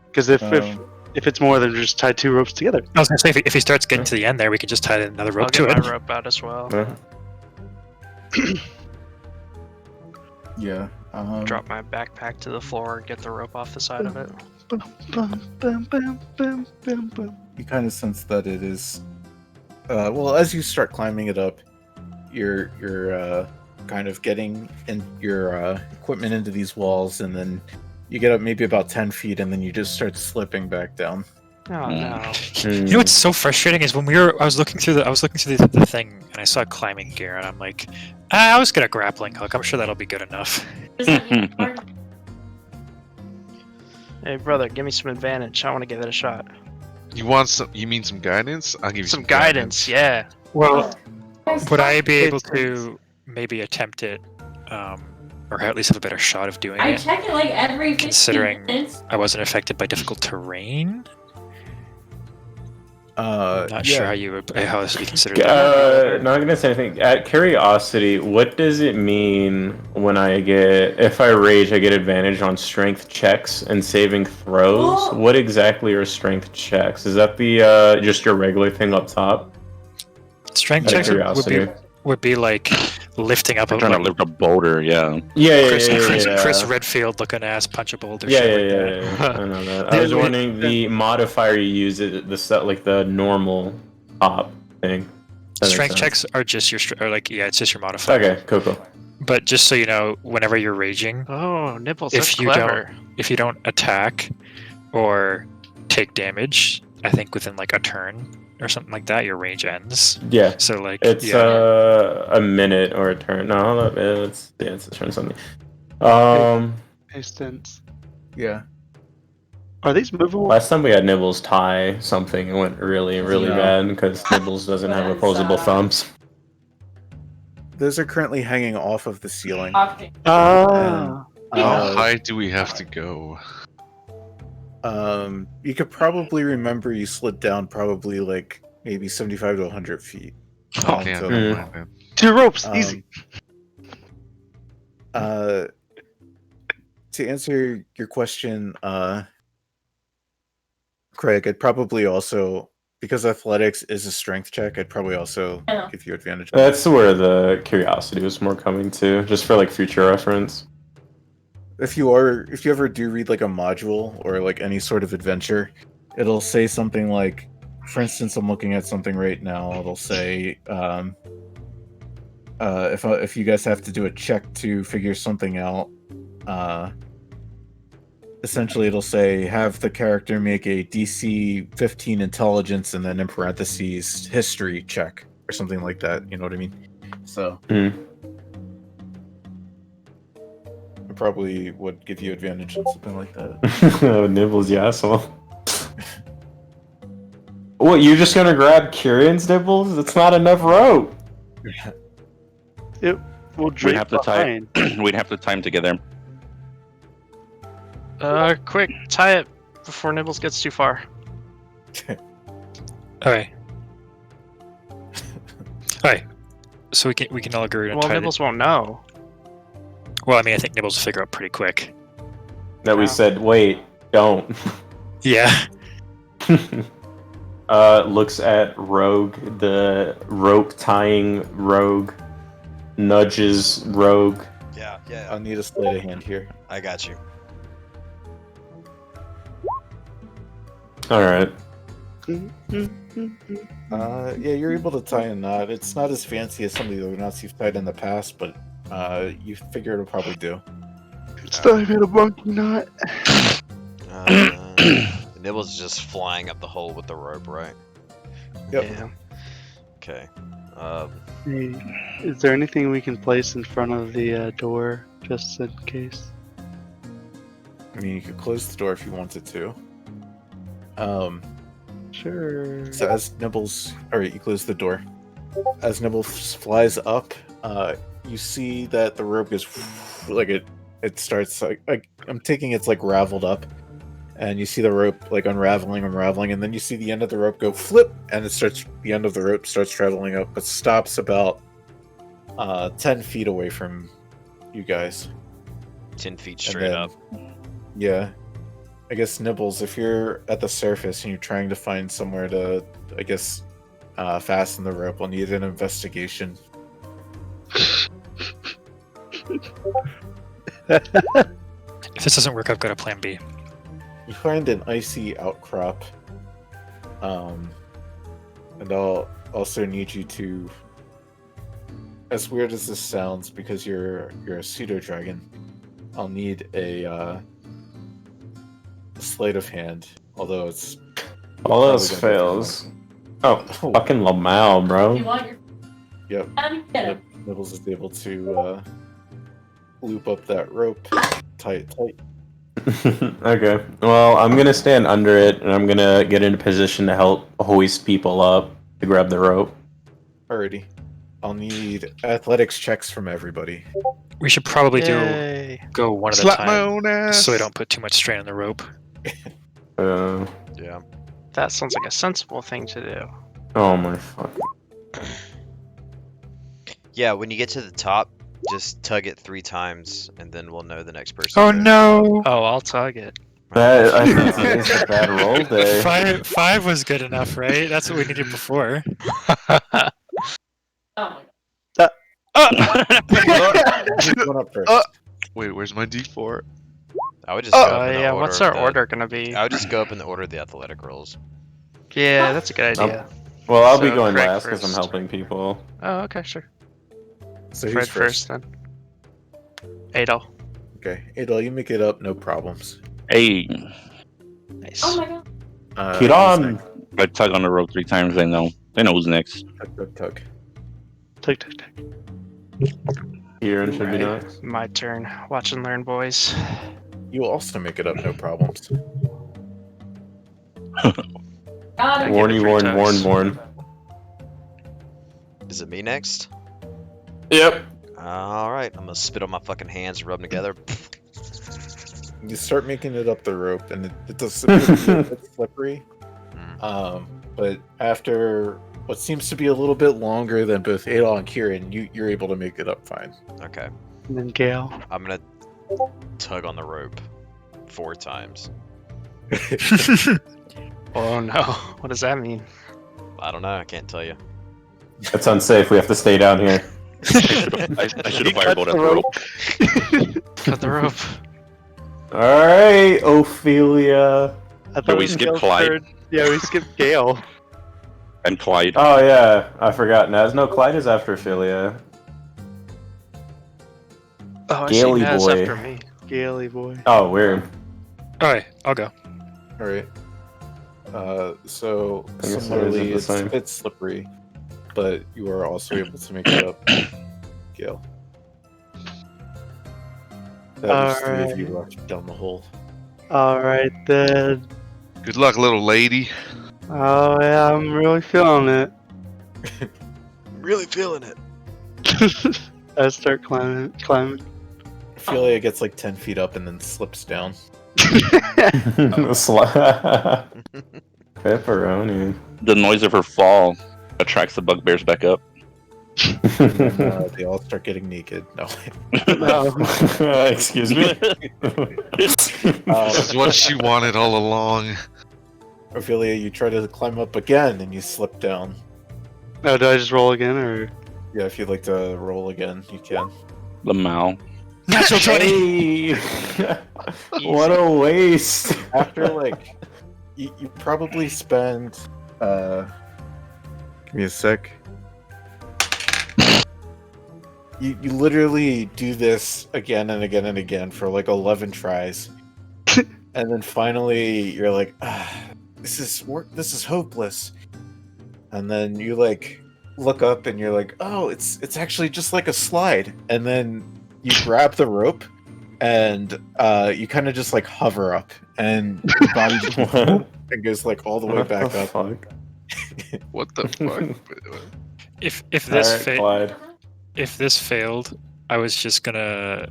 Because if Um, it's more than just tie 2 ropes together. I was gonna say if he starts getting to the end there, we can just tie another I'll rope get to it. my rope out as well. Yeah. Drop my backpack to the floor, get the rope off the side of it. Bum, bum, bum, bum, bum, bum. You kind of sense that it is. Well, as you start climbing it up, you're kind of getting in your equipment into these walls, and then you get up maybe about 10 feet, and then you just start slipping back down. Oh no. You know what's so frustrating is when I was looking through the thing and I saw climbing gear and I'm like, I was gonna grappling hook. I'm sure that'll be good enough. Hey brother, give me some advantage. I want to give it a shot. You want some? You mean some guidance? I'll give you Some guidance, yeah. Well, would I be able to maybe attempt it, or at least have a better shot of doing I it, check it like every 15 considering minutes. I wasn't affected by difficult terrain? Uh, Not yeah. sure how this would be considered. that. Not gonna say anything. At curiosity, what does it mean when if I rage, I get advantage on strength checks and saving throws? Oh. What exactly are strength checks? Is that the just your regular thing up top? Strength Out of checks curiosity. would be like lifting up I'm trying to like lift a boulder, yeah. Yeah, Chris Redfield looking ass punch a boulder. Yeah, shit yeah, like that. I know that. I was wondering the modifier you use, the set like the normal top thing. That makes Strength sense. checks are just it's just your modifier. Okay, cool. But just so you know, whenever you're raging, Oh, nipples, if that's you clever. if you don't attack or take damage, I think within like a turn or something like that, your rage ends. Yeah, So like it's yeah. a minute or a turn. No, it's a turn something. Distance. Yeah. Are these movable? Last time we had Nibbles tie something, it went really No. bad because Nibbles doesn't have opposable thumbs. those are currently hanging off of the ceiling. Ah. How high do we have to go? You could probably remember you slid down probably like maybe 75 to 100 feet. Okay, So, never mind then. 2 ropes, easy. To answer your question, Craig, I'd probably also, because athletics is a strength check, I'd probably also give you advantage. That's where the curiosity was more coming to, just for like future reference. If you ever do read like a module or like any sort of adventure, it'll say something like, for instance, I'm looking at something right now. It'll say, if you guys have to do a check to figure something out, essentially it'll say have the character make a DC 15 intelligence and then in parentheses history check or something like that. You know what I mean? So I probably would give you advantage on something like that. Oh, Nibbles, you asshole. What, you're just gonna grab Kieran's Nibbles? It's not enough rope. We'll We'd drape have to tie. behind. We'd have to tie them together. Quick, tie it before Nibbles gets too far. Okay. Alright. So we can all agree on Well, tie Nibbles won't know. Well, I mean, I think Nibbles will figure out pretty quick. That we said, wait, don't. Yeah. Looks at Rogue, the rope tying Rogue, nudges Rogue. Yeah, yeah. I'll need a sleight of hand here. I got you. Alright. Yeah, you're able to tie a knot. It's not as fancy as some of the other knots you've tied in the past, but you figure it'll probably do. It's not even a monkey knot. Nibbles is just flying up the hole with the rope, right? Yep. Yeah. Okay. Hey, is there anything we can place in front of the door, just in case? I mean, you could close the door if you wanted to. Sure. So as Nibbles, alright, you close the door. As Nibbles flies up, you see that the rope is like it starts like I'm taking it's like raveled up, and you see the rope like unraveling, and then you see the end of the rope go flip, and the end of the rope starts traveling up, but stops about 10 feet away from you guys. 10 feet And straight then- up. Yeah. I guess Nibbles, if you're at the surface and you're trying to find somewhere to, I guess, fasten the rope, I'll need an investigation. If this doesn't work, I've got a plan B. You find an icy outcrop, and I'll also need you to, as weird as this sounds, because you're a pseudo dragon, I'll need a sleight of hand. Although it's All else probably gonna fails. Oh, fucking Lamau, bro. Yep. Nibbles is able to loop up that rope, tie it tight. Okay. Well, I'm gonna stand under it, and I'm gonna get in a position to help hoist people up to grab the rope. Alrighty. I'll need athletics checks from everybody. We should probably Yay. go one at a Slap my time, own ass. so we don't put too much strain on the rope. Yeah. That sounds like a sensible thing to do. Oh my fuck. Yeah, when you get to the top, just tug it 3 times, and then we'll know the next person. Oh no! Oh, I'll tug it. That I think it's a bad roll there. Five was good enough, right? That's what we needed before. Going up first. Wait, where's my D4? I would just go Oh, up in the yeah, order what's of our the- order gonna be? I would just go up in the order of the athletic rolls. Yeah, that's a good idea. Well, I'll be So, going Craig last because I'm first. helping people. Oh, okay, sure. So who's Fred first? first then. Adol. Okay. Adol, you make it up, no problems. Hey, Nice. Get who's on! next? I tug on the rope 3 times. They know. They know who's next. Tug, tug, tug. Tug, tug, tug. Kieran should be Right. next. My turn. Watch and learn, boys. You also make it up, no problems. I give Warn it you, 3 warn, tugs. warn. Is it me next? Yep. All right, I'm gonna spit on my fucking hands, rub them together. You start making it up the rope, and it does appear to be a bit slippery. But after what seems to be a little bit longer than both Adol and Kieran, you're able to make it up fine. Okay, And then Gale. I'm gonna tug on the rope 4 times. Oh no, what does that mean? I don't know. I can't tell you. That's unsafe. We have to stay down here. I should have fireballed at the rope. Cut the rope. All right, Ophelia. I thought we it was skipped Gale's Clyde. turn. Yeah, we skipped Gale. And Clyde. Oh yeah, I forgot. Naz, no, Clyde is after Ophelia. Oh, I Gaily see Naz boy. after me. Gaily boy. Oh, weird. Alright, I'll go. All right. So I guess it similarly, is the same. it's slippery, but you are also able to make it up, Gale. That was 3 of you left down the hole. Alright then. Good luck, little lady. Oh yeah, I'm really feeling it. I'm really feeling it. I start climbing. Ophelia gets like 10 feet up and then slips down. Pepperoni. The noise of her fall attracts the bugbears back up. And then, they all start getting naked. No. Excuse me. This is what she wanted all along. Ophelia, you try to climb up again and you slip down. Oh, do I just roll again or? Yeah, if you'd like to roll again, you can. Lamau. Natural 20! Hey! What a waste. After like, you probably spend. Give me a sec. You literally do this again and again and again for like 11 tries, and then finally you're like, this is hopeless. And then you like look up and you're like, oh, it's actually just like a slide. And then you grab the rope and you kind of just like hover up, and your body just and goes like all the way back up. Fuck? What the fuck? If this Alright, Clyde. if this failed, I was just gonna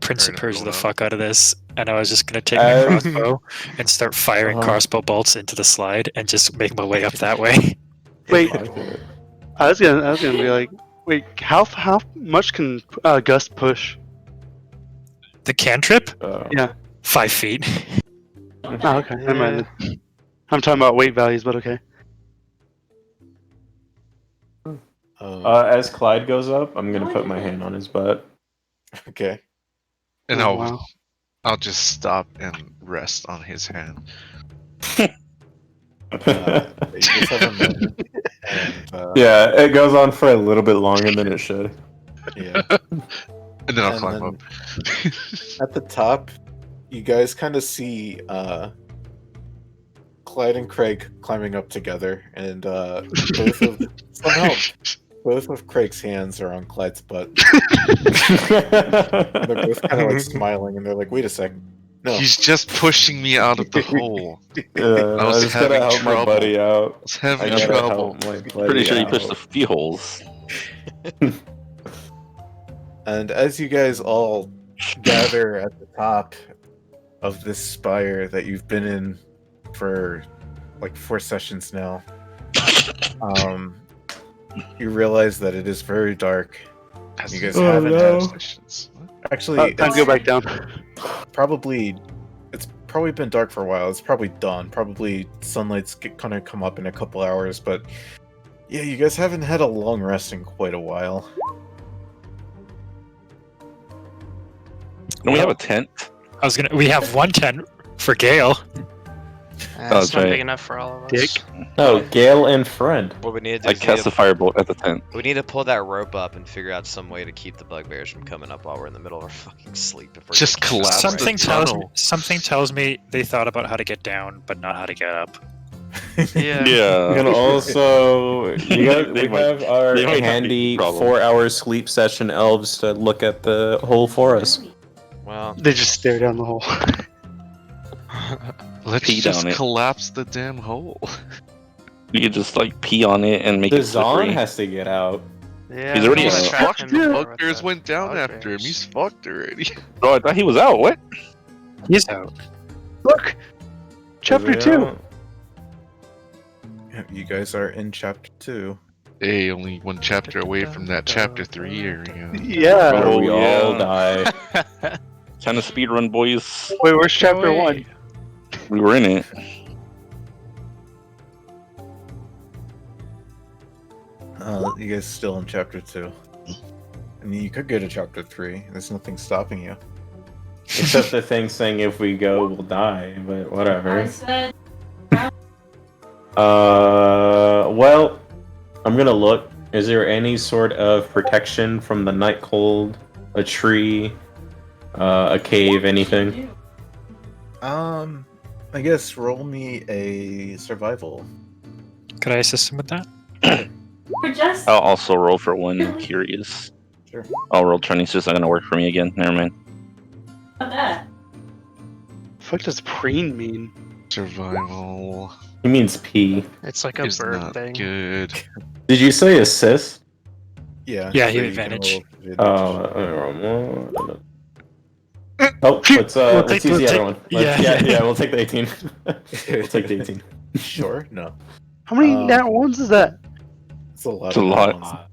Prince of Alright, Persia the hold on. fuck out of this, and I was just gonna take my Uh, crossbow and start firing Uh-huh. crossbow bolts into the slide and just make my way up that way. Wait, Fuck it. I was gonna be like, wait, how much can Gust push? The cantrip? Yeah. 5 feet. Oh, okay. Never mind. I'm talking about weight values, but okay. As Clyde goes up, I'm gonna put my hand on his butt. Okay. And Oh, wow. I'll just stop and rest on his hand. You just have a moment. And, Yeah, it goes on for a little bit longer than it should. yeah. And then I'll And climb then- up. At the top, you guys kind of see Clyde and Craig climbing up together, and both of Craig's hands are on Clyde's butt. They're both kind of like smiling, and they're like, "Wait a second, no." He's just pushing me out of the hole. I was just gotta having help my trouble. buddy out. I was I having gotta trouble. help my buddy Pretty sure you out. pushed a few holes. And as you guys all gather at the top of this spire that you've been in for like 4 sessions now, you realize that it is very dark. You guys haven't had Sessions. actually. Time to go back down. It's probably been dark for a while. It's probably dawn. Probably sunlight's kind of come up in a couple hours, but yeah, you guys haven't had a long rest in quite a while. Don't we have a tent? We have 1 tent for Gale. That's That's not right. big enough for all of us. Dick. No, Gale and friend. What we need to do I is cast a firebolt at the tent. we need to pull that rope up and figure out some way to keep the bugbears from coming up while we're in the middle of our fucking sleep. If we're Just gonna- collapse the Something tells me they thought about how to get down, but not how to get up. Yeah. We're gonna also They we might- have our they might not be handy a problem. 4-hour sleep session elves to look at the hole for us. Well, They just stare down the hole. Let's Pee just down it. collapse the damn hole. You could just like pee on it and make The it Zon slippery. has to get out. Yeah, He's I already don't wanna a trap fucked. him The in there with bugbears the went down after him. bugbears. He's fucked already. Oh, I thought he was out. What? He's out. Look, chapter Is he 2. out? Yeah, you guys are in chapter 2. Hey, only one chapter away from that chapter 3 area. Yeah. Where we yeah. all die. Trying to speedrun, boys. Wait, where's chapter away. 1? We were in it. You guys still in chapter 2. I mean, you could go to chapter 3. There's nothing stopping you. Except the thing saying if we go, we'll die, but whatever. Well, I'm gonna look. Is there any sort of protection from the night cold? A tree? A cave? Anything? I guess roll me a survival. Could I assist him with that? I'll also roll for one. I'm curious. Sure. I'll roll 20. It's just not gonna work for me again. Never mind. Fuck does preen mean? Survival He means pee. It's like a is bird not thing. good. Did you say assist? Yeah. Yeah, he so had you can advantage. roll advantage. Oh, let's take- use we'll the take- other one. Let's- yeah. yeah, we'll take the 18. We'll take the 18. Sure. No. How many Um, nat ones is that? It's a lot. It's a of lot. ones.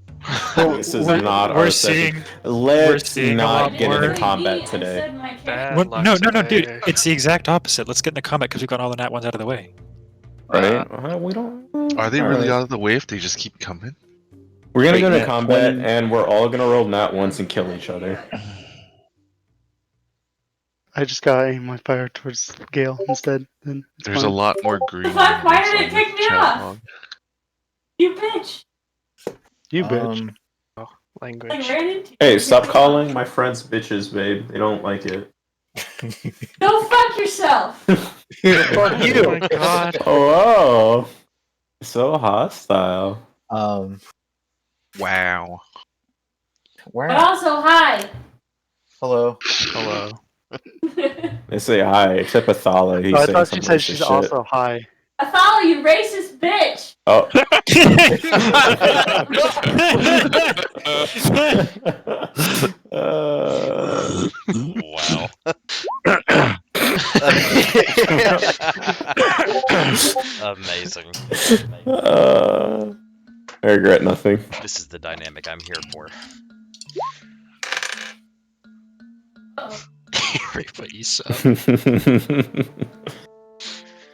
This is We're- not we're our session. seeing- Let's seeing a not lot get into more. combat today. Bad What? luck No, today. dude. It's the exact opposite. Let's get into combat because we've got all the nat ones out of the way. Right? We don't. Are they really Alright. out of the way if they just keep coming? We're gonna Wait, go to nat combat, 20. and we're all gonna roll nat once and kill each other. I just got aim my fire towards Gale instead. Then it's There's a fine. lot more green. fuck? Why ones did it on kick the me chat off? log. You bitch! You bitch. Language. Like ran into you. Hey, stop calling my friends bitches, babe. They don't like it. Go fuck yourself! Fuck Oh you. my god. Oh, so hostile. Wow. Where? But also, hi! Hello. Hello. They say hi, except Athala. He's Oh, I saying thought some she said racist she's shit. also high. I follow you, racist bitch! Oh. Wow. Amazing. I regret nothing. This is the dynamic I'm here for. Everybody suck.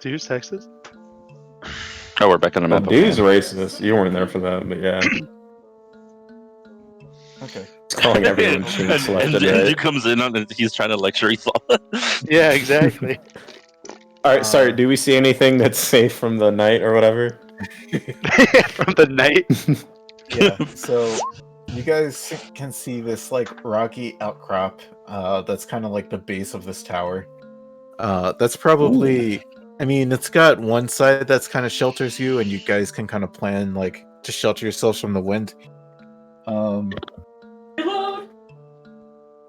Do you sexist? Oh, we're back on the map. Dude's racist. You weren't there for that, but yeah. Okay. It's calling everyone chinks left and and he right. comes in and he's trying to lecture us all. Yeah, exactly. Alright, sorry, do we see anything that's safe from the night or whatever? From the night. Yeah. So you guys can see this like rocky outcrop. That's kind of like the base of this tower. That's probably. I mean, it's got one side that's kind of shelters you, and you guys can kind of plan like to shelter yourselves from the wind. Reload!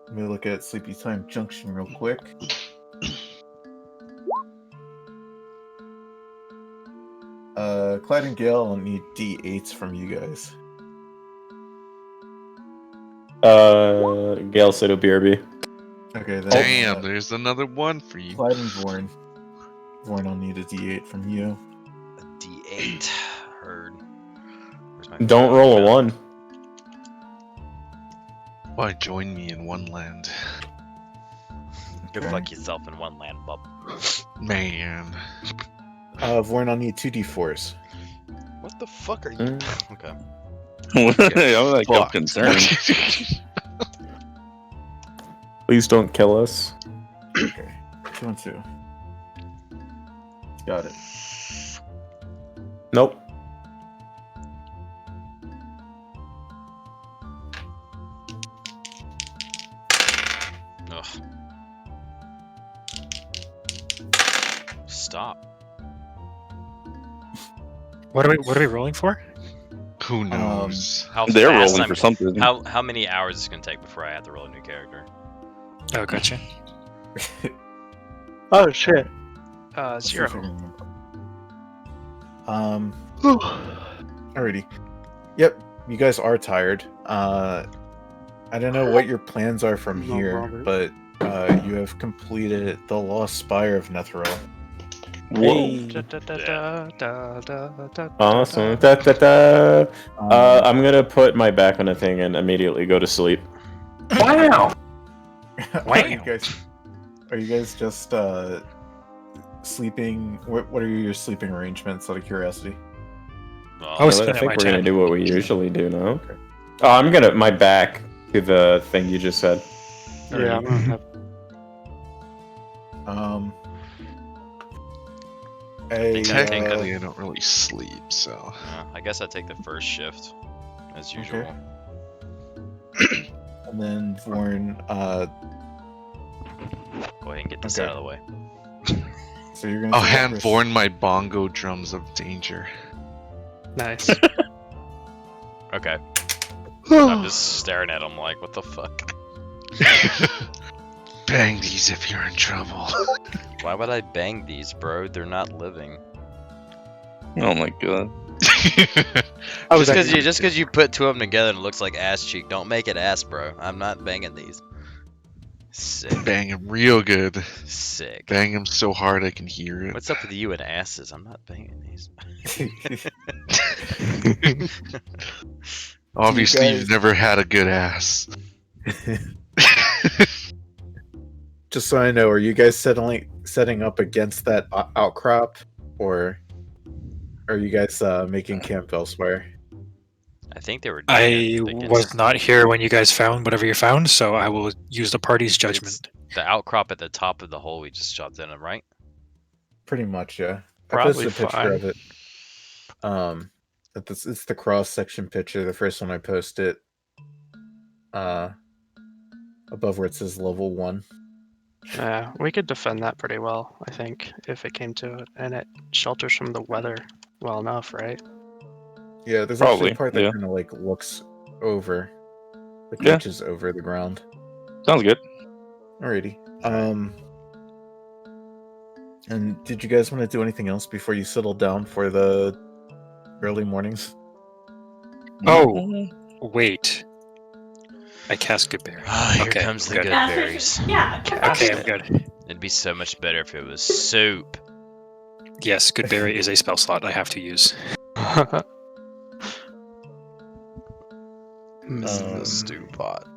Let me look at Sleepy Time Junction real quick. Clyde and Gale will need D8s from you guys. Gale said it'll BRB. Okay, then. Damn, there's another one for you. Clyde and Vorn. Vorn, I'll need a D8 from you. A D8. Heard. Where's my Don't roll a 1. Why join me in one land? Go Okay. fuck yourself in one land, bub. Man. Vorn, I'll need 2D4s. What the fuck are you? Okay. I'm like, I'm Fuck. concerned. Please don't kill us. Okay. 2 and 2. Got it. Nope. Ugh. Stop. What are we rolling for? Who knows? How They're fast rolling I'm- for something. How many hours is it gonna take before I have to roll a new character? Oh, gotcha. Oh shit. Let's see 0. if I can remember. Alrighty. Yep. you guys are tired. I don't know what your plans are from No, here, Robert. but you have completed the Lost Spire of Netheril. Whoa. Da-da-da-da-da-da-da-da. Awesome. Da, da, da. Um, I'm gonna put my back on the thing and immediately go to sleep. Wow. are you guys just sleeping? What are your sleeping arrangements? Out of curiosity. I was I sitting at think my we're gonna tent. do what we usually do now. Oh, I'm gonna my back to the thing you just said. Yeah, I'm gonna have Technically, I don't really sleep, so. Yeah, I guess I take the first shift, as usual. And then Vorn, Go ahead and get this Okay. out of the way. so you're gonna. I'll take the hand first- Vorn my bongo drums of danger. Nice. Okay. I'm just staring at him like, what the fuck? Bang these if you're in trouble. Why would I bang these, bro? They're not living. Oh my god. I was Just because you put two of them together and it looks like ass cheek, don't make it ass, bro. I'm not banging these. Sick. Bang him real good. Sick. Bang him so hard I can hear it. What's up with you and asses? I'm not banging these. Obviously, guys- you've never had a good ass. Just so I know, are you guys setting up against that outcrop, or are you guys making camp elsewhere? I think they were. I doing it against- was not here when you guys found whatever you found, so I will use the party's judgment. The outcrop at the top of the hole we just jumped in, right? Pretty much, yeah. Probably I posted a picture fine. of it. It's the cross section picture. The first one I posted. Above where it says level 1. Yeah, we could defend that pretty well, I think, if it came to it. And it shelters from the weather well enough, right? Yeah, there's Probably, actually a part that yeah. kind of like looks over, like Yeah. reaches over the ground. Sounds good. Alrighty. And did you guys want to do anything else before you settle down for the early mornings? Oh, wait. I cast Good Berry. Ah, here Okay, comes the good. good That's berries. Yeah. Okay, I'm good. It'd be so much better if it was soup. Yes, Good Berry is a spell slot I have to use. The stew pot.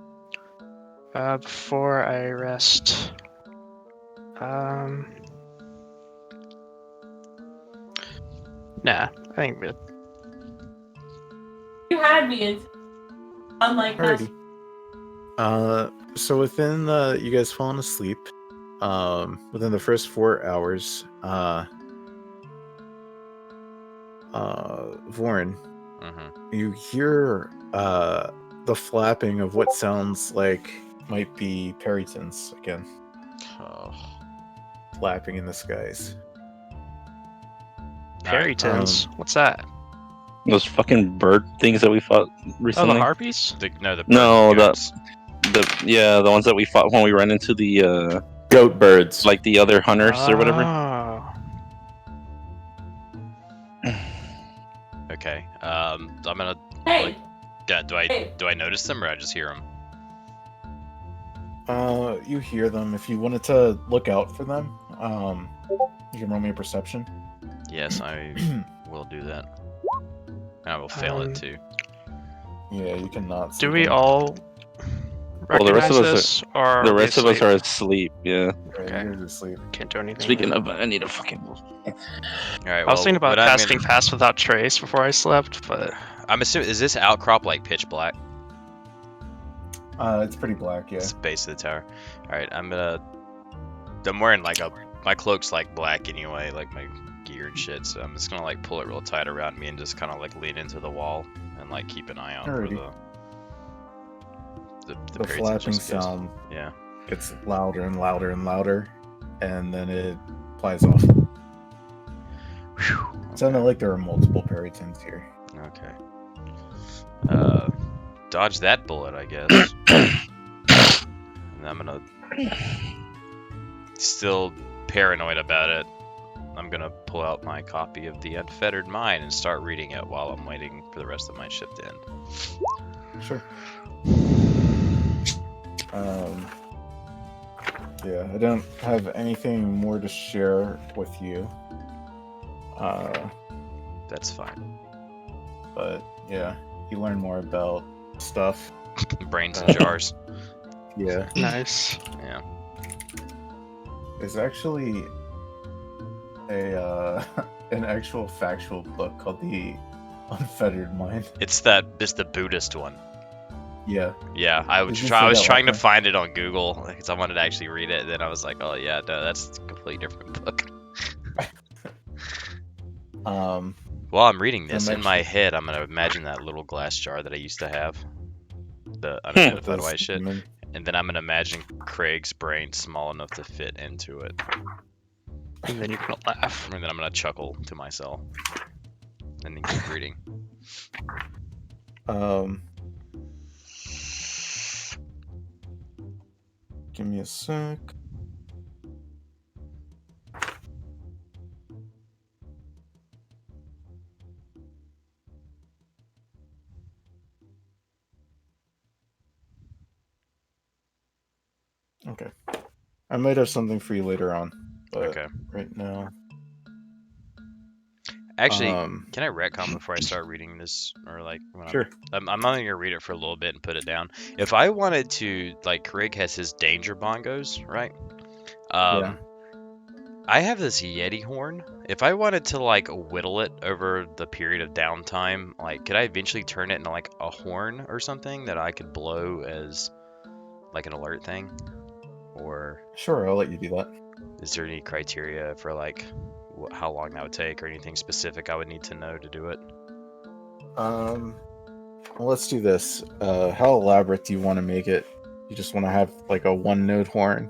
Before I rest, nah, I think we You had me in. Unlike that. Alrighty. So within you guys falling asleep, within the first 4 hours, Vorn, you hear the flapping of what sounds like might be peritons again, Oh. flapping in the skies. Peritons. What's that? Those fucking bird things that we fought Oh, recently. the harpies? No, the goats. the ones that we fought when we ran into the Goat birds. like the other hunters or whatever. Oh. Okay. I'm gonna. Hey, Yeah, do I notice them or I just hear them? You hear them. If you wanted to look out for them, you can roll me a perception. Yes, I will do that. And I will fail it too. Yeah, you cannot. see Do we them. all Well, the rest recognize of us this, or are The we rest of us asleep? are asleep. Yeah. Yeah, Okay. you're asleep. Can't do anything. Speaking of, I need a fucking. All right. I was thinking about what I'm casting gonna- Fast Without Trace before I slept, but I'm assuming is this outcrop like pitch black? It's pretty black, yeah. It's the base of the tower. All right. I'm wearing like my cloak's like black anyway, like my gear and shit. So I'm just gonna like pull it real tight around me and just kind of like lean into the wall and like keep an eye out for Alrighty. the The peritons flapping just in case. sound Yeah. gets louder and louder and louder, and then it flies off. Whew. It sounded like there were multiple peritons here. Okay. Dodge that bullet, I guess. And I'm gonna still paranoid about it. I'm gonna pull out my copy of The Unfettered Mind and start reading it while I'm waiting for the rest of my ship to end. Sure. Yeah, I don't have anything more to share with you. That's fine. But yeah, you learn more about stuff. Brains in jars. Yeah, Nice. Yeah. there's actually a an actual factual book called The Unfettered Mind. It's the Buddhist one. Yeah. Yeah, I was Did you say that trying to last find it on Google because I wanted to actually read it. And then I was like, oh yeah, no, that's a completely different book. While I'm reading this, in my head, I'm gonna imagine that little glass jar that I used to have, the unidentified white shit, and then I'm gonna imagine Craig's brain small enough to fit into it, And then you're gonna laugh. and then I'm gonna chuckle to myself, and then keep reading. Give me a sec. Okay. I might have something for you later on, but Okay. right now. Actually, can I retcon before I start reading this, or like, when Sure. I'm only gonna read it for a little bit and put it down. If I wanted to, like, Craig has his danger bongos, right? Yeah. I have this Yeti horn. If I wanted to like whittle it over the period of downtime, like, could I eventually turn it into like a horn or something that I could blow as like an alert thing? Or Sure, I'll let you do that. is there any criteria for like how long that would take or anything specific I would need to know to do it? Well, let's do this. How elaborate do you want to make it? You just want to have like a one-note horn?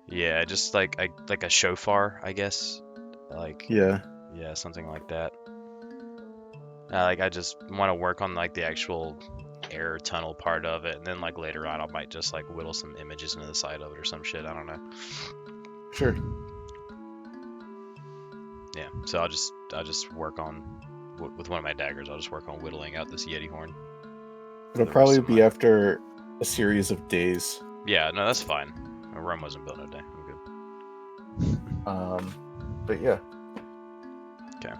Yeah, just like a shofar, I guess. Like, Yeah. yeah, something like that. Like, I just want to work on like the actual air tunnel part of it, and then like later on I might just like whittle some images into the side of it or some shit. I don't know. Sure. Yeah, so I'll just work on with one of my daggers. I'll just work on whittling out this Yeti horn. It'll the probably rest of be my- after a series of days. Yeah, no, that's fine. Rome wasn't built in a day. I'm good. But yeah. Okay.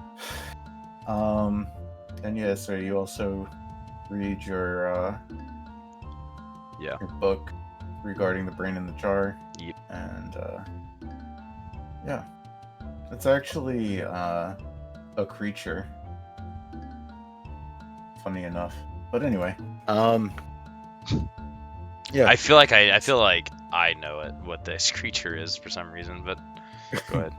And yeah, so you also read your Yeah. your book regarding the brain in the jar. Yep. And yeah, it's actually a creature. Funny enough, but anyway, yeah. I feel like I know it what this creature is for some reason, but go ahead.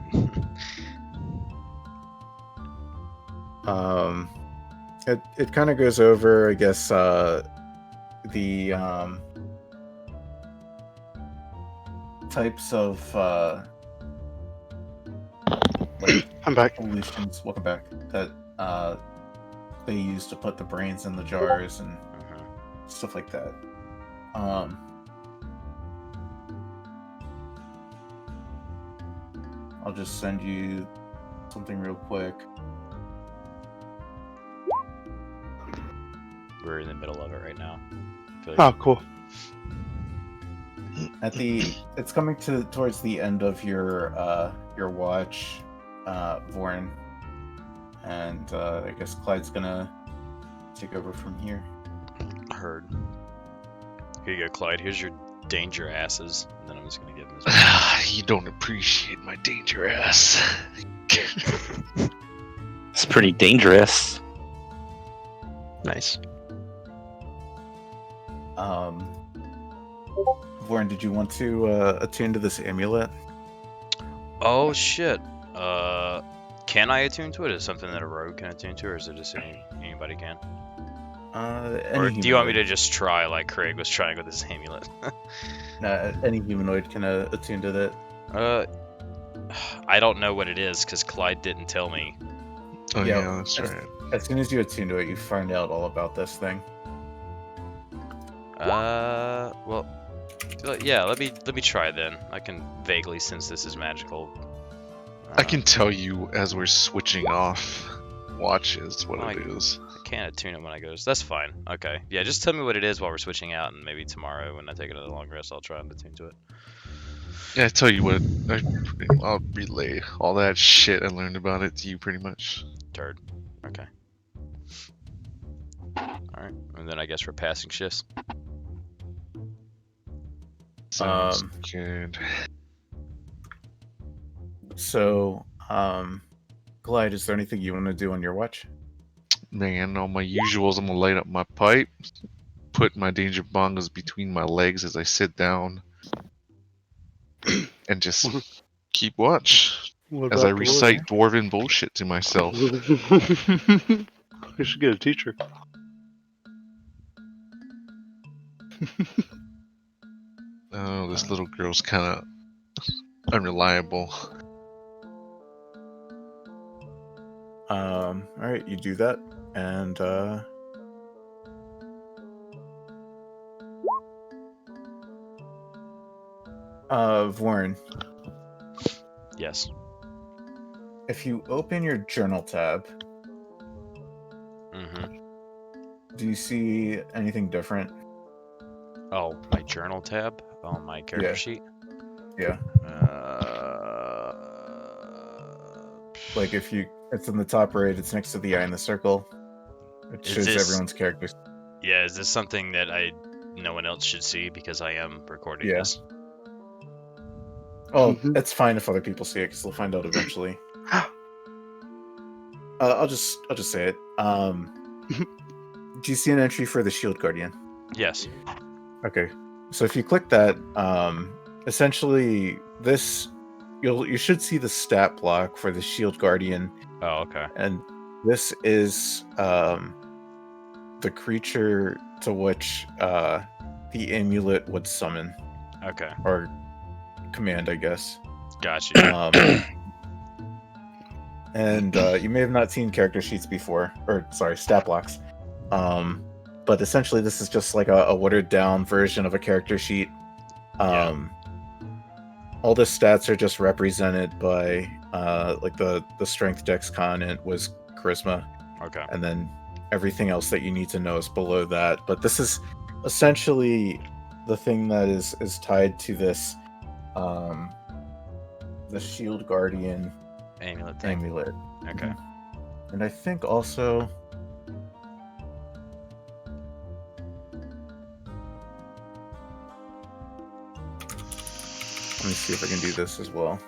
It kind of goes over, I guess, the types of like I'm back. solutions. Welcome back. That they use to put the brains in the jars and stuff like that. I'll just send you something real quick. We're in the middle of it right now. I feel Oh, like- cool. It's coming towards the end of your watch, Vorin, and I guess Clyde's gonna take over from here. Heard. Here you go, Clyde. Here's your danger asses. And then I'm just gonna give him his. You don't appreciate my danger ass. It's pretty dangerous. Nice. Vorin, did you want to attune to this amulet? Oh shit. Can I attune to it? Is it something that a rogue can attune to, or is it just anybody can? Or do you want me to just try like Craig was trying with his amulet? Any humanoid can attune to that. I don't know what it is because Clyde didn't tell me. Oh Yeah, yeah, that's right. As soon as you attune to it, you find out all about this thing. Well, yeah. Let me try then. I can vaguely sense this is magical. I can tell you as we're switching off watches what Like- it is. I can't attune it when I go. So that's fine. Okay. Yeah, just tell me what it is while we're switching out, and maybe tomorrow when I take another long rest, I'll try and attune to it. Yeah, I tell you what. I'll relay all that shit I learned about it to you pretty much. Turd. Okay. Alright. And then I guess we're passing shifts. Sounds good. So, Clyde, is there anything you want to do on your watch? Man, all my usuals, I'm gonna light up my pipe, put my danger bongos between my legs as I sit down, and just keep watch What as I about the recite dwarven bullshit to myself. lawyer? We should get a teacher. Oh, this little girl's kind of unreliable. All right, you do that, and Warren, Yes. if you open your journal tab, Mm-hmm. do you see anything different? Oh, my journal tab on my character Yeah. sheet. Yeah, like if you, it's in the top right. It's next to the eye in the circle. It Is shows this- everyone's characters. Yeah, is this something that no one else should see because I am recording Yeah. this? Oh, it's fine if other people see it because they'll find out eventually. I'll just say it. Do you see an entry for the Shield Guardian? Yes. Okay, so if you click that, essentially this, you should see the stat block for the Shield Guardian, Oh, okay. and this is the creature to which the amulet would summon Okay. or command, I guess. Gotcha. And you may have not seen character sheets before, or sorry, stat blocks. But essentially, this is just like a watered down version of a character sheet. All the stats are just represented by like the strength, dex, con, and was charisma, Okay. and then everything else that you need to know is below that. But this is essentially the thing that is tied to this, the Shield Guardian Amulet thing. amulet. Okay. And I think also, let me see if I can do this as well.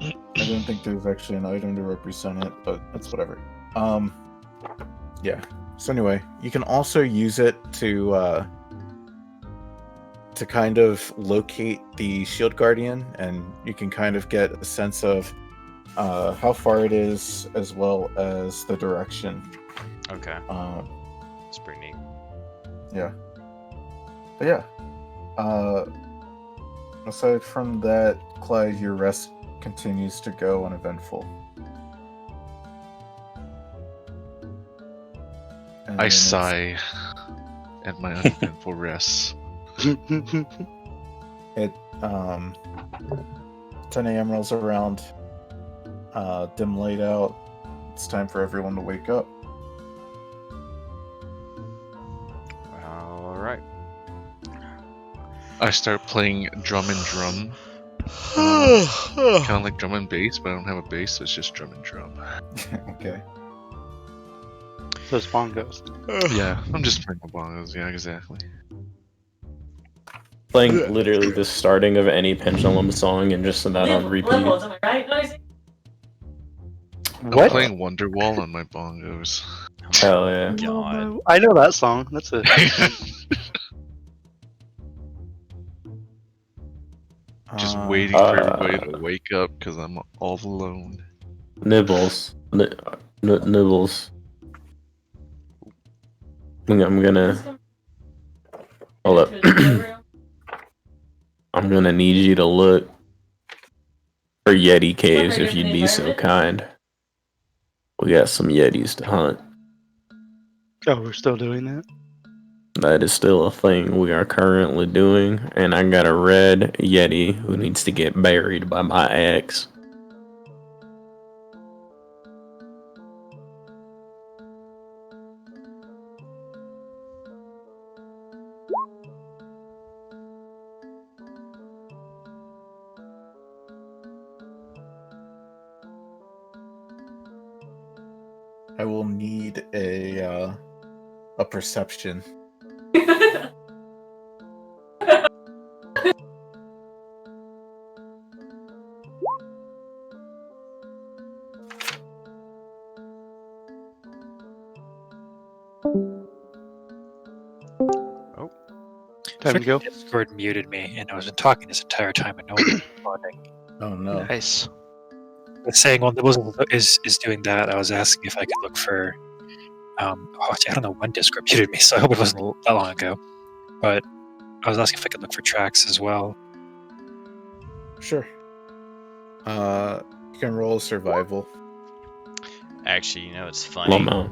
I don't think there's actually an item to represent it, but that's whatever. Yeah. So anyway, you can also use it to kind of locate the Shield Guardian, and you can kind of get a sense of how far it is, as well as the direction. Okay. It's pretty neat. Yeah. But yeah. Aside from that, Clyde, your rest continues to go uneventful. And I it's- sigh at my uneventful rest. It 10 a.m. rolls around, dim light out. It's time for everyone to wake up. All right. I start playing drum and drum. Kind of like drum and bass, but I don't have a bass, so it's just drum and drum. Okay. So it's bongos. Yeah, I'm just playing the bongos. Yeah, exactly. Playing literally the starting of any Pendulum song and just that on repeat. Liberals, am I right? Noisy? I'm What? playing Wonderwall on my bongos. Hell yeah. God. I know that song. That's it. Just Uh, waiting for everybody to wake up because I'm all alone. Nibbles. Nibbles. I'm gonna. Hold up. I'm gonna need you to look for Yeti caves if you'd be so kind. We got some Yetis to hunt. Oh, we're still doing that? That is still a thing we are currently doing, and I got a red Yeti who needs to get buried by my ex. I will need a perception. Time to go. Discord muted me, and I was talking this entire time, and no one was responding. Oh no. Nice. I was saying, well, is doing that. I was asking if I could look for. I don't know when Discord muted me, so I hope it wasn't that long ago. But I was asking if I could look for tracks as well. Sure. You can roll survival. Actually, you know, it's funny. Lomo.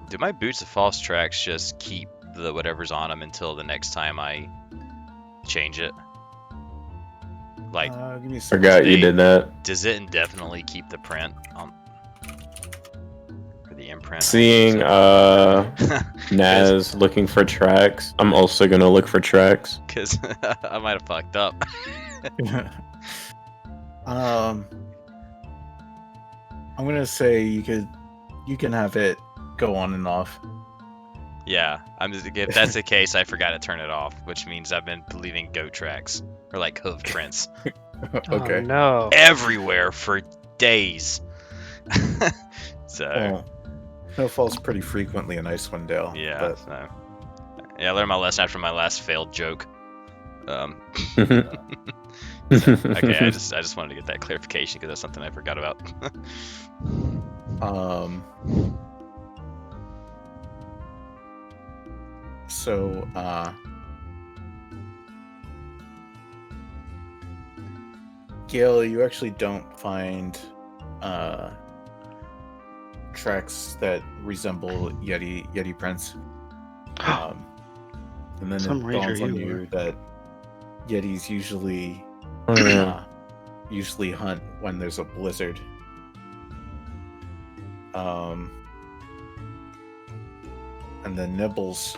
Do my boots of false tracks just keep the whatever's on them until the next time I change it? Like, Give me a Forgot you did that. does it indefinitely keep the print on or the imprint? Seeing Naz looking for tracks, I'm also gonna look for tracks. Because I might have fucked up. I'm gonna say you can have it go on and off. Yeah, if that's the case, I forgot to turn it off, which means I've been leaving goat tracks or like hoof prints Okay. Oh, no. everywhere for days. So Well, snow falls pretty frequently in Icewind Dale. yeah, But so, yeah, I learned my lesson after my last failed joke. Okay. Okay, I just wanted to get that clarification because that's something I forgot about. So, Gail, you actually don't find tracks that resemble Yeti prints. And then Some it ranger dawns on you you that Yetis usually hunt when there's a blizzard. And then Nibbles,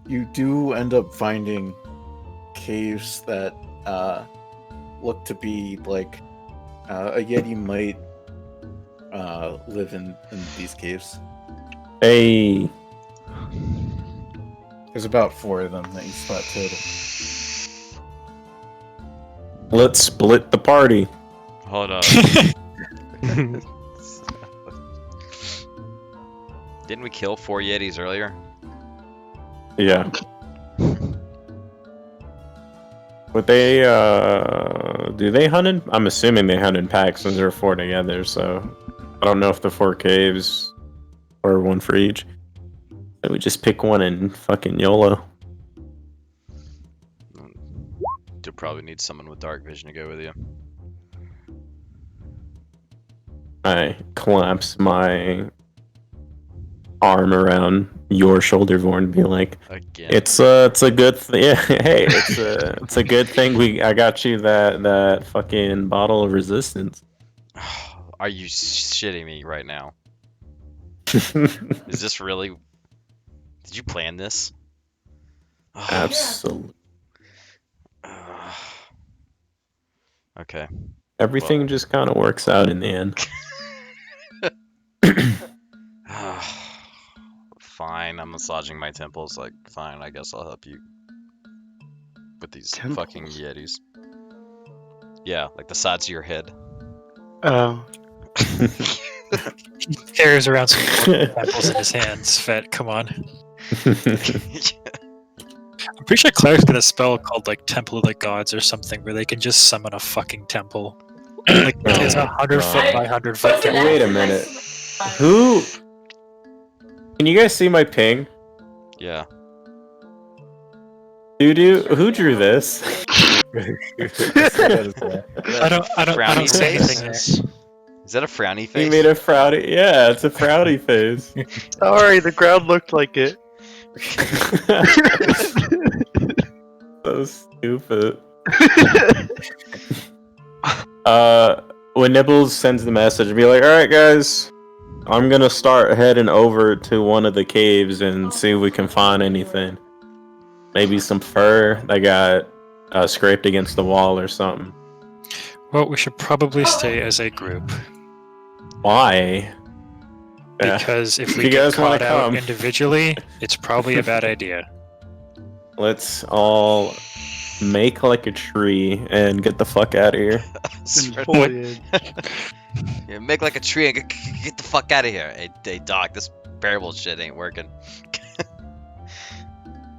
you do end up finding caves that look to be like a Yeti might live in these caves. Hey, There's about 4 of them that you spot total. let's split the party. Hold up. Didn't we kill 4 Yetis earlier? Yeah. But they, do they hunt in? I'm assuming they hunt in packs since there are 4 together, so I don't know if the 4 caves or 1 for each. So we just pick one and fucking YOLO. You'll probably need someone with dark vision to go with you. I collapse my arm around your shoulder, Vorn, and be like, Again. it's a good thing. Yeah, hey, it's a good thing I got you that fucking bottle of resistance. Are you shitting me right now? Is this really? Did you plan this? Absolutely. Okay. Everything just kind of works out in the end. Fine, I'm massaging my temples. Like, fine, I guess I'll help you with these fucking Yetis. Yeah, like the sides of your head. Oh. He carries around some apples in his hands. Fett, come on. I'm pretty sure Claire's got a spell called like Temple of the Gods or something where they can just summon a fucking temple. Like it's 100 foot by 100 foot. Wait a minute. Who Can you guys see my ping? Yeah. Who drew this? I don't see anything there. Is that a frowny He face? made a frowny. Yeah, it's a frowny face. Sorry, the crowd looked like it. So stupid. When Nibbles sends the message, be like, "All right, guys, I'm gonna start heading over to one of the caves and see if we can find anything. Maybe some fur that got scraped against the wall or something." Well, we should probably stay as a group. Why? Yeah. Because if we You get guys wanna caught out come? individually, it's probably a bad idea. Let's all make like a tree and get the fuck out of here. Foliage. Yeah, make like a tree and get the fuck out of here. Hey, Doc, this parable shit ain't working.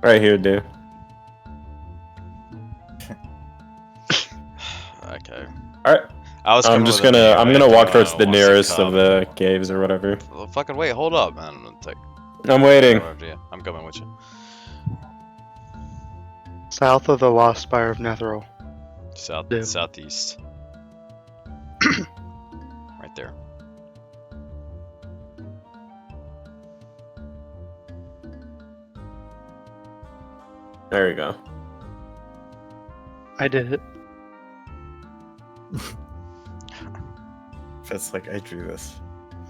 Right here, dude. Okay. All right. I was. I'm gonna walk towards the nearest of the caves or whatever. Well, fucking wait, hold up, man. I'm waiting. I'm coming with you. South of the lost spire of Netheril. Southeast. Right there. There we go. I did it. That's like I drew this.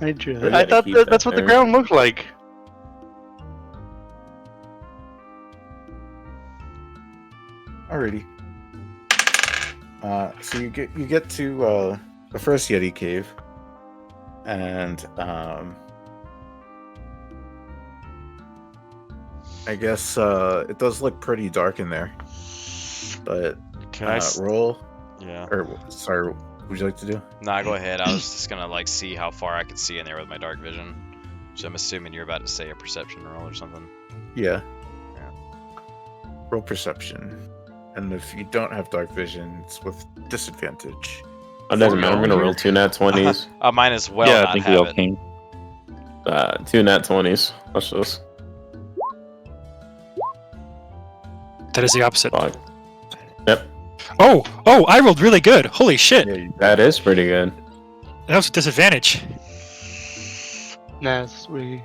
I drew We it. I gotta thought keep that's that what the there. ground looked like. Alrighty. So you get to the first Yeti cave, and I guess it does look pretty dark in there. But Can I? roll? Yeah. Or sorry, what would you like to do? Nah, go ahead. I was just gonna like see how far I could see in there with my dark vision. So I'm assuming you're about to say a perception roll or something. Yeah. Yeah. Roll perception, and if you don't have dark vision, it's with disadvantage. It doesn't matter. I'm gonna roll 2 nat 20s. Mine as well. yeah, not I think we have all it. came. 2 nat 20s. Watch this. That is the opposite. Fuck. Yep. Oh, I rolled really good. Holy shit. Yeah, you That is pretty good. That was a disadvantage. Nah, sweet.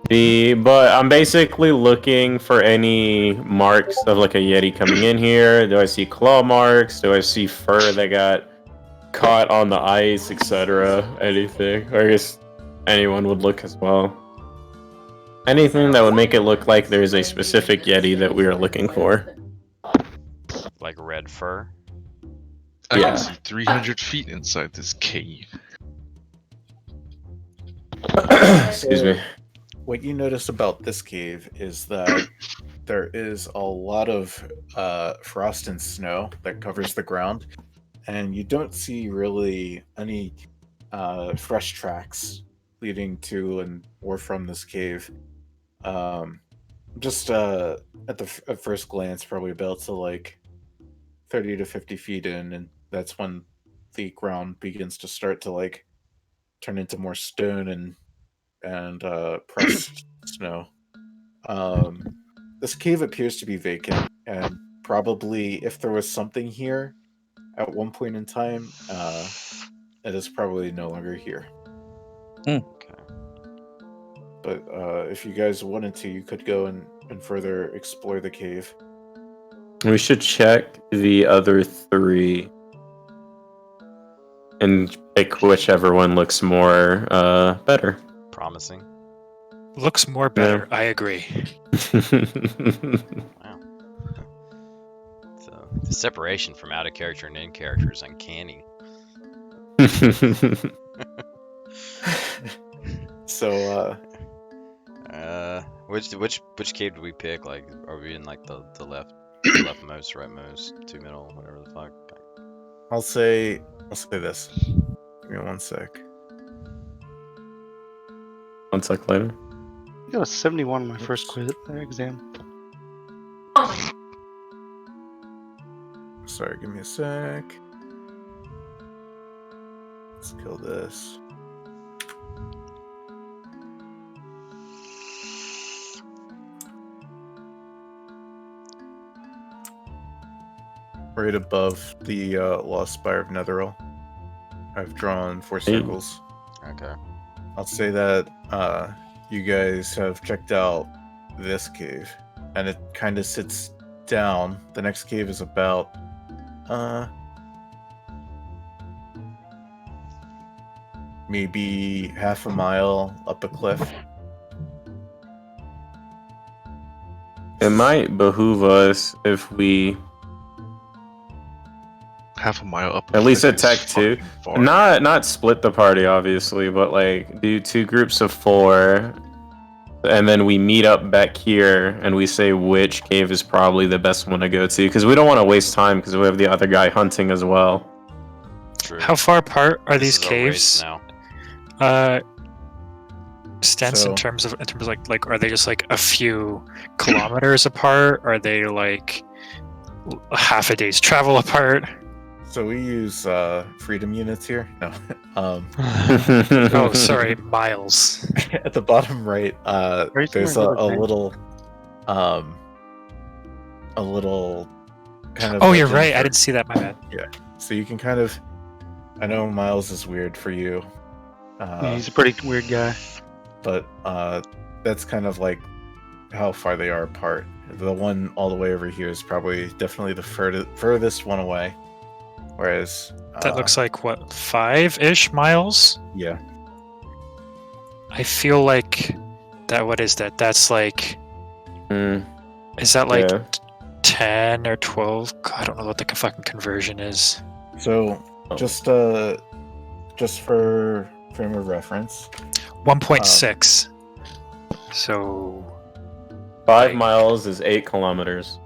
But I'm basically looking for any marks of like a Yeti coming in here. Do I see claw marks? Do I see fur that got caught on the ice, etc.? Anything? Or I guess anyone would look as well. Anything that would make it look like there's a specific Yeti that we are looking for. Like red fur. I Yeah. can see 300 feet inside this cave. Excuse me. What you notice about this cave is that there is a lot of frost and snow that covers the ground, and you don't see really any fresh tracks leading to and or from this cave. Just at first glance, probably about to like 30 to 50 feet in, and that's when the ground begins to start to like turn into more stone and pressed snow. This cave appears to be vacant, and probably if there was something here at one point in time, it is probably no longer here. Okay. But if you guys wanted to, you could go and further explore the cave. We should check the other 3 and pick whichever one looks more better. Promising. Looks more better. I agree. Wow. So the separation from out of character and in character is uncanny. So which cave do we pick? Like, are we in like the leftmost, rightmost, 2 middle, whatever the fuck? I'll say this. Give me 1 sec. 1 sec later. I got a 71 on my first quiz exam. Sorry, give me a sec. Let's kill this. right above the Lost Spire of Netheril. I've drawn 4 circles. Okay. I'll say that you guys have checked out this cave, and it kind of sits down. The next cave is about maybe half a mile up a cliff. It might behoove us if we Half a mile up. at least cliff is attack 2. fucking far. Not split the party, obviously, but like do 2 groups of 4, and then we meet up back here, and we say which cave is probably the best one to go to, because we don't want to waste time, because we have the other guy hunting as well. True. How far apart are This these is a race caves? now. Stance So- in terms of like are they just like a few kilometers apart? Are they like half a day's travel apart? So we use freedom units here. No. Oh, sorry, miles. At the bottom right, Very there's similar to a the thing. little kind of. Oh, like you're right. I invert- didn't see that. My bad. So you can kind of. I know Miles is weird for you, He's a pretty weird guy. but that's kind of like how far they are apart. The one all the way over here is probably definitely the furthest one away, whereas That looks like what 5-ish miles. yeah. I feel like that. What is that? That's like. Hmm, Is that like yeah. 10 or 12? God, I don't know what the fucking conversion is. So Oh. just for frame of reference, 1.6. So 5 miles is 8 kilometers.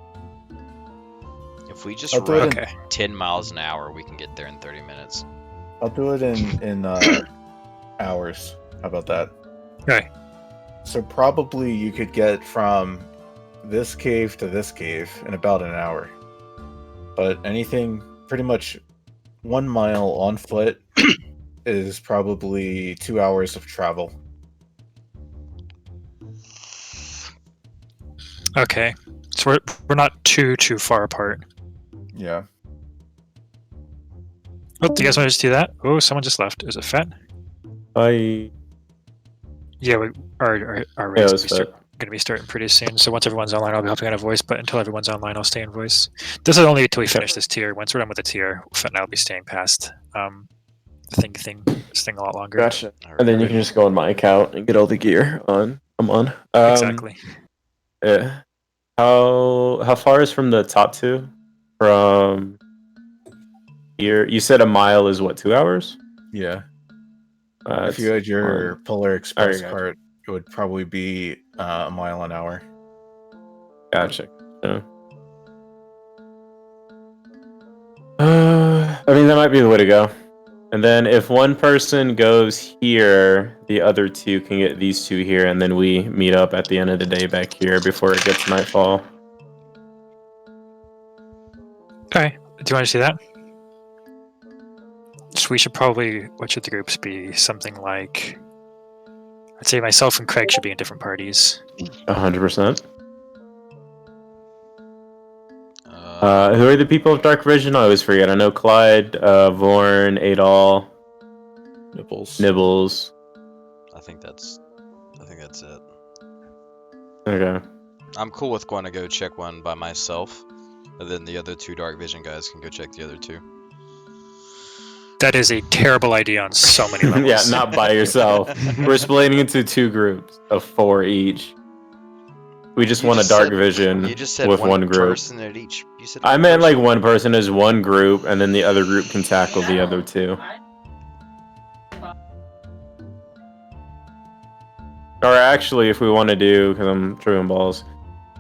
If we just I'll do it run in- okay. 10 miles an hour, we can get there in 30 minutes. I'll do it in hours. How about that? Okay. So probably you could get from this cave to this cave in about an hour. But anything pretty much 1 mile on foot is probably 2 hours of travel. Okay. So we're not too far apart. Yeah. Oh, do you guys want to just do that? Oh, someone just left. Is it Fat? I Yeah, our Yeah, race it's is going to be starting pretty soon. So once everyone's online, I'll be hopping on a voice. But until everyone's online, I'll stay in voice. This is only until we finish this tier. Once we're done with the tier, Fat and I'll be staying past this thing a lot longer. gotcha. And then you can just go on my account and get all the gear on. I'm on. Exactly. Yeah. How far is from the top 2? From here, you said a mile is what, 2 hours? Yeah. If you It's had your fine. Polar Express gotcha. cart, it would probably be a mile an hour. Gotcha. Yeah. I mean, that might be the way to go. And then if one person goes here, the other 2 can get these 2 here, and then we meet up at the end of the day back here before it gets nightfall. Okay. Do you want to see that? So we should probably, what should the groups be? Something like, I'd say myself and Craig should be in different parties. 100%. Uh, Who are the people of Dark Vision? I always forget. I know Clyde, Vorn, Adol, Nipples. Nibbles. I think that's it. Okay. I'm cool with going to go check one by myself, and then the other 2 dark vision guys can go check the other 2. That is a terrible idea on so many levels. Yeah, not by yourself. We're splitting into 2 groups of 4 each. We just You want a just dark said- vision You just said with one one group. person at each. You said I one meant like person. one person is one group, and then the other group can tackle the other 2. Or actually, if we want to do, because I'm throwing balls,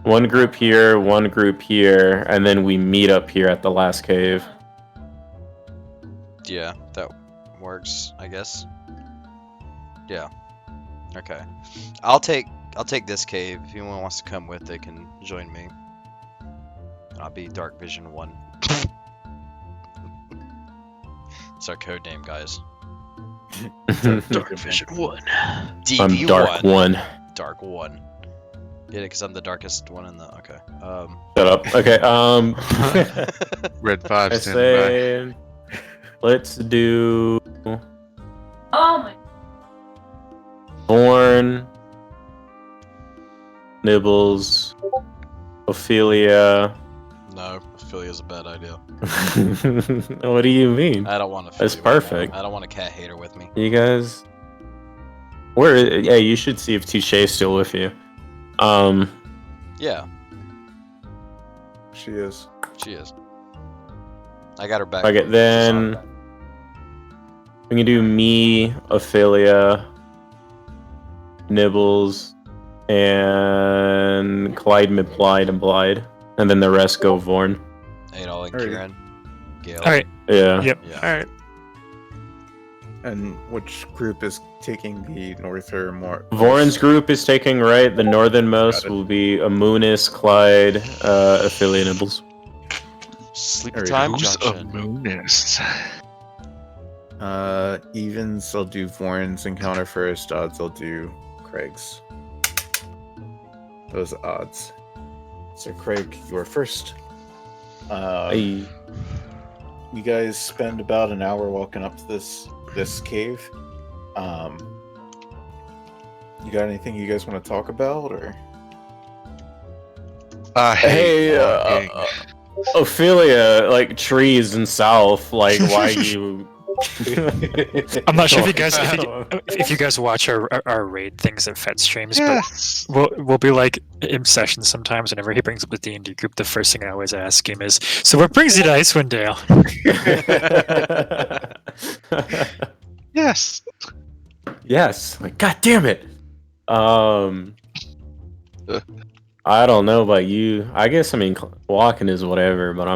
one group here, and then we meet up here at the last cave. Yeah, that works, I guess. Yeah. Okay. I'll take this cave. If anyone wants to come with, they can join me. I'll be Dark Vision 1. It's our code name, guys. Dark Vision 1. DV1. I'm Dark 1. Dark 1. Get it? Because I'm the darkest one in the. Okay. Shut up. Okay. Red 5 I standing by. say let's do Oh my. Born, Nibbles, Ophelia. No, Ophelia's a bad idea. What do you mean? I don't want Ophelia. That's with me. perfect. I don't want a cat hater with me. You guys, yeah, you should see if Touche's still with you. Yeah, She is. she is. I got her back. Okay, from then Design. we can do me, Ophelia, Nibbles, and Clyde, Mplied, and Blide, and then the rest go Vorn. Adol and Alrighty. Kieran. Gale. All right. Yeah. Yep. Yeah. All right. And which group is taking the north or more? Voron's group is taking right. The northernmost Got it. will be Amunis, Clyde, Ophelia, Nibbles. Sleepy Alright, time Who's a junction. moonist? Evens, I'll do Vorn's encounter first. Odds, I'll do Craig's. Those odds. So, Craig, you are first. Hey. You guys spend about an hour walking up to this cave. You got anything you guys want to talk about, or? I hate Hey, walking. Ophelia, like trees in south. Like, why you? I'm not sure if you guys if you guys watch our raid things at Fet streams, Yes. but we'll be like in sessions sometimes. Whenever he brings up the D&D group, the first thing I always ask him is, "So what brings you to Icewind Dale?" Yes. Yes. Like, God damn it. I don't know about you. I guess I mean walking is whatever, but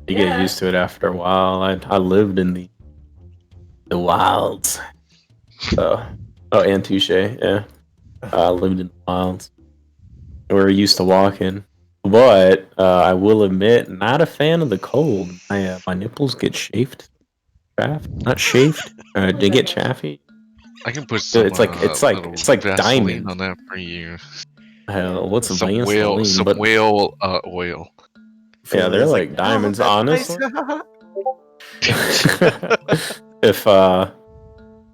you get used to it after a while. I lived in the wilds. And Touche, yeah. I lived in the wilds. We're used to walking, but I will admit, not a fan of the cold. My nipples get chafed, not chafed. They get chaffy. I can put some. It's like Vaseline diamond. on that for you. Hell, what's Some Vaseline? But whale oil. yeah, they're like diamonds. Honestly, if I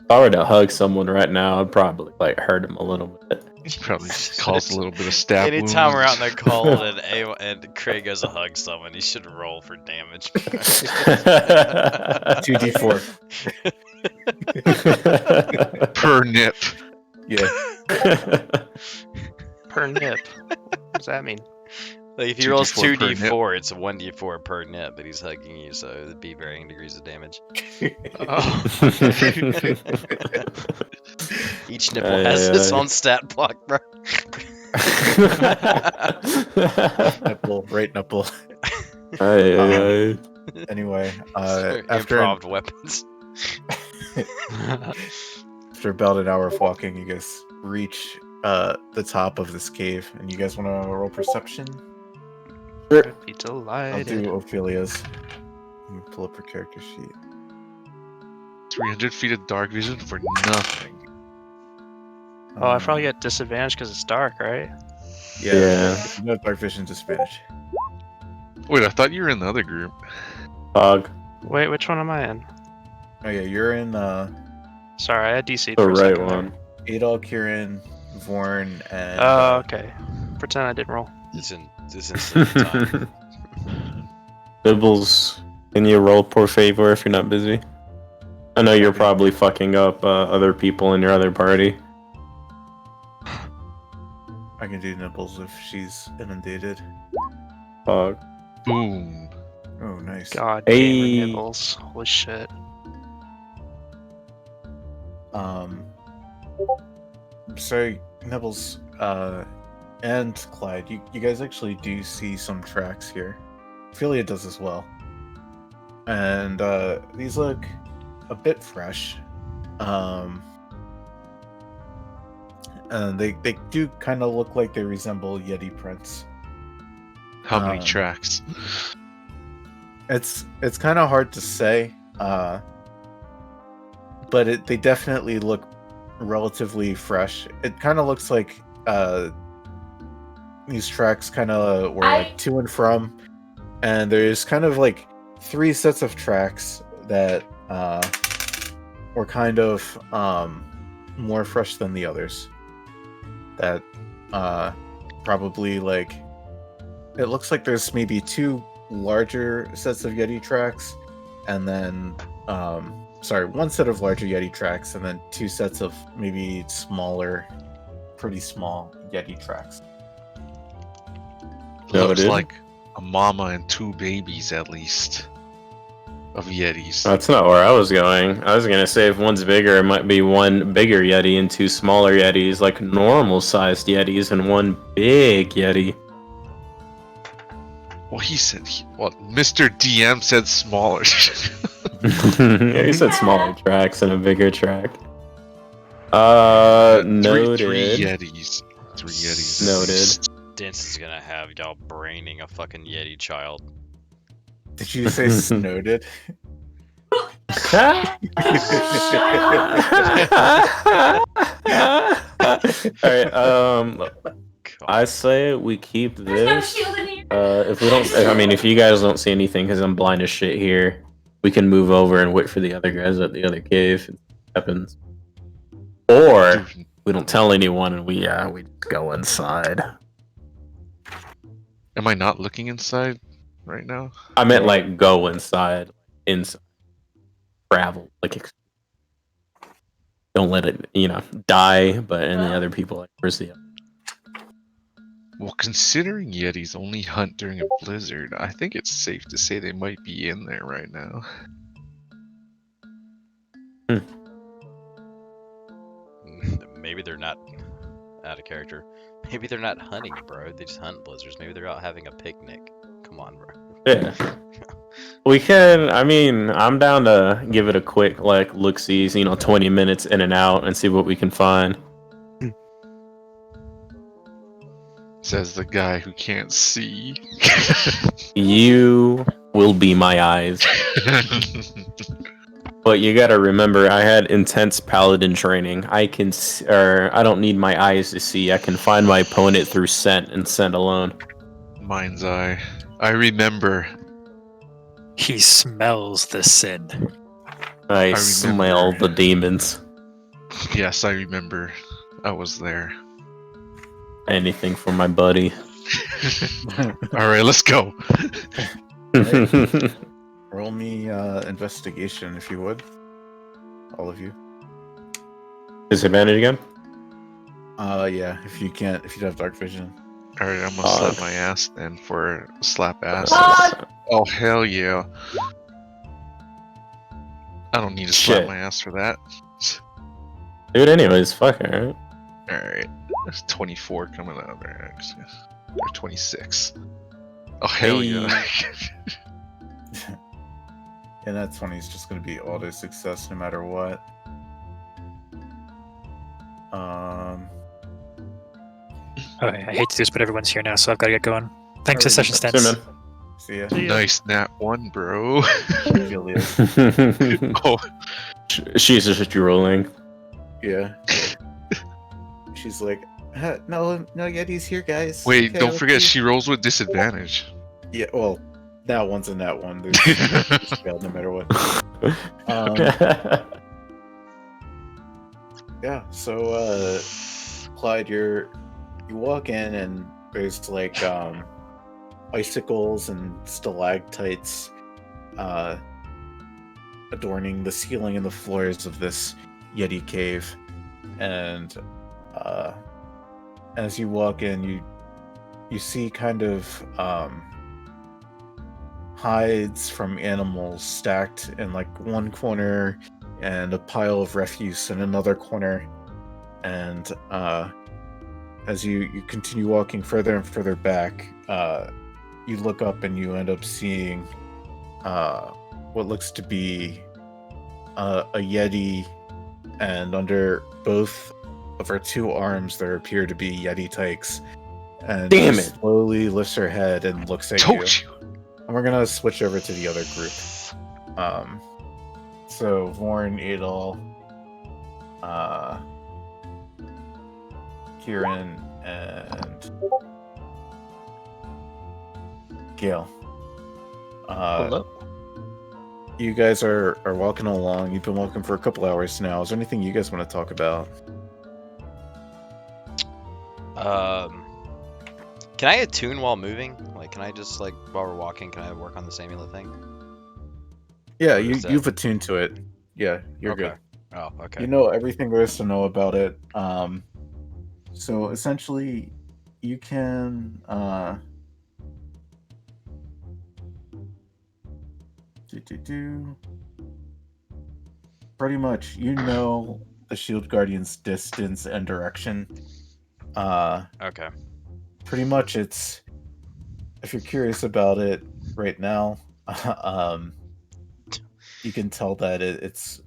were to hug someone right now, I'd probably like hurt him a little bit. Probably cause a little bit of stab Anytime we're out in wounds. the cold and Craig goes to hug someone, he should roll for damage. 2d4. Per nip. Yeah. Per nip. What does that mean? Like if he rolls 2d4 per 2d4, it's a 1d4 per nip, but he's hugging you, so it'd be varying degrees of damage. Oh. Each nipple has its own stat block, bro. Nipple, right nipple. Anyway, after Improved weapons. after about an hour of walking, you guys reach the top of this cave, and you guys want to roll perception? I'd be I'll delighted. do Ophelia's. Let me pull up her character sheet. 300 feet of dark vision for nothing. Oh, I probably get disadvantage because it's dark, right? Yeah. No dark vision disadvantage. Wait, I thought you were in the other group. Fog. Wait, which one am I in? Oh yeah, you're in Sorry, I had DC. The for a right second there. one. Adol, Kieran, Vorn, and Oh, okay. Pretend I didn't roll. This is sleepy time. Bibbles, can you roll por favor if you're not busy? I know you're probably fucking up other people in your other party. I can do Nipples if she's inundated. Fog. Boom. Oh, nice. God Hey. damn nibbles. Holy shit. Sorry, Nibbles, and Clyde, you guys actually do see some tracks here. Ophelia does as well. And these look a bit fresh. And they do kind of look like they resemble Yeti prints. How many tracks? It's kind of hard to say, but they definitely look relatively fresh. It kind of looks like these tracks kind of were like to and from, and there's kind of like 3 sets of tracks that were kind of more fresh than the others. That probably like it looks like there's maybe 2 larger sets of Yeti tracks, and then 1 set of larger Yeti tracks, and then 2 sets of maybe smaller, pretty small Yeti tracks. Looks like a mama and 2 babies at least of Yetis. That's not where I was going. I was gonna say if one's bigger, it might be 1 bigger Yeti and 2 smaller Yetis, like normal-sized Yetis, and 1 big Yeti. Well, Mr. DM said smaller. Yeah, he said smaller tracks and a bigger track. Noted. 3 Yetis. 3 Yetis. Noted. Dance is gonna have y'all braining a fucking Yeti child. Did you say snowed? Alright, I say we keep this. If we don't, I mean, if you guys don't see anything because I'm blind as shit here, we can move over and wait for the other guys at the other cave. If it happens, or we don't tell anyone and we just go inside. Am I not looking inside right now? I meant like go inside, travel, like don't let it, die. But and the other people like, where's the? Well, considering Yetis only hunt during a blizzard, I think it's safe to say they might be in there right now. Maybe they're not out of character. Maybe they're not hunting, bro. They just hunt blizzards. Maybe they're out having a picnic. Come on, bro. Yeah. We can, I mean, I'm down to give it a quick, like, look-sees, 20 minutes in and out and see what we can find. Says the guy who can't see. You will be my eyes. But you gotta remember, I had intense paladin training. I don't need my eyes to see. I can find my opponent through scent and scent alone. Mind's eye. I remember. He smells the sin. I smell the demons. Yes, I remember. I was there. Anything for my buddy. Alright, let's go. Roll me investigation if you would. All of you. Disadvantage again? Yeah, if you don't have dark vision. Alright, I'm gonna slap my ass then for slap ass. Oh, hell yeah. I don't need to slap my ass for that. Dude, anyways, fuck, alright. Alright, there's 24 coming out there. Or 26. Oh, hell yeah. And that 20 is just going to be auto success no matter what. Okay, I hate to do this, but everyone's here now, so I've got to get going. Thanks to Session Stance. See ya. Nice nat 1, bro. Oh. She's just rolling. Yeah. She's like, no Yeti's here, guys. Wait, okay, don't forget she rolls with disadvantage. Yeah, well, that one's a nat 1. There's failed no matter what. Yeah, so Clyde, you walk in and there's like icicles and stalactites adorning the ceiling and the floors of this Yeti cave, and as you walk in, you see kind of hides from animals stacked in like one corner, and a pile of refuse in another corner. And as you continue walking further and further back, you look up and you end up seeing what looks to be a Yeti, and under both of her 2 arms there appear to be Yeti tykes. And Damn she it! slowly lifts her head and looks at you. And we're gonna switch over to the other group. So Vorn, Adol, Kieran, and Gail. Hello. You guys are walking along. You've been walking for a couple hours now. Is there anything you guys want to talk about? Can I attune while moving? Like, can I just like while we're walking? Can I work on this amulet thing? Yeah, What is that? you've attuned to it. Yeah, you're Okay. good. Oh, okay. You know everything there is to know about it. So essentially, you can pretty much you know the Shield Guardian's distance and direction. Okay. Pretty much it's, if you're curious about it right now, you can tell that it's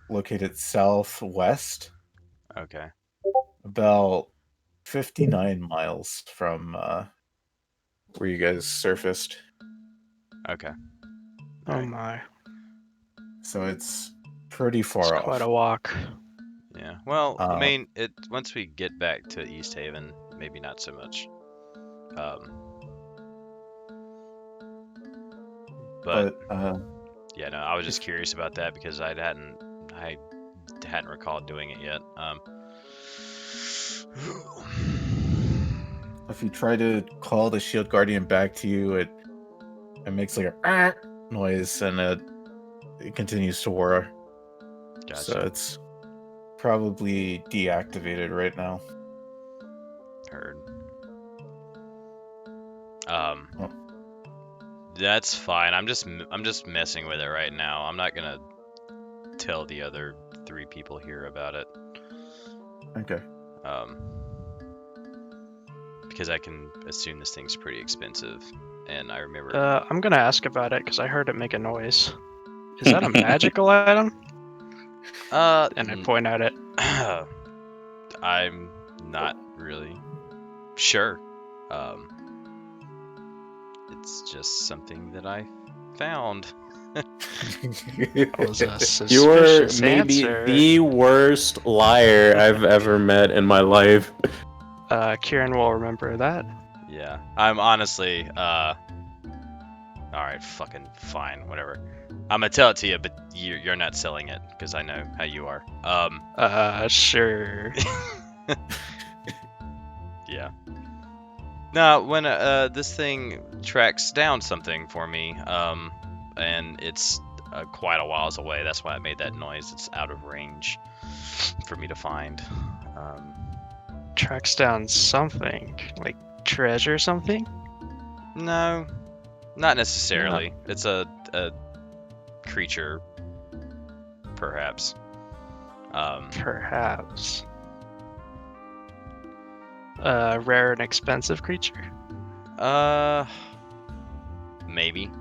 located southwest, Okay. about 59 miles from where you guys surfaced. Okay. Oh Right. my. So it's pretty It's far off. quite a walk. Yeah. Well, I Um, mean, it once we get back to East Haven, maybe not so much. But yeah, no, I was just curious about that because I hadn't recalled doing it yet. if you try to call the Shield Guardian back to you, it makes like a noise and it continues to whir. Gotcha. So it's probably deactivated right now. Heard. Oh. That's fine. I'm just messing with it right now. I'm not gonna tell the other 3 people here about it. Okay. Because I can assume this thing's pretty expensive, and I remember. I'm gonna ask about it because I heard it make a noise. Is that a magical item? And I point at it. I'm not really sure. It's just something that I found. That was a You were suspicious maybe answer. the worst liar I've ever met in my life. Kieran will remember that. Yeah, I'm honestly. Alright, fucking fine, whatever. I'm gonna tell it to you, but you're not selling it because I know how you are. Sure. Yeah. No, when this thing tracks down something for me, and it's quite a whiles away. That's why it made that noise. It's out of range for me to find. Tracks down something like treasure something. No, not necessarily. It's a creature, perhaps. Perhaps. Rare and expensive creature. Maybe.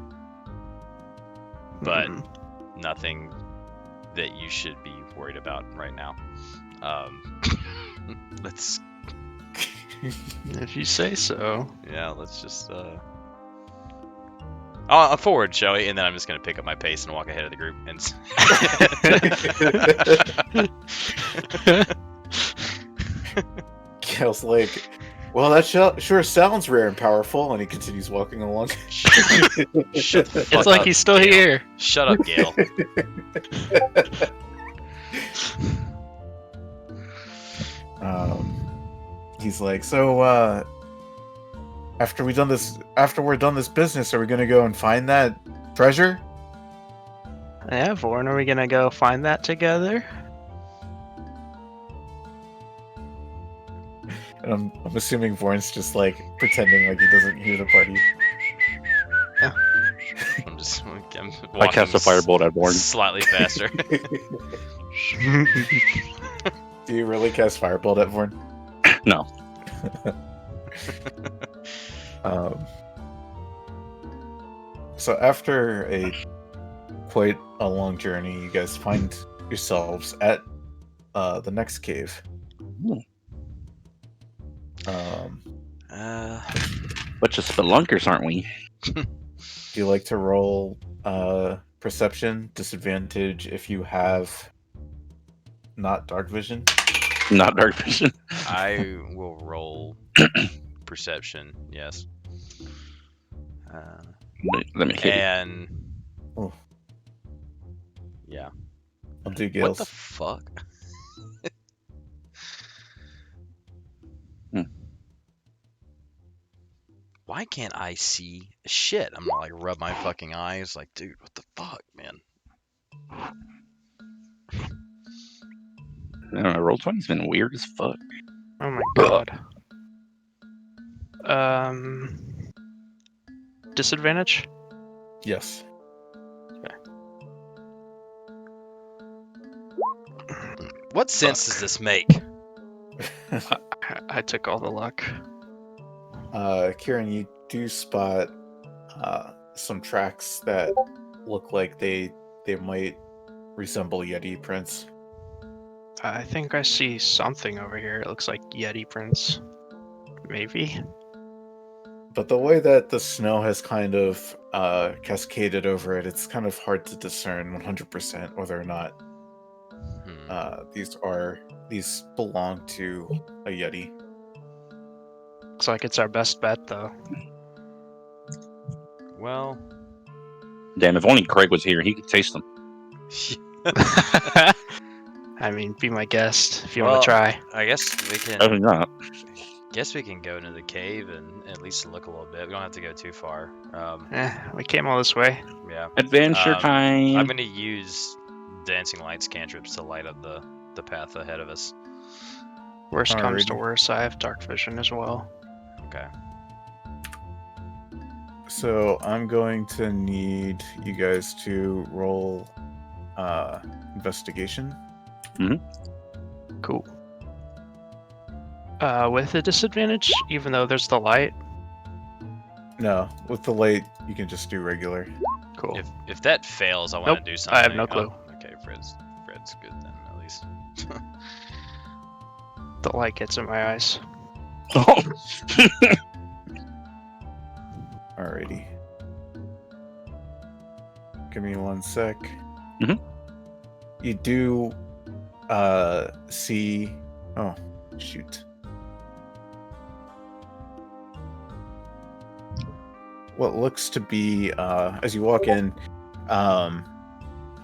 But nothing that you should be worried about right now. Let's. If you say so. Yeah, let's just. I'll forward, shall we? And then I'm just gonna pick up my pace and walk ahead of the group and. Gail's like, well, that sure sounds rare and powerful, and he continues walking along. Shut the fuck It's like up, he's still Gail. here. Shut up, Gail. He's like, so after we're done this business, are we gonna go and find that treasure? Yeah, Vorn, are we gonna go find that together? And I'm assuming Vorn's just like pretending like he doesn't hear the party. I'm I walking cast a firebolt at Born. slightly faster. Do you really cast Firebolt at Vorn? No. So after quite a long journey, you guys find yourselves at the next cave. Bunch of spelunkers, aren't we? Do you like to roll perception? Disadvantage if you have not dark vision. Not dark vision. I will roll perception. Yes. Let me hit it. And Oh. yeah. I'll do What Gales. the fuck? Why can't I see shit? I'm gonna like rub my fucking eyes. Like, dude, what the fuck, man? I don't know, roll 20's been weird as fuck. Oh my god. Disadvantage? Yes. What sense does this make? I took all the luck. Kieran, you do spot some tracks that look like they might resemble Yeti prints. I think I see something over here. It looks like Yeti prints. Maybe. But the way that the snow has kind of cascaded over it, it's kind of hard to discern 100% whether or not these belong to a Yeti. Looks like it's our best bet, though. Well, Damn, if only Craig was here, he could taste them. I mean, be my guest if you well, want to try. I guess we can. Probably not. Guess we can go into the cave and at least look a little bit. We don't have to go too far. We came all this way. Yeah. Adventure time. I'm gonna use dancing lights cantrips to light up the path ahead of us. Worst comes to Alrighty. worst, I have dark vision as well. Okay. So I'm going to need you guys to roll investigation. Cool. With a disadvantage, even though there's the light. No, with the light you can just do regular. Cool. If that fails, I want to Nope, do I something. have no clue. Oh, okay, Fred's good then, at least. The light gets in my eyes. Alrighty. Give me 1 sec. Mhm. You do see. Oh, shoot. What looks to be, as you walk in,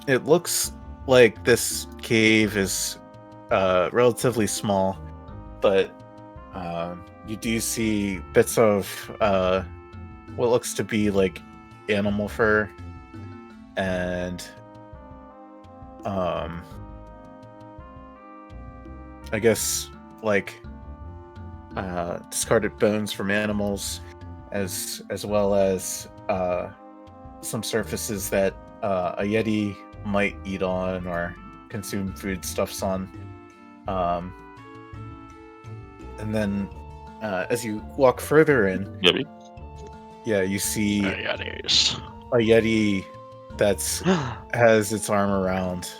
it looks like this cave is relatively small, but you do see bits of what looks to be like animal fur and I guess like discarded bones from animals, as well as some surfaces that a Yeti might eat on or consume foodstuffs on. And then as you walk further in, you see Yetis. a Yeti that's has its arm around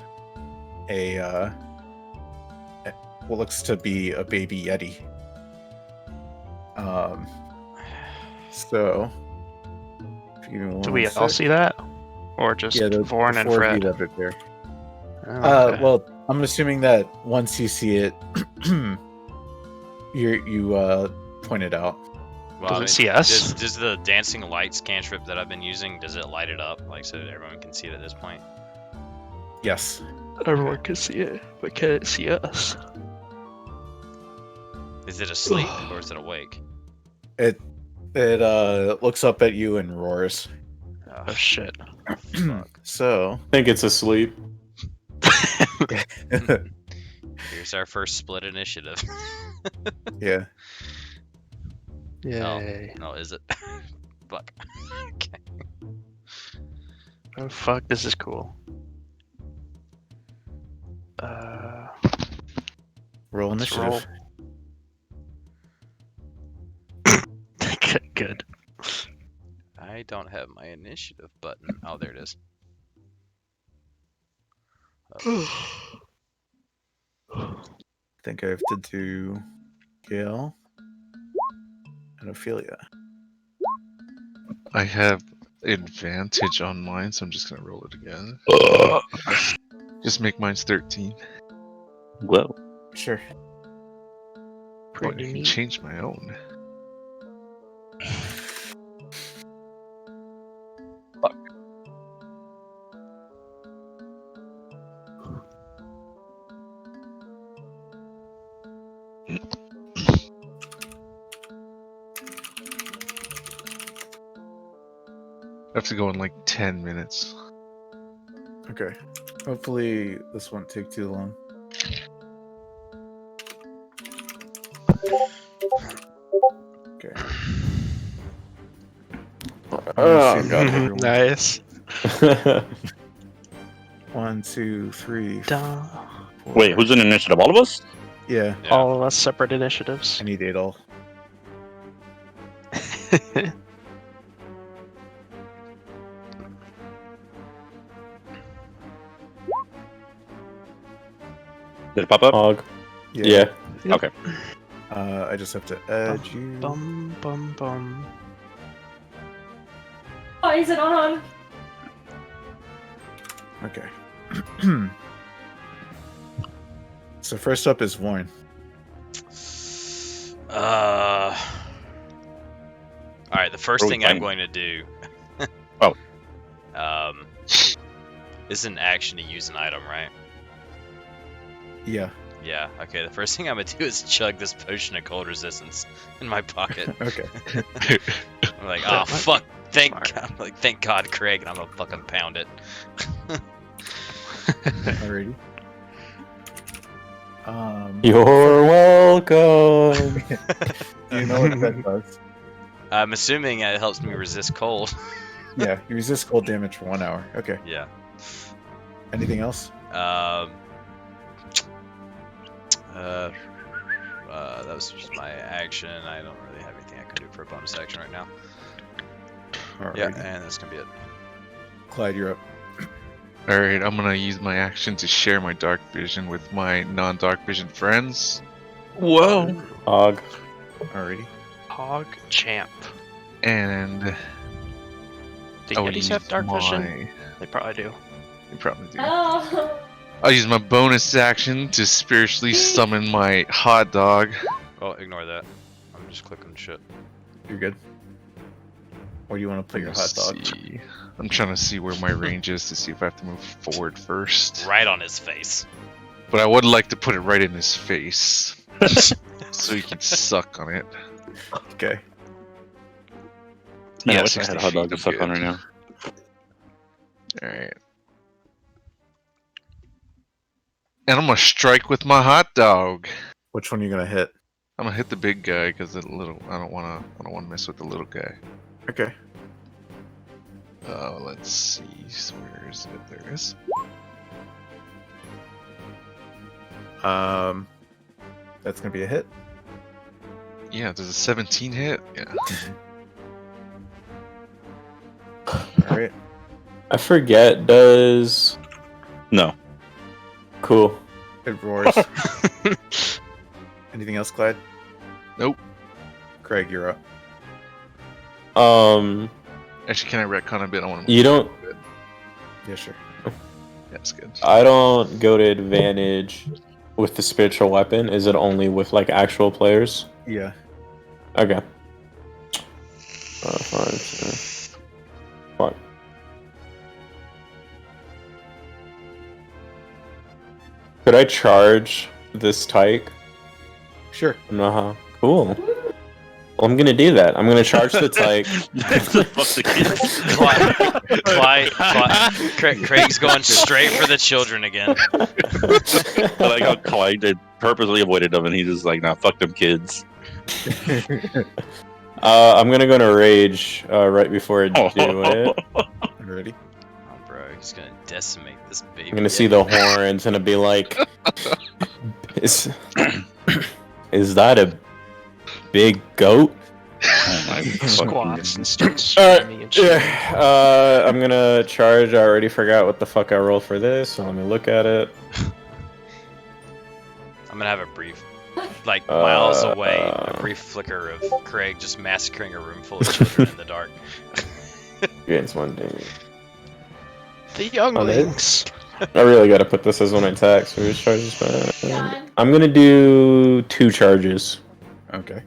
a what looks to be a baby Yeti. So if you give me Do 1 we all sec. see that? Or just the Vorn and four of you Fred? that are there. Oh, okay. Well, I'm assuming that once you see it, you point it out. Well, Does it see us? Does the dancing lights cantrip that I've been using, does it light it up, like, so that everyone can see it at this point? Yes. Everyone can see it, but can it see us? Is it asleep or is it awake? It looks up at you and roars. Oh shit. Fuck. So I think it's asleep. Here's our first split initiative. yeah. Yay. No, is it? Fuck. Okay. Oh fuck, this is cool. Roll Let's initiative. Good. I don't have my initiative button. Oh, there it is. I think I have to do Gale and Ophelia. I have advantage on mine, so I'm just gonna roll it again. Just make mine's 13. Whoa. Sure. Oh, I Pretty can neat. change my own. have to go in like 10 minutes. Okay. Hopefully this won't take too long. Okay. Oh, Shoot God. everyone. Nice. 1, 2, 3. Duh. 4. Wait, who's in initiative? All of us? Yeah, Yeah. All of us separate initiatives. I need 8 all. Did it pop up? Hog. Yeah. Yep. Okay. I just have to add you. Bum bum bum. Oh, is it on? Okay. So first up is Warren. Alright, the first What are we thing I'm playing? going to do. Oh. Is an action to use an item, right? Yeah. Yeah. Okay. The first thing I'm gonna do is chug this potion of cold resistance in my pocket. Okay. I'm like, Yeah, oh fuck! Thank smart. God, I'm like, thank God, Craig, and I'm gonna fucking pound it. Alrighty. You're welcome. Do you know what that does? I'm assuming it helps me resist cold. Yeah, you resist cold damage for 1 hour. Okay. Yeah. Anything else? That was just my action. I don't really have anything I can do for a bonus action right now. Alrighty. Yeah, and that's gonna be it. Clyde, you're up. Alright, I'm gonna use my action to share my dark vision with my non-dark vision friends. Whoa. Hog. Alrighty. Hog champ. And Do I will Yetis have use dark vision? my- They probably do. You probably do. Oh. I'll use my bonus action to spiritually summon my hot dog. Oh, ignore that. I'm just clicking shit. You're good. Where do you want to put your hot dog? See. I'm trying to see where my range is to see if I have to move forward first. Right on his face. But I would like to put it right in his face. So he can suck on it. Okay. Yeah, I Yeah, wish I had 60 a hot dog feet, to suck good. on right now. Alright. And I'm gonna strike with my hot dog. Which one are you gonna hit? I'm gonna hit the big guy because the little. I don't wanna mess with the little guy. Okay. Let's see. Where is it? There it is. That's gonna be a hit. Yeah, there's a 17 hit. Yeah. Alright. I forget, does... No. Cool. It roars. Anything else, Clyde? Nope. Craig, you're up. Actually, can I retcon a bit? I want to. You don't... Yeah, sure. That's good. I don't go to advantage with the spiritual weapon. Is it only with, like, actual players? Yeah. Okay. Fine. Fuck. Could I charge this tyke? Sure. Uh-huh. Cool. Well, I'm gonna do that. I'm gonna charge the tyke. Craig's going straight for the children again. I like how Clyde did purposely avoided them, and he just like, nah, fuck them kids. I'm gonna go to rage right before I do it. Ready? Oh, bro, he's gonna decimate this baby. I'm gonna see the horns and it'd be like, is that a big goat? Oh my Squats and starts Alright, screaming and shit. yeah. I'm gonna charge. I already forgot what the fuck I rolled for this, so let me look at it. I'm gonna have a brief, like miles away, a brief flicker of Craig just massacring a room full of children in the dark. Against one thing. The younglings. I really gotta put this as one attack, so which charges back? God. I'm gonna do 2 charges. Okay.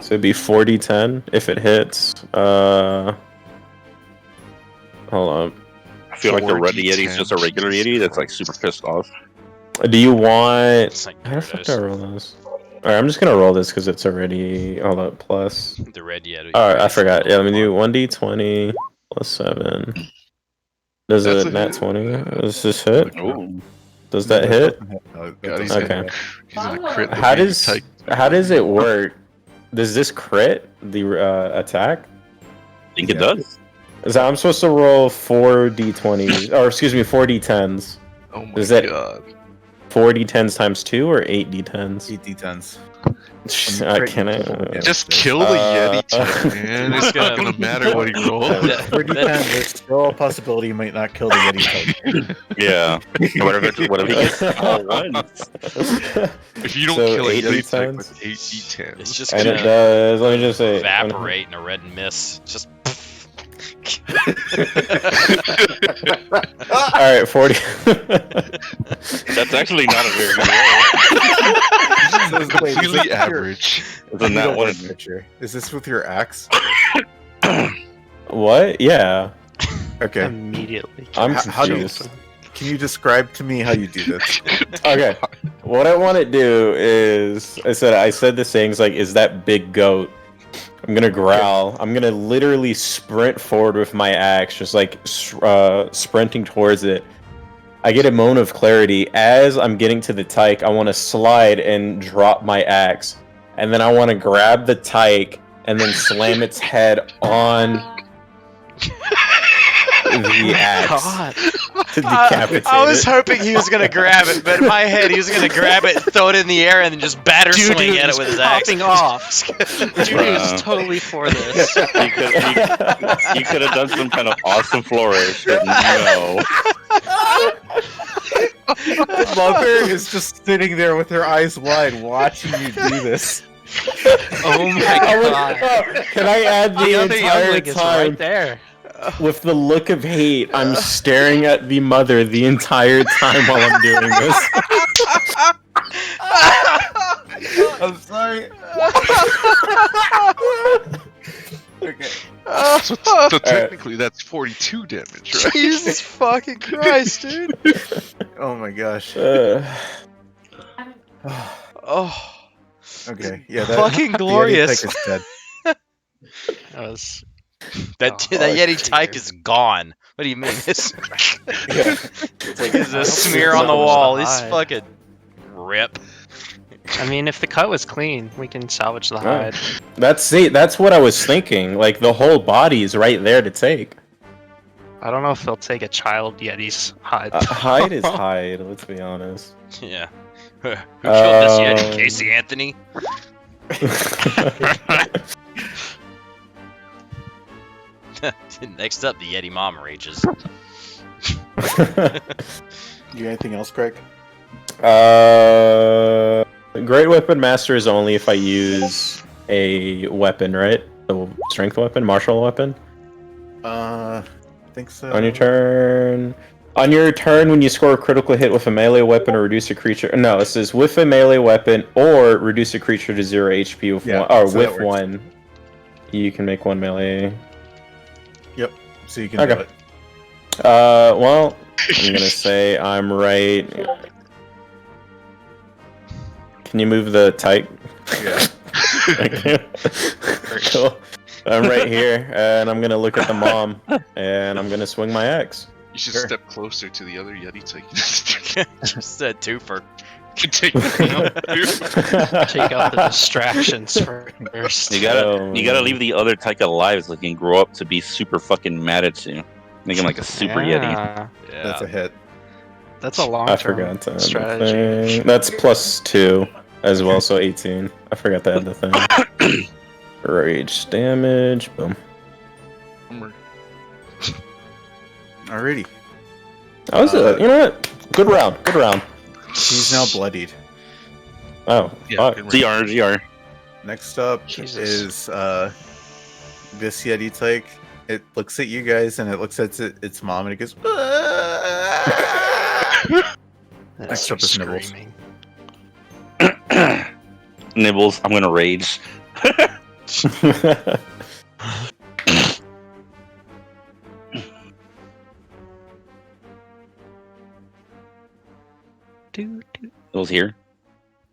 So it'd be 40-10 if it hits. Hold on. I feel like the red 4d10. Yeti's just a regular Yeti that's like super pissed off. Do you want? It's like How the fuck do I roll this? Alright, I'm just gonna roll this because it's already all up plus. The red Yeti. Alright, I forgot. Yeah, let me do 1d20 plus 7. Does That's it a nat hit. 20? Does this hit? Ooh. Does that hit? God, he's Okay. he's in a crit. with How baby does tyke. how does it work? Does this crit the attack? I think it does. Is that I'm supposed to roll 4d20s, or excuse me, 4d10s? Oh my Is that god. 4d10s times 2 or 8d10s? 8d10s. Can I? Just kill the Yeti type, man. It's It's not gonna- gonna matter what he rolls. Yeah. 4d10, there's still a possibility you might not kill the Yeti type. Yeah. What if he gets all ones? If you don't So kill a eight Yeti type D10s? with 8 d10s, It's just And it gonna does. Let me just say. evaporate in a red mist. Just. All right, 40. That's actually not a very good roll. completely average. It's a nat one. Picture. Is this with your axe? What? Yeah. Okay. Immediately. I'm How do you- confused. Can you describe to me how you do this? Okay. What I want to do is, I said the things like, "Is that big goat?" I'm gonna growl. I'm gonna literally sprint forward with my axe, just like sprinting towards it. I get a moment of clarity as I'm getting to the tyke. I want to slide and drop my axe, and then I want to grab the tyke and then slam its head on the axe God. to decapitate I was it. hoping he was gonna grab it, but in my head he was gonna grab it, throw it in the air, and then just batter swing at it with his axe. popping off. Dude is totally for this. You could have done some kind of awesome flourish, but no. The mother is just sitting there with her eyes wide, watching you do this. Oh my god. Can I add The the other entire youngling is time right there. with the look of hate? I'm staring at the mother the entire time while I'm doing this. I'm sorry. Okay. So technically, that's 42 damage, right? Jesus fucking Christ, dude! Oh my gosh. Oh, Okay. Yeah. Fucking the Yeti glorious. tyke is dead. That was that Yeti tyke is gone. What do you mean? It's, Yeah. it's like it's I a hope smear there's on the something wall. to He's hide. fucking rip. I mean, if the cut was clean, we can salvage the hide. That's what I was thinking. Like the whole body is right there to take. I don't know if they'll take a child Yeti's hide. Hide is hide. Let's be honest. Yeah. Who killed this Yeti? Um, Casey Anthony? Next up, the Yeti mom rages. You got anything else, Craig? Great Weapon Master is only if I use a weapon, right? A strength weapon, martial weapon. I think so. On your turn. On your turn, when you score a critical hit with a melee weapon or reduce a creature. No, it says with a melee weapon or reduce a creature to 0 HP with Yeah, one. Or so that with works. one. You can make one melee. So you can Okay. do it. Well, I'm gonna say I'm right. Can you move the type? Yeah. Cool. I'm right here, and I'm gonna look at the mom, and I'm gonna swing my axe. You should Sure. step closer to the other Yeti type. Just a twofer. Take me out, dude. Take out the distractions first. You gotta leave the other tyke alive so he can grow up to be super fucking mad at you. Make him like a super Yeti. Yeah, Yeah. That's a hit. that's a long I term forgot to add the strategy. thing. That's +2 as well, so 18. I forgot to add the thing. Rage damage. Boom. Alrighty. That was it. You know what? Good round. Good round. He's now bloodied. Oh, Yeah, fuck. good GR. Next up Jesus. is this Yeti tyke. It looks at you guys and it looks at its mom and it goes. And Next up starts is Nibbles. screaming. Nibbles, I'm gonna rage. Doo, doo. Nibbles here.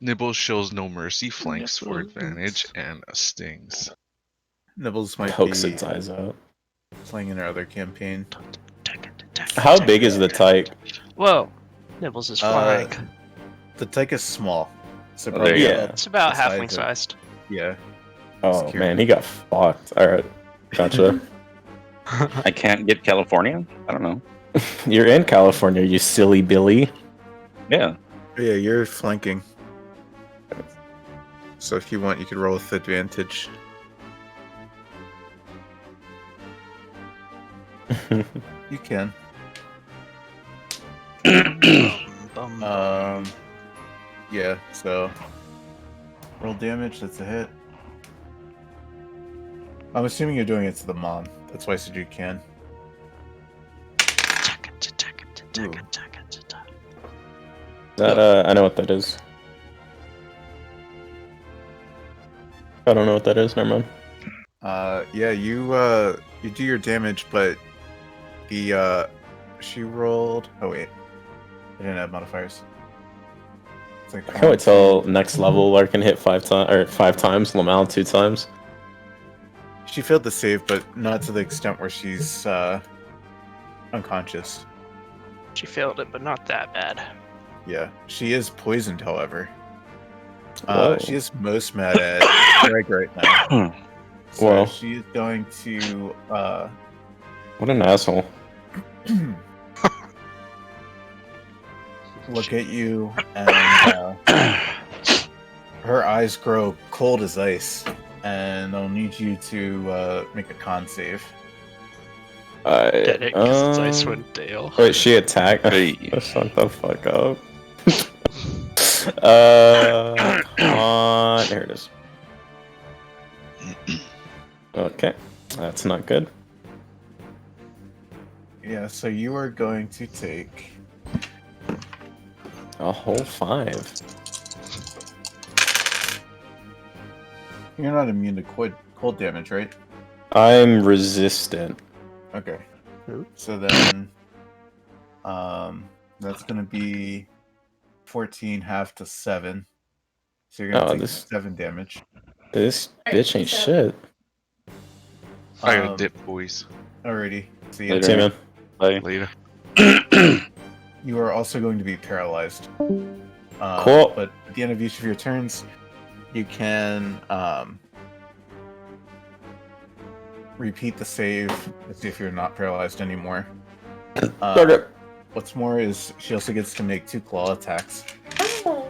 Nibbles shows no mercy, flanks for advantage, and stings. Nibbles might Pokes be its eyes out. playing in our other campaign. How big is the tyke? Whoa, Nibbles is Uh, flying. The tyke is small, so Oh, there probably you go. about It's about the size halfling of- sized. Yeah. Oh Secure. man, he got fucked. All right, gotcha. I can't get California. I don't know. You're in California, you silly Billy. Yeah. Yeah, you're flanking. So if you want, you could roll with advantage. You can. Yeah, so roll damage, that's a hit. I'm assuming you're doing it to the mom. That's why I said you can. Ooh. That I know what that is. I don't know what that is. Never mind. Yeah, you do your damage, but the she rolled. Oh wait, I didn't have modifiers. It's like I can't wait till next level where I can hit 5 times, Lamal 2 times. She failed the save, but not to the extent where she's unconscious. She failed it, but not that bad. Yeah, she is poisoned, however. Whoa. She is most mad at Greg right now. So Whoa. she is going to What an asshole. look at you, and her eyes grow cold as ice, and I'll need you to make a con save. Did it? Because its ice went Dale. Wait, she attacked? Hey. Shut the fuck up. There it is. Okay, that's not good. Yeah, so you are going to take A whole 5. You're not immune to cold damage, right? I'm resistant. Okay. Ooh. So then, that's gonna be 14 half to 7. So you're gonna Oh, take this- 7 damage. This bitch ain't shit. I gotta Um, dip, boys. Alrighty. See ya. Later. See, man. Bye. Later. You are also going to be paralyzed. Cool. But at the end of each of your turns, you can repeat the save as if you're not paralyzed anymore. Okay. What's more is she also gets to make 2 claw attacks. Oh.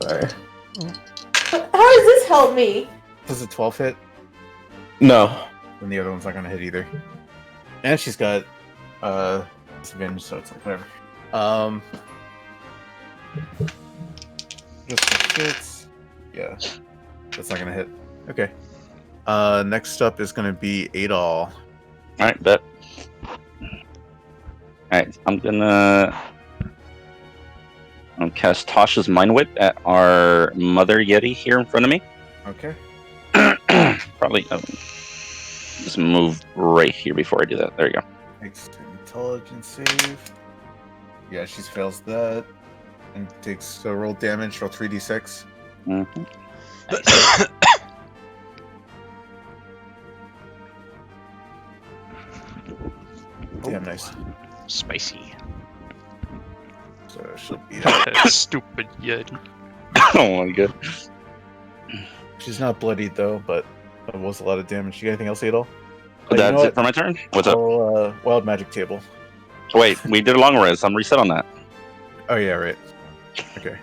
Sorry. How does this help me? Does a 12 hit? No. Then the other one's not gonna hit either. And she's got disadvantage, so it's like whatever. Just the hits. Yeah. That's not gonna hit. Okay. Next up is gonna be Adol. Alright, bet. Alright, I'm gonna cast Tasha's Mind Whip at our Mother Yeti here in front of me. Okay. Probably just move right here before I do that. There you go. Makes an intelligence save. Yeah, she fails that. And takes roll damage, roll 3d6. Mm-hmm. Damn nice. Spicy. So she'll be Stupid Yeti. Oh my god. She's not bloodied though, but it was a lot of damage. You got anything else, Adol? That's it for my turn? What's up? Wild magic table. Wait, we did a long rest. I'm reset on that. Oh yeah, right. Okay.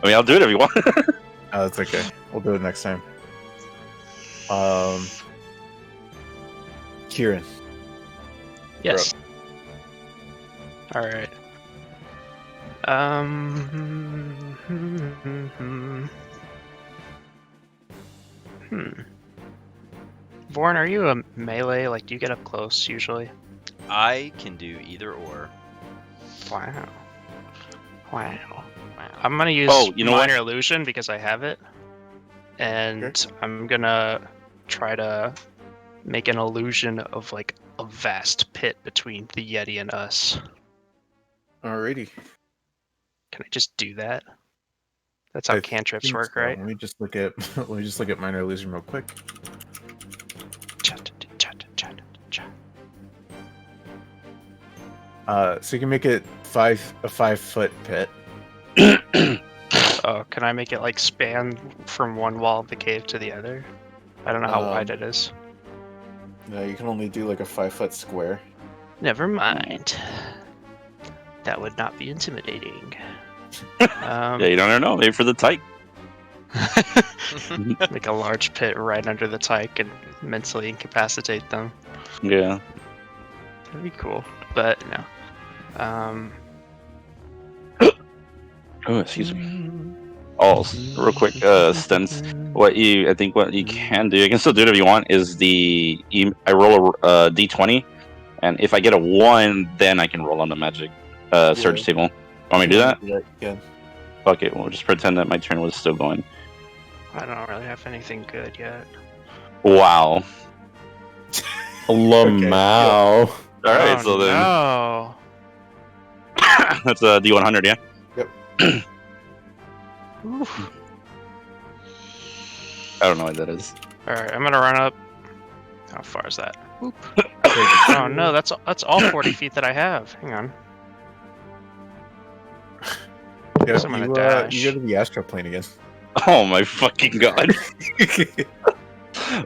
I mean, I'll do it if you want. Oh, that's okay. We'll do it next time. Kieran. Yes. Alright. Vorn, are you a melee? Like, do you get up close usually? I can do either or. Wow. Wow. I'm gonna use You know what? minor illusion because I have it, and I'm gonna try to make an illusion of like a vast pit between the Yeti and us. Alrighty. Can I just do that? That's how I cantrips think work, so. right? Let me just look at minor illusion real quick. So you can make it a 5-foot pit. Oh, can I make it like span from one wall of the cave to the other? I don't know how wide it is. No, you can only do like a 5-foot square. Never mind. That would not be intimidating. Yeah, you don't know. Maybe for the tyke. Make a large pit right under the tyke and mentally incapacitate them. Yeah. That'd be cool, but no. Oh, excuse me. Oh, real quick, Stents. I think what you can do, you can still do it if you want, is I roll a d20, and if I get a 1, then I can roll on the magic search table. Want me to do that? Yeah. Fuck it, we'll just pretend that my turn was still going. I don't really have anything good yet. Wow. Lamau. Alright, so then No. that's a d100, yeah? Yep. Oof. I don't know what that is. Alright, I'm gonna run up. How far is that? Oop. Oh no, that's all 40 feet that I have. Hang on. Yeah, I'm gonna you dash. go to the astral plane again. Oh my fucking god.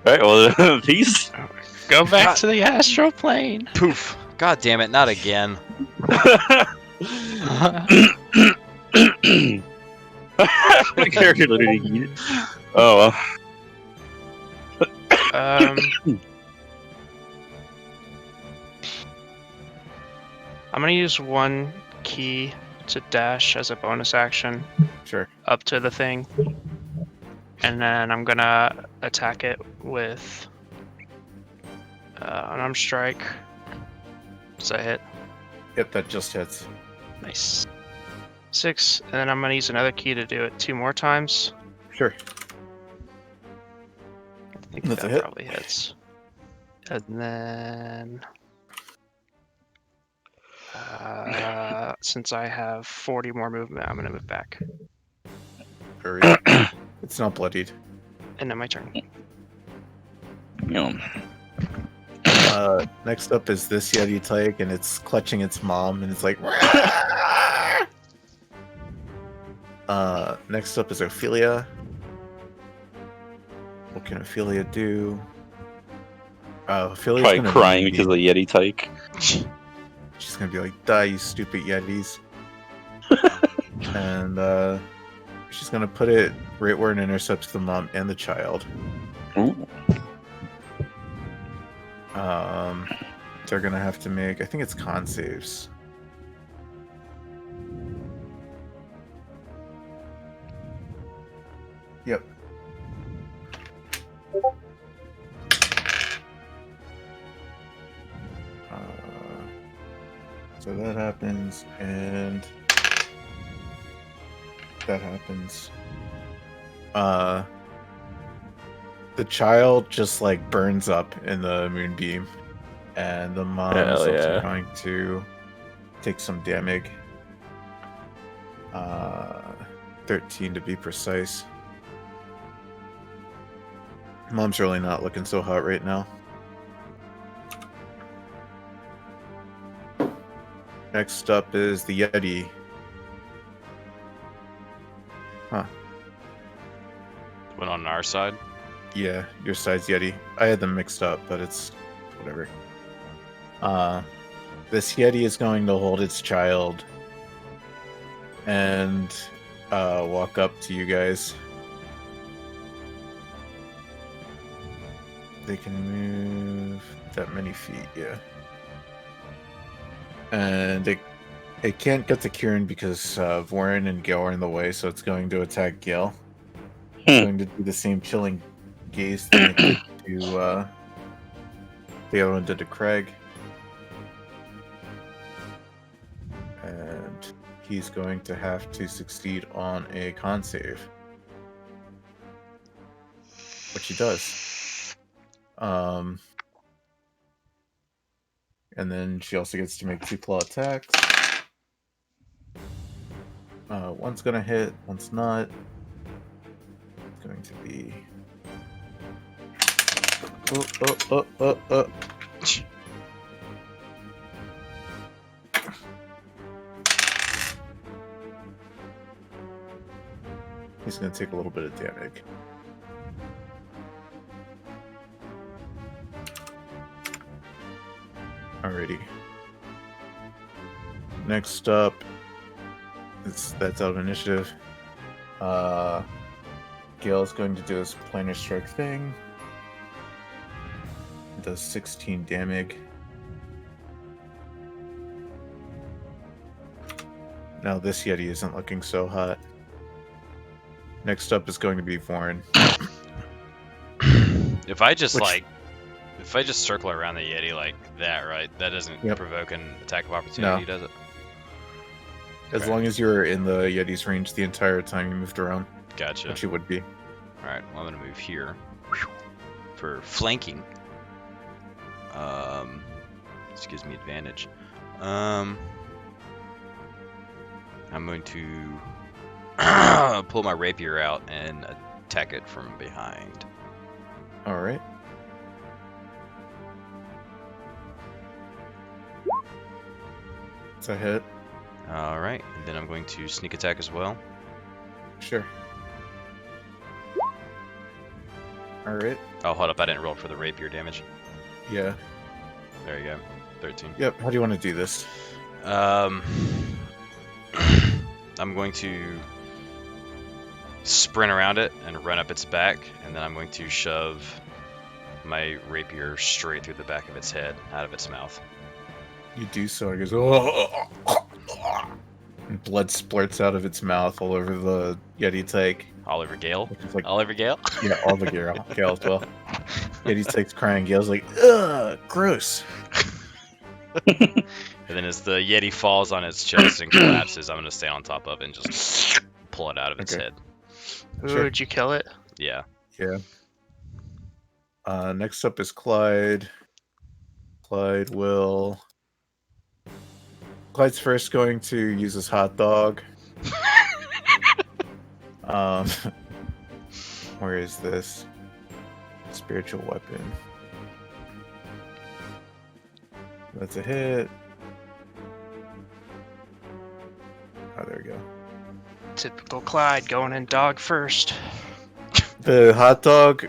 Alright, well, peace. Go back to the astral plane. Poof. God damn it, not again. My character literally heated. Oh well. I'm gonna use one key to dash as a bonus action. Sure. Up to the thing. And then I'm gonna attack it with unarmed strike. Does that hit? Yep, that just hits. Nice. 6, and then I'm gonna use another key to do it 2 more times. Sure. I think That's a that hit. probably hits. And then since I have 40 more movement, I'm gonna move back. Hurry. It's not bloodied. And then my turn. Next up is this Yeti tyke, and it's clutching its mom, and it's like. Next up is Ophelia. What can Ophelia do? Ophelia's Probably gonna crying because of the Yeti tyke. She's gonna be like, "Die, you stupid Yetis!" And she's gonna put it right where it intercepts the mom and the child. Ooh. They're gonna have to make, I think it's con saves. Yep. So that happens, and that happens. The child just like burns up in the moonbeam, and the mom is also going to take some damage. 13 to be precise. Mom's really not looking so hot right now. Next up is the Yeti. Huh. Went on our side. Yeah, your side's Yeti. I had them mixed up, but it's whatever. This Yeti is going to hold its child and walk up to you guys. They can move that many feet, yeah. And it can't get to Kieran because Warren and Gil are in the way, so it's going to attack Gil. It's going to do the same chilling gaze thing it did to the other one did to Craig. And he's going to have to succeed on a con save. Which he does. And then she also gets to make 2 claw attacks. One's gonna hit, one's not. going to be. He's going to take a little bit of damage. Alrighty. Next up, that's out of initiative. Gale's going to do his planar strike thing. It does 16 damage. Now this Yeti isn't looking so hot. Next up is going to be Vorin. If I just circle around the Yeti like that, right? That doesn't provoke an attack of opportunity, does it? As long as you're in the Yeti's range the entire time you moved around. Gotcha. Which you would be. Alright, well, I'm gonna move here for flanking. This gives me advantage. I'm going to pull my rapier out and attack it from behind. Alright. It's a hit. Alright, and then I'm going to sneak attack as well. Sure. Alright. Oh, hold up, I didn't roll for the rapier damage. Yeah. There you go. 13. Yep, how do you want to do this? I'm going to sprint around it and run up its back, and then I'm going to shove my rapier straight through the back of its head, out of its mouth. You do so, it goes, oh! And blood splurts out of its mouth all over the Yeti tyke. All over Gale? Like, all over Gale? Yeah, all over Gale as well. Yeti tyke's crying, Gale's like, ugh, gross. And then as the Yeti falls on its chest and collapses, I'm going to stay on top of it and just pull it out of its head. Ooh, did you kill it? Yeah. Yeah. Next up is Clyde. Clyde's first going to use his hot dog. Where is this? Spiritual weapon. That's a hit. Oh, there we go. Typical Clyde, going in dog first. The hot dog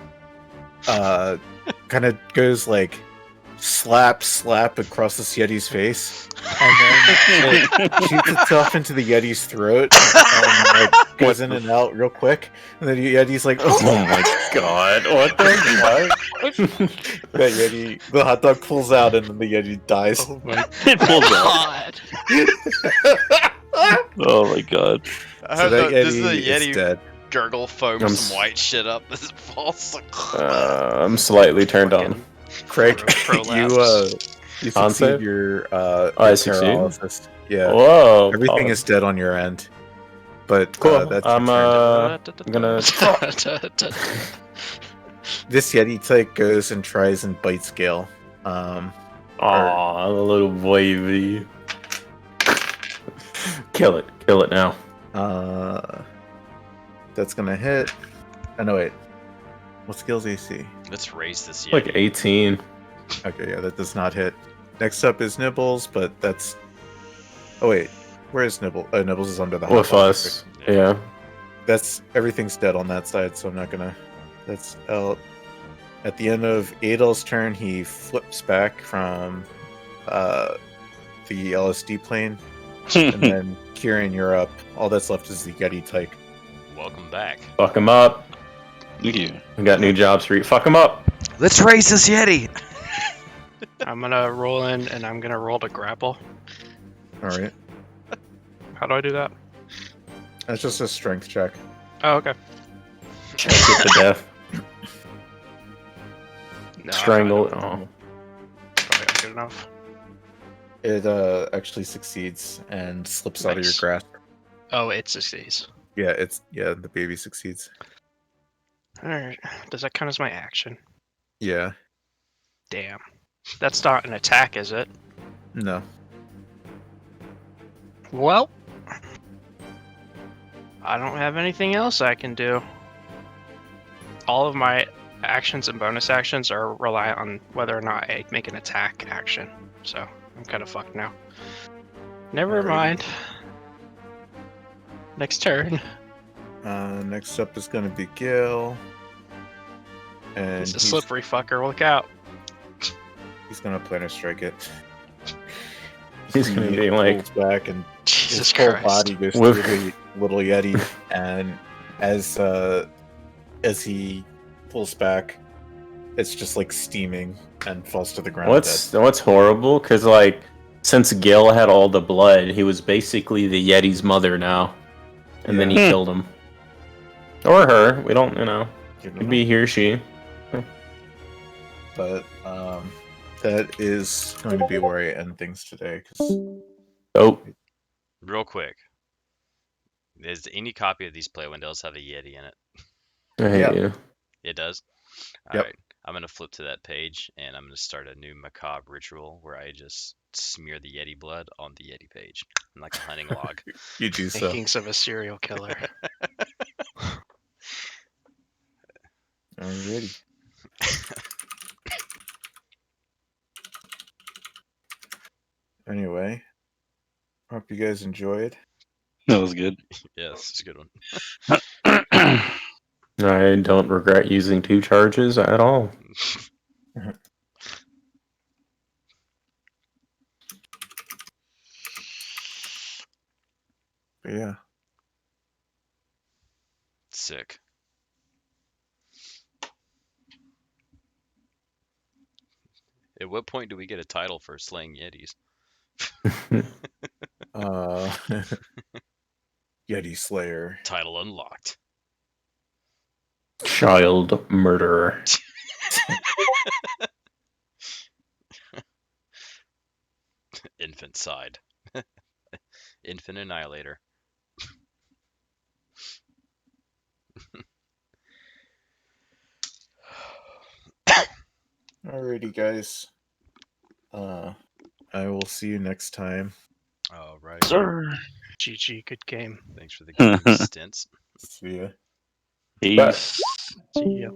kind of goes like slap across this Yeti's face, and then it shoots itself into the Yeti's throat and like goes in and out real quick. And then the Yeti's like, "Oh my god, what the fuck?" The hot dog pulls out, and then the Yeti dies. Oh my god! Oh my god! So that this is Yeti the Yeti is dead. Gurgle foam some white shit up as it falls. I'm slightly turned on. Craig, you On succeed save? your I succeed? paralysis. Yeah. Whoa! Everything oh. is dead on your end. But Cool. that's I'm gonna. This Yeti type goes and tries and bites Gale. Aw, the little baby. Kill it now. That's gonna hit. Oh no, wait. What's Gale's AC? Let's raise this Yeti. Like 18. Okay, yeah, that does not hit. Next up is Nibbles, but that's. Oh wait, where is Nibbles? Nibbles is under the hot With dog. us. Yeah. That's everything's dead on that side, so I'm not gonna. That's out. At the end of Adel's turn, he flips back from the LSD plane, and then Kieran, you're up. All that's left is the Yeti type. Welcome back. Fuck him up. Thank you. We got new jobs for you. Fuck him up. Let's raise this Yeti. I'm gonna roll in, and I'm gonna roll to grapple. All right, How do I do that? that's just a strength check. Oh, okay. Get to death. No, Strangle. I don't Oh. know. Probably not good enough. It actually succeeds and slips out of your Nice. grasp. Oh, it succeeds. Yeah, the baby succeeds. Alright. Does that count as my action? Yeah, Damn. That's not an attack, is it? no. Well, I don't have anything else I can do. all of my actions and bonus actions are reliant on whether or not I make an attack action. So I'm kind of fucked now. Never Alrighty. mind. Next turn. Next up is going to be Gil. And He's a slippery fucker. Look out. he's going to planar strike it. He's gonna He be like, pulls back and Jesus his whole Christ. body goes Woof. through the little Yeti, and as he pulls back, it's just like steaming and falls to the ground. what's horrible? Because like, since Gil had all the blood, he was basically the Yeti's mother now, and then he Yeah. killed him, or her. We don't, dead. Could be he or she. But that is going to be where I end things today. Oh, Real quick. Does any copy of these play windows have a Yeti in it? I hate Yep. you. It does? Yep. Alright. I'm going to flip to that page and I'm going to start a new macabre ritual where I just smear the Yeti blood on the Yeti page. Like a hunting log. You do so. Makings of a serial killer. Alrighty. Anyway, hope you guys enjoyed. That was good. Yeah, this is a good one. I don't regret using 2 charges at all. But yeah. Sick. At what point do we get a title for slaying Yetis? Yeti Slayer. Title unlocked. Child murderer. Infant side. Infant annihilator. Alrighty, guys. I will see you next time. Alright. Sir. GG, good game. Thanks for the game stints. See ya. Peace. See ya.